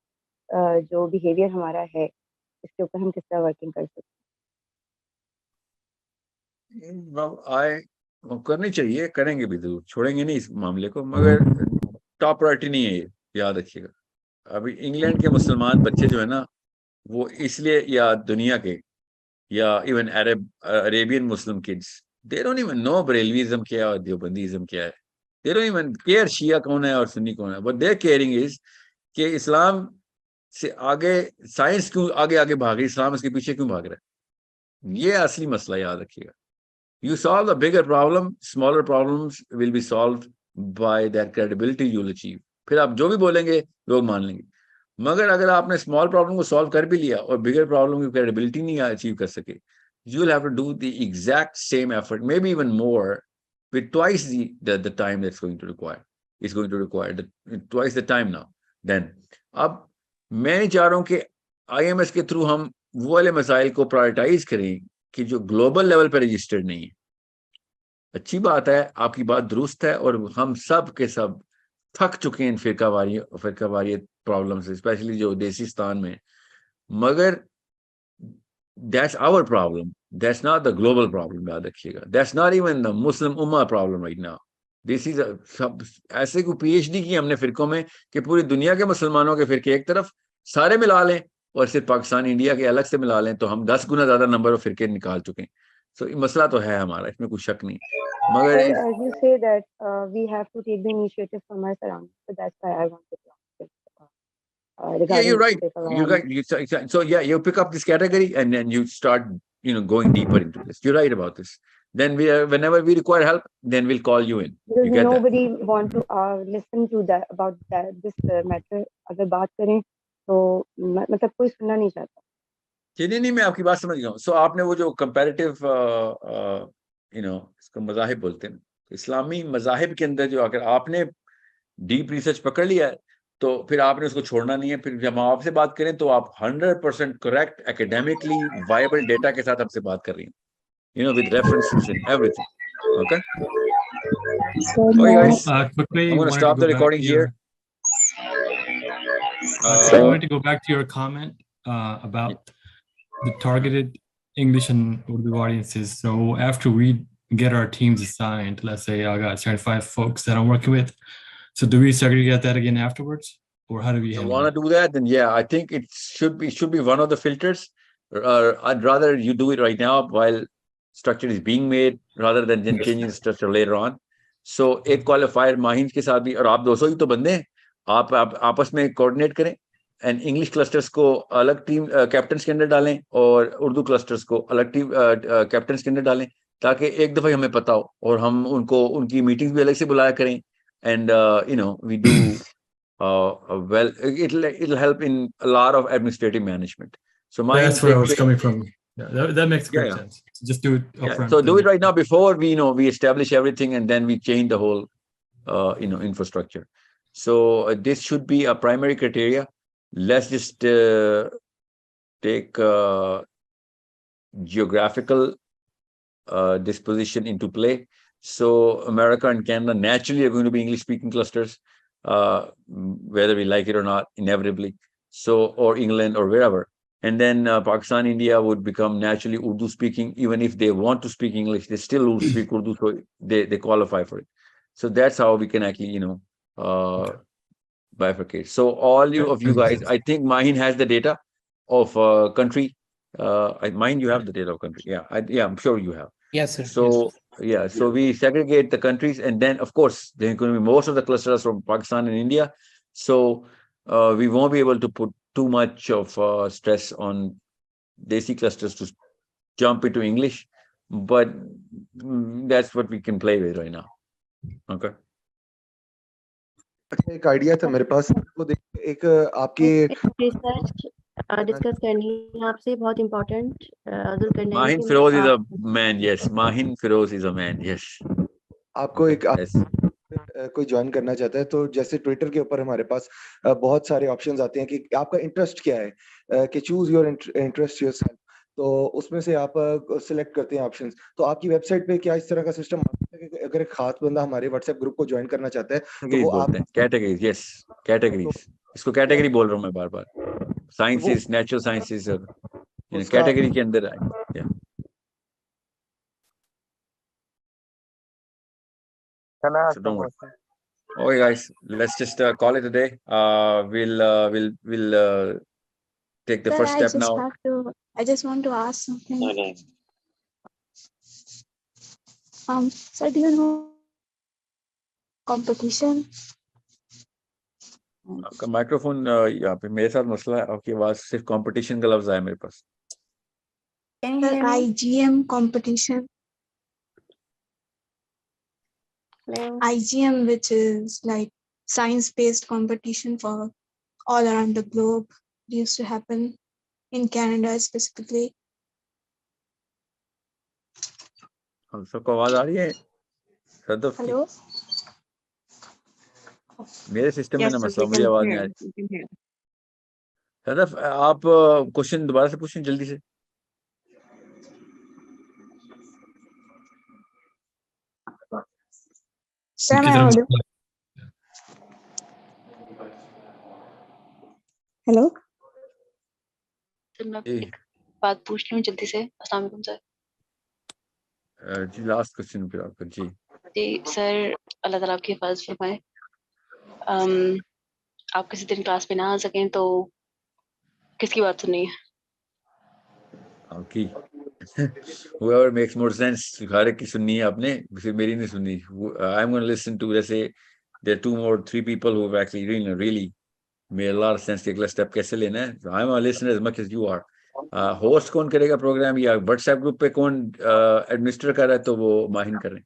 जो बिहेवियर हमारा है, इसके ऊपर हम किस तरह वर्किंग कर सकते हैं। करनी चाहिए, करेंगे भी जरूर, छोड़ेंगे नहीं इस मामले को, मगर टॉप प्रायोरिटी नहीं है ये, याद रखिएगा। अभी इंग्लैंड के मुसलमान बच्चे जो है ना, वो इसलिए, या दुनिया के, या even Arabian Muslim kids, they don't even know Barelvism क्या है और देवबंदीइज्म क्या है। दे डोंट इवन केयर शिया कौन है और सुन्नी कौन है। बट दे केयरिंग इज कि इस्लाम से आगे साइंस क्यों आगे आगे भाग रही, इस्लाम इसके पीछे क्यों भाग रहा है। ये असली मसला, याद रखिएगा। You solve the bigger problem, smaller problems will be solved by that credibility you'll achieve. फिर आप जो भी बोलेंगे लोग मान लेंगे, मगर अगर आपने स्मॉल प्रॉब्लम को सॉल्व कर भी लिया और बिगर प्रॉब्लम की क्रेडिबिलिटी नहीं अचीव कर सके, you will have to do the exact same effort, maybe even more, with twice the time that's going to require. It's going to require twice the time now. Then, अब मैं नहीं चाह रहा हूँ कि IMS के थ्रू हम वो वाले मसाइल को प्रायोरिटाइज करें कि जो ग्लोबल लेवल पर रजिस्टर्ड नहीं है। अच्छी बात है, आपकी बात दुरुस्त है, और हम सब के सब थक चुके हैं फिरकावारियत प्रॉब्लम से, स्पेशली जो देसिस्तान में। मगर that's our problem, that's not the global problem, याद रखिएगा। That's not even the Muslim उम्मा problem right now. This is ऐसे को PhD की हमने फिरकों में कि पूरी दुनिया के मुसलमानों के फिरके एक तरफ सारे मिला लें, और सिर्फ पाकिस्तान इंडिया के अलग से मिला लें, तो हम 10 गुना ज्यादा नंबर ऑफ फिरके निकाल चुके हैं। सो मसला तो है हमारा, इसमें कोई शक नहीं। मगर हैं। As you say that we have to take the initiative from our surroundings, so that's why I wanted to ask this, yeah, regarding you're right. Firka You're Varana. right. So yeah, you pick up this category and then you start, going deeper into this. You're right about this. Then whenever we require help, then we'll call you in. You Because get that? nobody want to listen to that about this matter. अगर बात करें तो मतलब कोई सुनना नहीं चाहता। नहीं, मैं आपकी बात समझ गया हूँ। सो आपने वो जो कंपैरेटिव इसको मज़ाहिब बोलते हैं, इस्लामी मज़ाहिब के अंदर जो अगर आपने डीप रिसर्च पकड़ लिया है, तो फिर आपने उसको छोड़ना नहीं है। फिर जब हम आपसे बात करें तो आप 100% करेक्ट एकेडमिकली वायबल डेटा के साथ हमसे बात कर रही हैं, with references and everything. Okay? Okay, guys. Quickly, I'm going to stop the recording here. I wanted to go back to your comment about the targeted English and Urdu audiences. So after we get our teams assigned, let's say I got 75 folks that I'm working with, so do we segregate that again afterwards, or how do we? If you want to do that, then yeah, I think it should be one of the filters. I'd rather you do it right now while structure is being made, rather than changing the structure later on. So एक qualifier Mahin के साथ भी, और आप 200 ही तो बंदे हैं, आप आपस में कोऑर्डिनेट करें, एंड इंग्लिश क्लस्टर्स को अलग टीम कैप्टन्स के अंदर डालें, और उर्दू क्लस्टर्स को अलग टीम कैप्टन्स के अंदर डालें, ताकि एक दफा हमें पता हो, और हम उनकी मीटिंग्स भी अलग से बुलाया करें। And we do well. It'll help in a lot of administrative management. So that's where I was coming from. Yeah, that makes good sense. Just do it upfront. So do it right now before we establish everything, and then we change the whole infrastructure. So this should be a primary criteria. Let's just take geographical disposition into play. So America and Canada naturally are going to be English-speaking clusters, whether we like it or not, inevitably. So, or England or wherever. And then Pakistan, India would become naturally Urdu-speaking. Even if they want to speak English, they still will speak Urdu, so they qualify for it. So that's how we can actually, bifurcate. So all of you guys, I think Mahin has the data of country. Mahin, you have the data of country. Yeah, I'm sure you have. Yes, sir. So yeah, so we segregate the countries, and then of course there are going to be most of the clusters from Pakistan and India. So we won't be able to put too much of stress on Desi clusters to jump into English, but that's what we can play with right now. Okay. अच्छा, एक idea था मेरे पास, वो एक आपकी research discuss करनी है आपसे, बहुत important. Mahin Feroz is a man, yes. Mahin Feroz is a man, yes. आपको एक Yes. कोई ज्वाइन करना चाहता है तो जैसे ट्विटर के ऊपर हमारे पास बहुत सारे ऑप्शंस आते हैं कि आपका इंटरेस्ट क्या है, कि चूज योर इंटरेस्ट योरसेल्फ, तो उसमें से आप सिलेक्ट करते हैं ऑप्शंस। तो आपकी वेबसाइट पे क्या इस तरह का सिस्टम है कि अगर एक खास बंदा हमारे व्हाट्सएप ग्रुप को ज्वाइन करना चाहता है तो कैटेगरीज वो आप बोलते हैं, कैटेगरीज। Yes, categories. इसको कैटेगरी बोल रहा हूँ मैं बार बार। साइंसेस, नेचुरल साइंसेस और कैटेगरी के अंदर आए। Yeah. Can I ask So a don't worry. question? Okay, guys, let's just call it a day. We'll take the Sir, first step now. I just want to ask something. Sir, do you know competition? आपका microphone यहाँ पे मेरे साथ मसला है, आपकी आवाज सिर्फ कंपटीशन का लफ्ज आया मेरे पास। Sir, IGM competition. Hello. IGM, which is like science-based competition for all around the globe, used to happen in Canada specifically. हम सबको आवाज आ रही है सदफ की? Hello. मेरे सिस्टम में ना मसला, मुझे आवाज नहीं आ रही। सदफ, आप क्वेश्चन दोबारा से पूछें जल्दी से। Sir, मैं audible? Hello. सर मैं एक बात पूछ लूं जल्दी से। अस्सलाम वालेकुम सर। जी लास्ट क्वेश्चन फिर आपका। जी जी सर, अल्लाह ताला आपकी हिफाजत फरमाए। आप किसी दिन क्लास पे ना आ सकें तो किसकी बात सुननी है? आपकी। whoever makes more sense, हर एक की सुननी है आपने, फिर मेरी नहीं सुननी। I'm going to listen to, जैसे there are 2 or 3 people who have actually really made a lot of sense कि अगला स्टेप कैसे लेना है। So I'm a listener as much as you are. Host कौन करेगा प्रोग्राम, या व्हाट्सएप ग्रुप पे कौन एडमिनिस्टर कर रहा है, तो वो माहिन कर रहे हैं।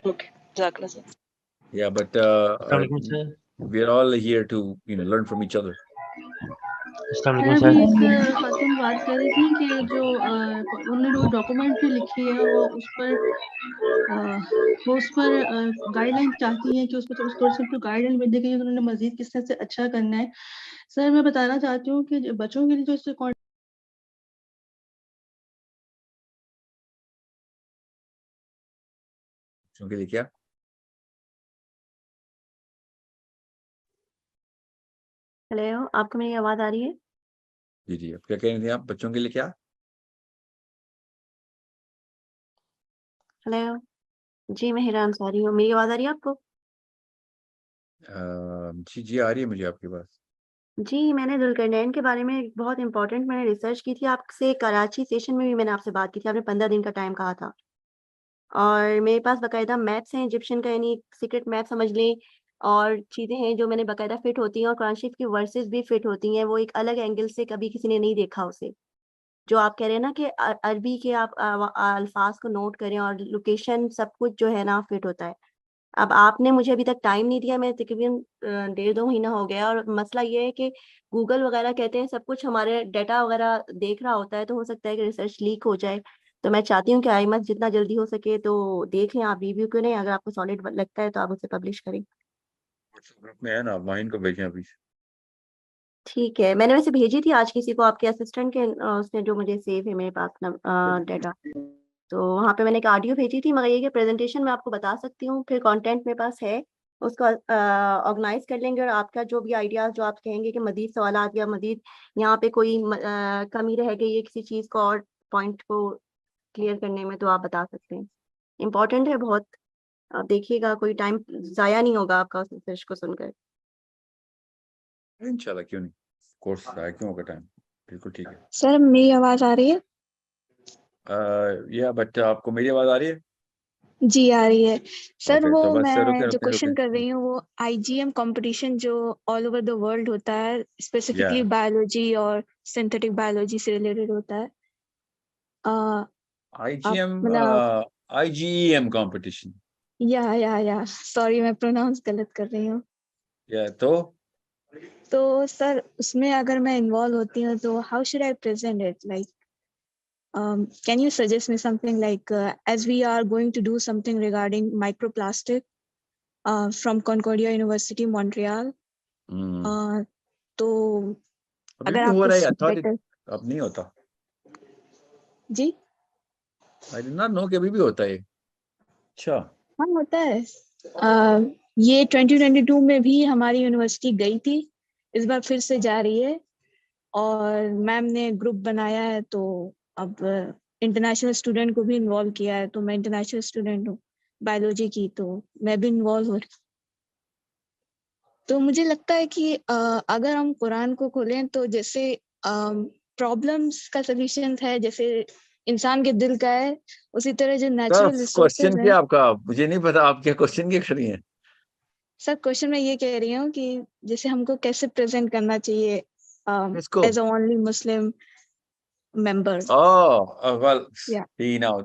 ओके, जज़ाकल्लाह sir. Yeah, but we are all here to learn from each other. Sir अभी एक खातून बात कर रही थी कि जो उन्होंने जो डॉक्यूमेंट जो लिखी है वो उस पर गाइडलाइन चाहती हैं कि उस पर थोड़ी सी गाइडलाइन मिल देगी, उन्होंने मजीद किस तरह से अच्छा करना है। सर मैं बताना चाहती हूँ कि बच्चों के लिए जो इससे बच्चों के लिए क्या? हेलो, आपको मेरी आवाज आ रही है? जी जी, अब क्या कह रही थी आप, बच्चों के लिए क्या? हेलो जी, मैं हिरा अंसारी हूँ। मेरी आवाज आ रही है आपको? जी जी, आ रही है मुझे आपकी बात। जी, मैंने जुल्करनैन के बारे में बहुत इम्पोर्टेंट मैंने रिसर्च की थी। आपसे कराची सेशन में भी मैंने आपसे बात की थी, आपने 15 दिन का टाइम कहा था। और मेरे पास बाकायदा मैप्स हैं इजिप्शियन का, यानी सीक्रेट मैप समझ लें, और चीज़ें हैं जो मैंने बाकायदा फिट होती हैं, और कुरान शरीफ की वर्सेस भी फिट होती हैं। वो एक अलग एंगल से कभी किसी ने नहीं देखा उसे। जो आप कह रहे हैं ना कि अरबी के आप अल्फाज को नोट करें और लोकेशन सब कुछ जो है ना फिट होता है। अब आपने मुझे अभी तक टाइम नहीं दिया, मैं तकरीबन 1.5-2 महीना हो गया, और मसला ये है कि गूगल वगैरह कहते हैं सब कुछ हमारे डाटा वगैरह देख रहा होता है, तो हो सकता है कि रिसर्च लीक हो जाए। तो मैं चाहती हूँ कि आईमस जितना जल्दी हो सके तो देख लें आप, रिव्यू क्यों नहीं, अगर आपको सॉलिड लगता है तो आप उसे पब्लिश करें। ग्रुप में है ना, माहिन को भेजें अभी। ठीक है, मैंने वैसे भेजी थी आज किसी को, आपके असिस्टेंट के उसने, जो मुझे सेव है मेरे पास डाटा, तो वहाँ पे मैंने एक ऑडियो भेजी थी। मगर ये कि प्रेजेंटेशन मैं आपको बता सकती हूँ, फिर कंटेंट मेरे पास है, उसको ऑर्गेनाइज कर लेंगे। और आपका जो भी आइडियाज जो आप कहेंगे कि मजीद सवाल या मजीद यहाँ पे कोई कमी रह गई है किसी चीज़ को और पॉइंट को क्लियर करने में, तो आप बता सकते हैं। इम्पोर्टेंट है बहुत, आप देखिएगा, कोई टाइम ज़ाया नहीं होगा आपका उस रिसर्च को सुनकर। इंशाल्लाह, क्यों नहीं, कोर्स आया क्यों होगा टाइम, बिल्कुल ठीक है। सर मेरी आवाज आ रही है? या बट आपको मेरी आवाज आ रही है? जी आ रही है सर। ओके, वो तो बस मैं रुके जो रुके क्वेश्चन रुके। कर रही हूँ वो IGM कंपटीशन जो ऑल ओवर द वर्ल्ड होता है, स्पेसिफिकली या बायोलॉजी और सिंथेटिक बायोलॉजी से रिलेटेड होता है। आप मतलब IGEM कंपटीशन। या सॉरी मैं प्रोनाउंस गलत कर रही हूँ। या तो सर उसमें अगर मैं इन्वॉल्व होती हूँ तो how should I present it, like can you suggest me something like, as we are going to do something regarding microplastic from Concordia University, Montreal, तो अभी अगर भी आप हो रहा है, कुछ I thought better, अब नहीं होता। जी I did not know कि अभी भी होता है। अच्छा, हाँ होता है। ये 2022 में भी हमारी यूनिवर्सिटी गई थी, इस बार फिर से जा रही है और मैम ने ग्रुप बनाया है, तो अब इंटरनेशनल स्टूडेंट को भी इन्वॉल्व किया है, तो मैं इंटरनेशनल स्टूडेंट हूँ बायोलॉजी की, तो मैं भी इन्वॉल्व हो रही। तो मुझे लगता है कि अगर हम कुरान को खोलें तो जैसे प्रॉब्लम्स का सॉल्यूशन है, जैसे इंसान के दिल का है, उसी तरह जो नेचुरल सर रिसोर्सेज क्वेश्चन हैं। क्या आपका? मुझे नहीं पता आप क्या क्वेश्चन क्या कर रही हैं। सर क्वेश्चन मैं ये कह रही हूँ कि जैसे हमको कैसे प्रेजेंट करना चाहिए किसको? As a only Muslim member. Oh, well, Yeah. see now,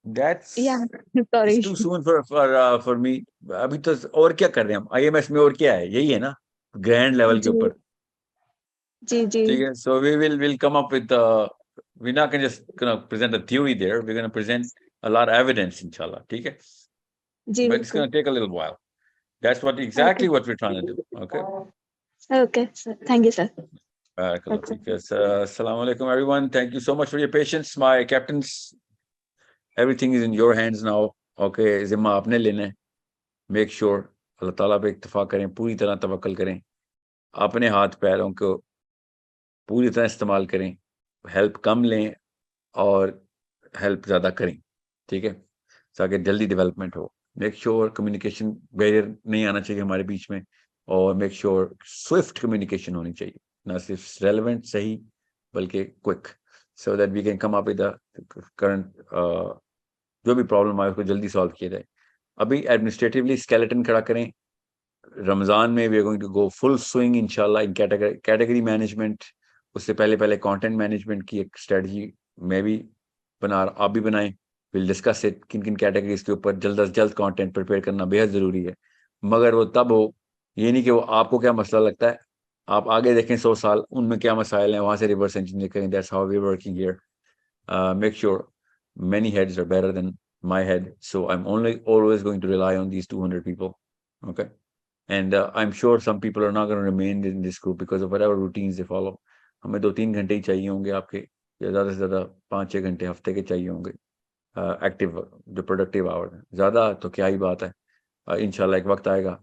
that's Yeah. it's Sorry. too soon for me. अभी तो और क्या कर रहे हैं हम? IMS में और क्या है? यही है ना, ग्रैंड लेवल के जी ऊपर। जी जी ठीक है, so we'll come up with we're not gonna just gonna present a theory there. We're gonna present a lot of evidence, inshallah. ठीक है, जी but it's बिल्कुल। gonna take a little while. That's what exactly what we're trying to do. Okay. Okay, sir. Thank you, sir. Barakallah That's feek. Yes, Assalamu alaikum, everyone. Thank you so much for your patience. My captains, everything is in your hands now. Okay, जिम्मा आपने लेना है. Make sure अल्लाह ताला पे इत्तेफाक करें, पूरी तरह तवक्कल करें, अपने हाथ पैरों को पूरी तरह इस्तेमाल करें, हेल्प कम लें और हेल्प ज़्यादा करें, ठीक है, ताकि जल्दी डेवलपमेंट हो। मेक श्योर कम्युनिकेशन बैरियर नहीं आना चाहिए हमारे बीच में, और मेक श्योर स्विफ्ट कम्युनिकेशन होनी चाहिए, ना सिर्फ रेलेवेंट सही बल्कि quick, so that we can come up with the current जो भी प्रॉब्लम आए उसको जल्दी सॉल्व किया जाए। अभी एडमिनिस्ट्रेटिवली स्केलेटन खड़ा करें। रमज़ान में we are going to go full swing इंशाल्लाह इन कैटेगरी मैनेजमेंट। उससे पहले कंटेंट मैनेजमेंट की एक स्ट्रेटजी मैं भी आप भी बनाएं। विल डिस्कस इट, किन किन कैटेगरीज के ऊपर जल्द अज जल्द कंटेंट प्रिपेयर करना बेहद ज़रूरी है, मगर वो तब हो, ये नहीं कि वो आपको क्या मसला लगता है, आप आगे देखें 100 साल उनमें क्या मसाइल हैं, वहाँ से रिवर्स इंजीनियर करें। That's how we working here. Make sure many heads are better than my head, so I'm only always going to rely on these 200 people. Okay, and I'm sure some people are not going to remain in this group because of whatever routines they follow. हमें 2-3 घंटे ही चाहिए होंगे आपके, या ज़्यादा से ज़्यादा 5-6 घंटे हफ्ते के चाहिए होंगे एक्टिव जो प्रोडक्टिव आवर है। ज़्यादा तो क्या ही बात है, इंशाल्लाह एक वक्त आएगा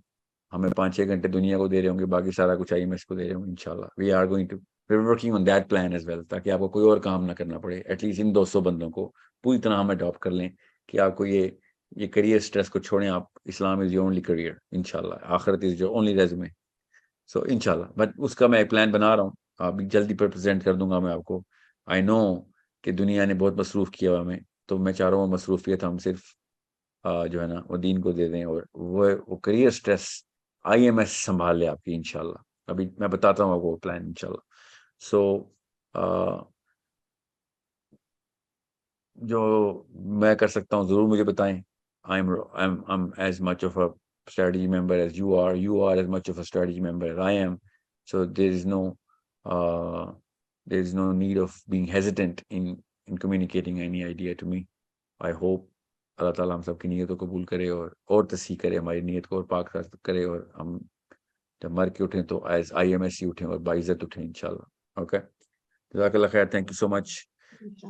हमें 5-6 घंटे दुनिया को दे रहे होंगे, बाकी सारा कुछ IMS को दे रहे होंगे इंशाल्लाह। We are going to working on that plan as well, ताकि आपको कोई और काम ना करना पड़े। एटलीस्ट इन 200 बंदों को पूरी तरह हम अडॉप्ट कर लें कि आपको ये करियर स्ट्रेस को छोड़ें, आप Islam is your only career इंशाल्लाह, आखिरत इज योर ओनली रेज़्यूमे। सो इंशाल्लाह, बट उसका मैं एक प्लान बना रहा हूँ, अभी जल्दी पर प्रेजेंट कर दूंगा मैं आपको। आई नो कि दुनिया ने बहुत मसरूफ़ किया हुआ हमें, तो मैं चाह रहा हूँ मसरूफियत हम सिर्फ जो है ना वो दीन को दे दें, और वो करियर स्ट्रेस IMS संभाल ले आपकी इंशाल्लाह। अभी मैं बताता हूँ आपको प्लान इंशाल्लाह। सो जो मैं कर सकता हूँ ज़रूर मुझे बताएं। I'm as much of a strategy member as you are. You are as much of a strategy member as I am. So there is no need of being hesitant in communicating any idea to me. I hope अल्लाह ताला हम सबकी नीयत को कबूल करे और तस्हीह करे हमारी नीयत को, और पाक करे, और हम जब मर के उठें तो एज IMS ही उठें और बाइज़्ज़त उठें इंशाल्लाह। ओके, जज़ाकल्लाह खैर, thank you so much.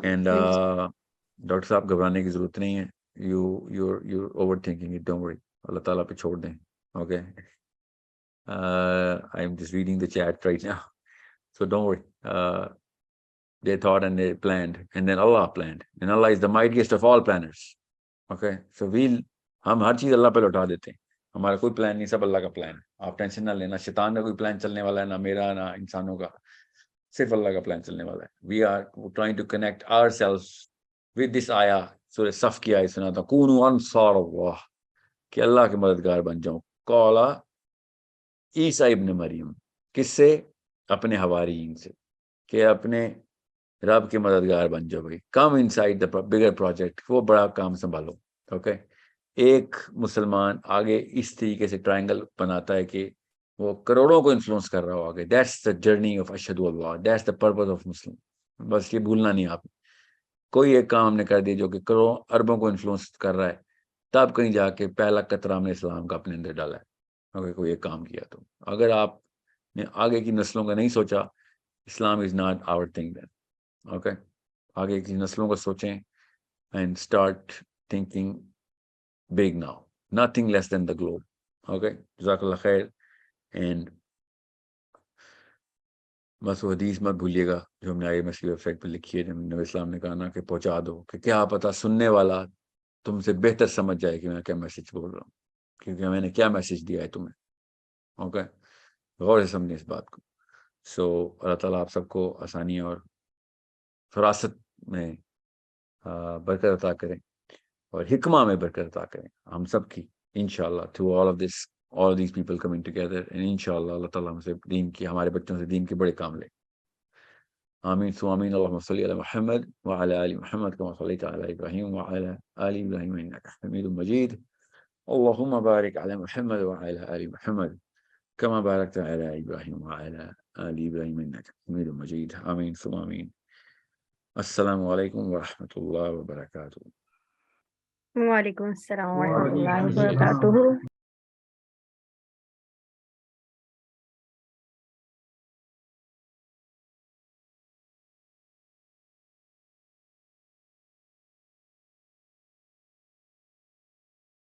And doctor साहब घबराने की ज़रूरत नहीं है, you're overthinking it, don't worry, अल्लाह ताला पे छोड़ दें। Okay, I'm just reading the chat right now, so don't worry. They thought and they planned, and then Allah planned, and Allah is the mightiest of all planners. Okay, so हम हर चीज़ अल्लाह पे लौटा देते हैं, हमारा कोई प्लान नहीं, सब अल्लाह का प्लान है। आप टेंशन ना लेना, शैतान का कोई प्लान चलने वाला है ना मेरा ना इंसानों का, सिर्फ अल्लाह का प्लान चलने वाला है। We are trying to connect ourselves with this आया। सूरह सफ की आयत सुना था, कूनू अंसार अल्लाह, कि अल्लाह के मददगार बन जाओ। कौला ईसा इब्न मरियम, किससे? अपने हवारियीन से, कि अपने रब के मददगार बन जाओ भाई, come inside the bigger project, वो बड़ा काम संभालो। ओके, एक मुसलमान आगे इस तरीके से ट्रायंगल बनाता है कि वो करोड़ों को इन्फ्लुएंस कर रहा हो आगे। दैट्स द जर्नी ऑफ अशहदु अल्लाह, that's the purpose of Muslim. बस ये भूलना नहीं आपने। कोई एक काम हमने कर दिया जो कि करोड़ों अरबों को इन्फ्लुएंस कर रहा है, तब कहीं जाके पहला कतरा हमने इस्लाम का अपने अंदर डाला है, अगर कोई एक काम किया तो। अगर आपने आगे की नस्लों का नहीं सोचा, Islam is not our thing then. Okay, आगे की नस्लों को सोचें and start thinking big now, nothing less than the globe. Okay, jazakallah khair. And बस वो हदीस मत भूलिएगा जो हमने आगे मसीह वेबसाइट पे लिखी है, नबी इस्लाम ने कहा ना कि पहुंचा दो, कि क्या पता सुनने वाला तुमसे बेहतर समझ जाए कि मैं क्या मैसेज बोल रहा हूँ, क्योंकि मैंने क्या मैसेज दिया है तुम्हें। ओके, गौर से समझें इस बात को। सो अल्लाह ताला आप सबको आसानी और फरासत में बरकत अता करें और हिकमा में बरकत अता करें हम सब की, इंशाल्लाह, through all of this, all these people coming together, and इंशाल्लाह अल्लाह ताला हमसे दीन की, हमारे बच्चों से दीन के बड़े काम ले। आमीन सु आमीन। अल्लाहुम्मा सल्ली अला मुहम्मद व अला आलि मुहम्मद कमा सल्लैता अला इब्राहीम व अला आलि इब्राहीम इन्नका हमीदुम मजीद। अल्लाहुम्मा बारिक अला मुहम्मद व अला आलि मुहम्मद कमा बारकता अला इब्राहीम व अला आलि इब्राहीम इन्नका हमीदुम मजीद। आमीन सु आमीन। अस्सलामु अलैकुम व रहमतुल्लाहि व बरकातुहू। वालेकुम अस्सलाम व रहमतुल्लाहि व बरकातुहू।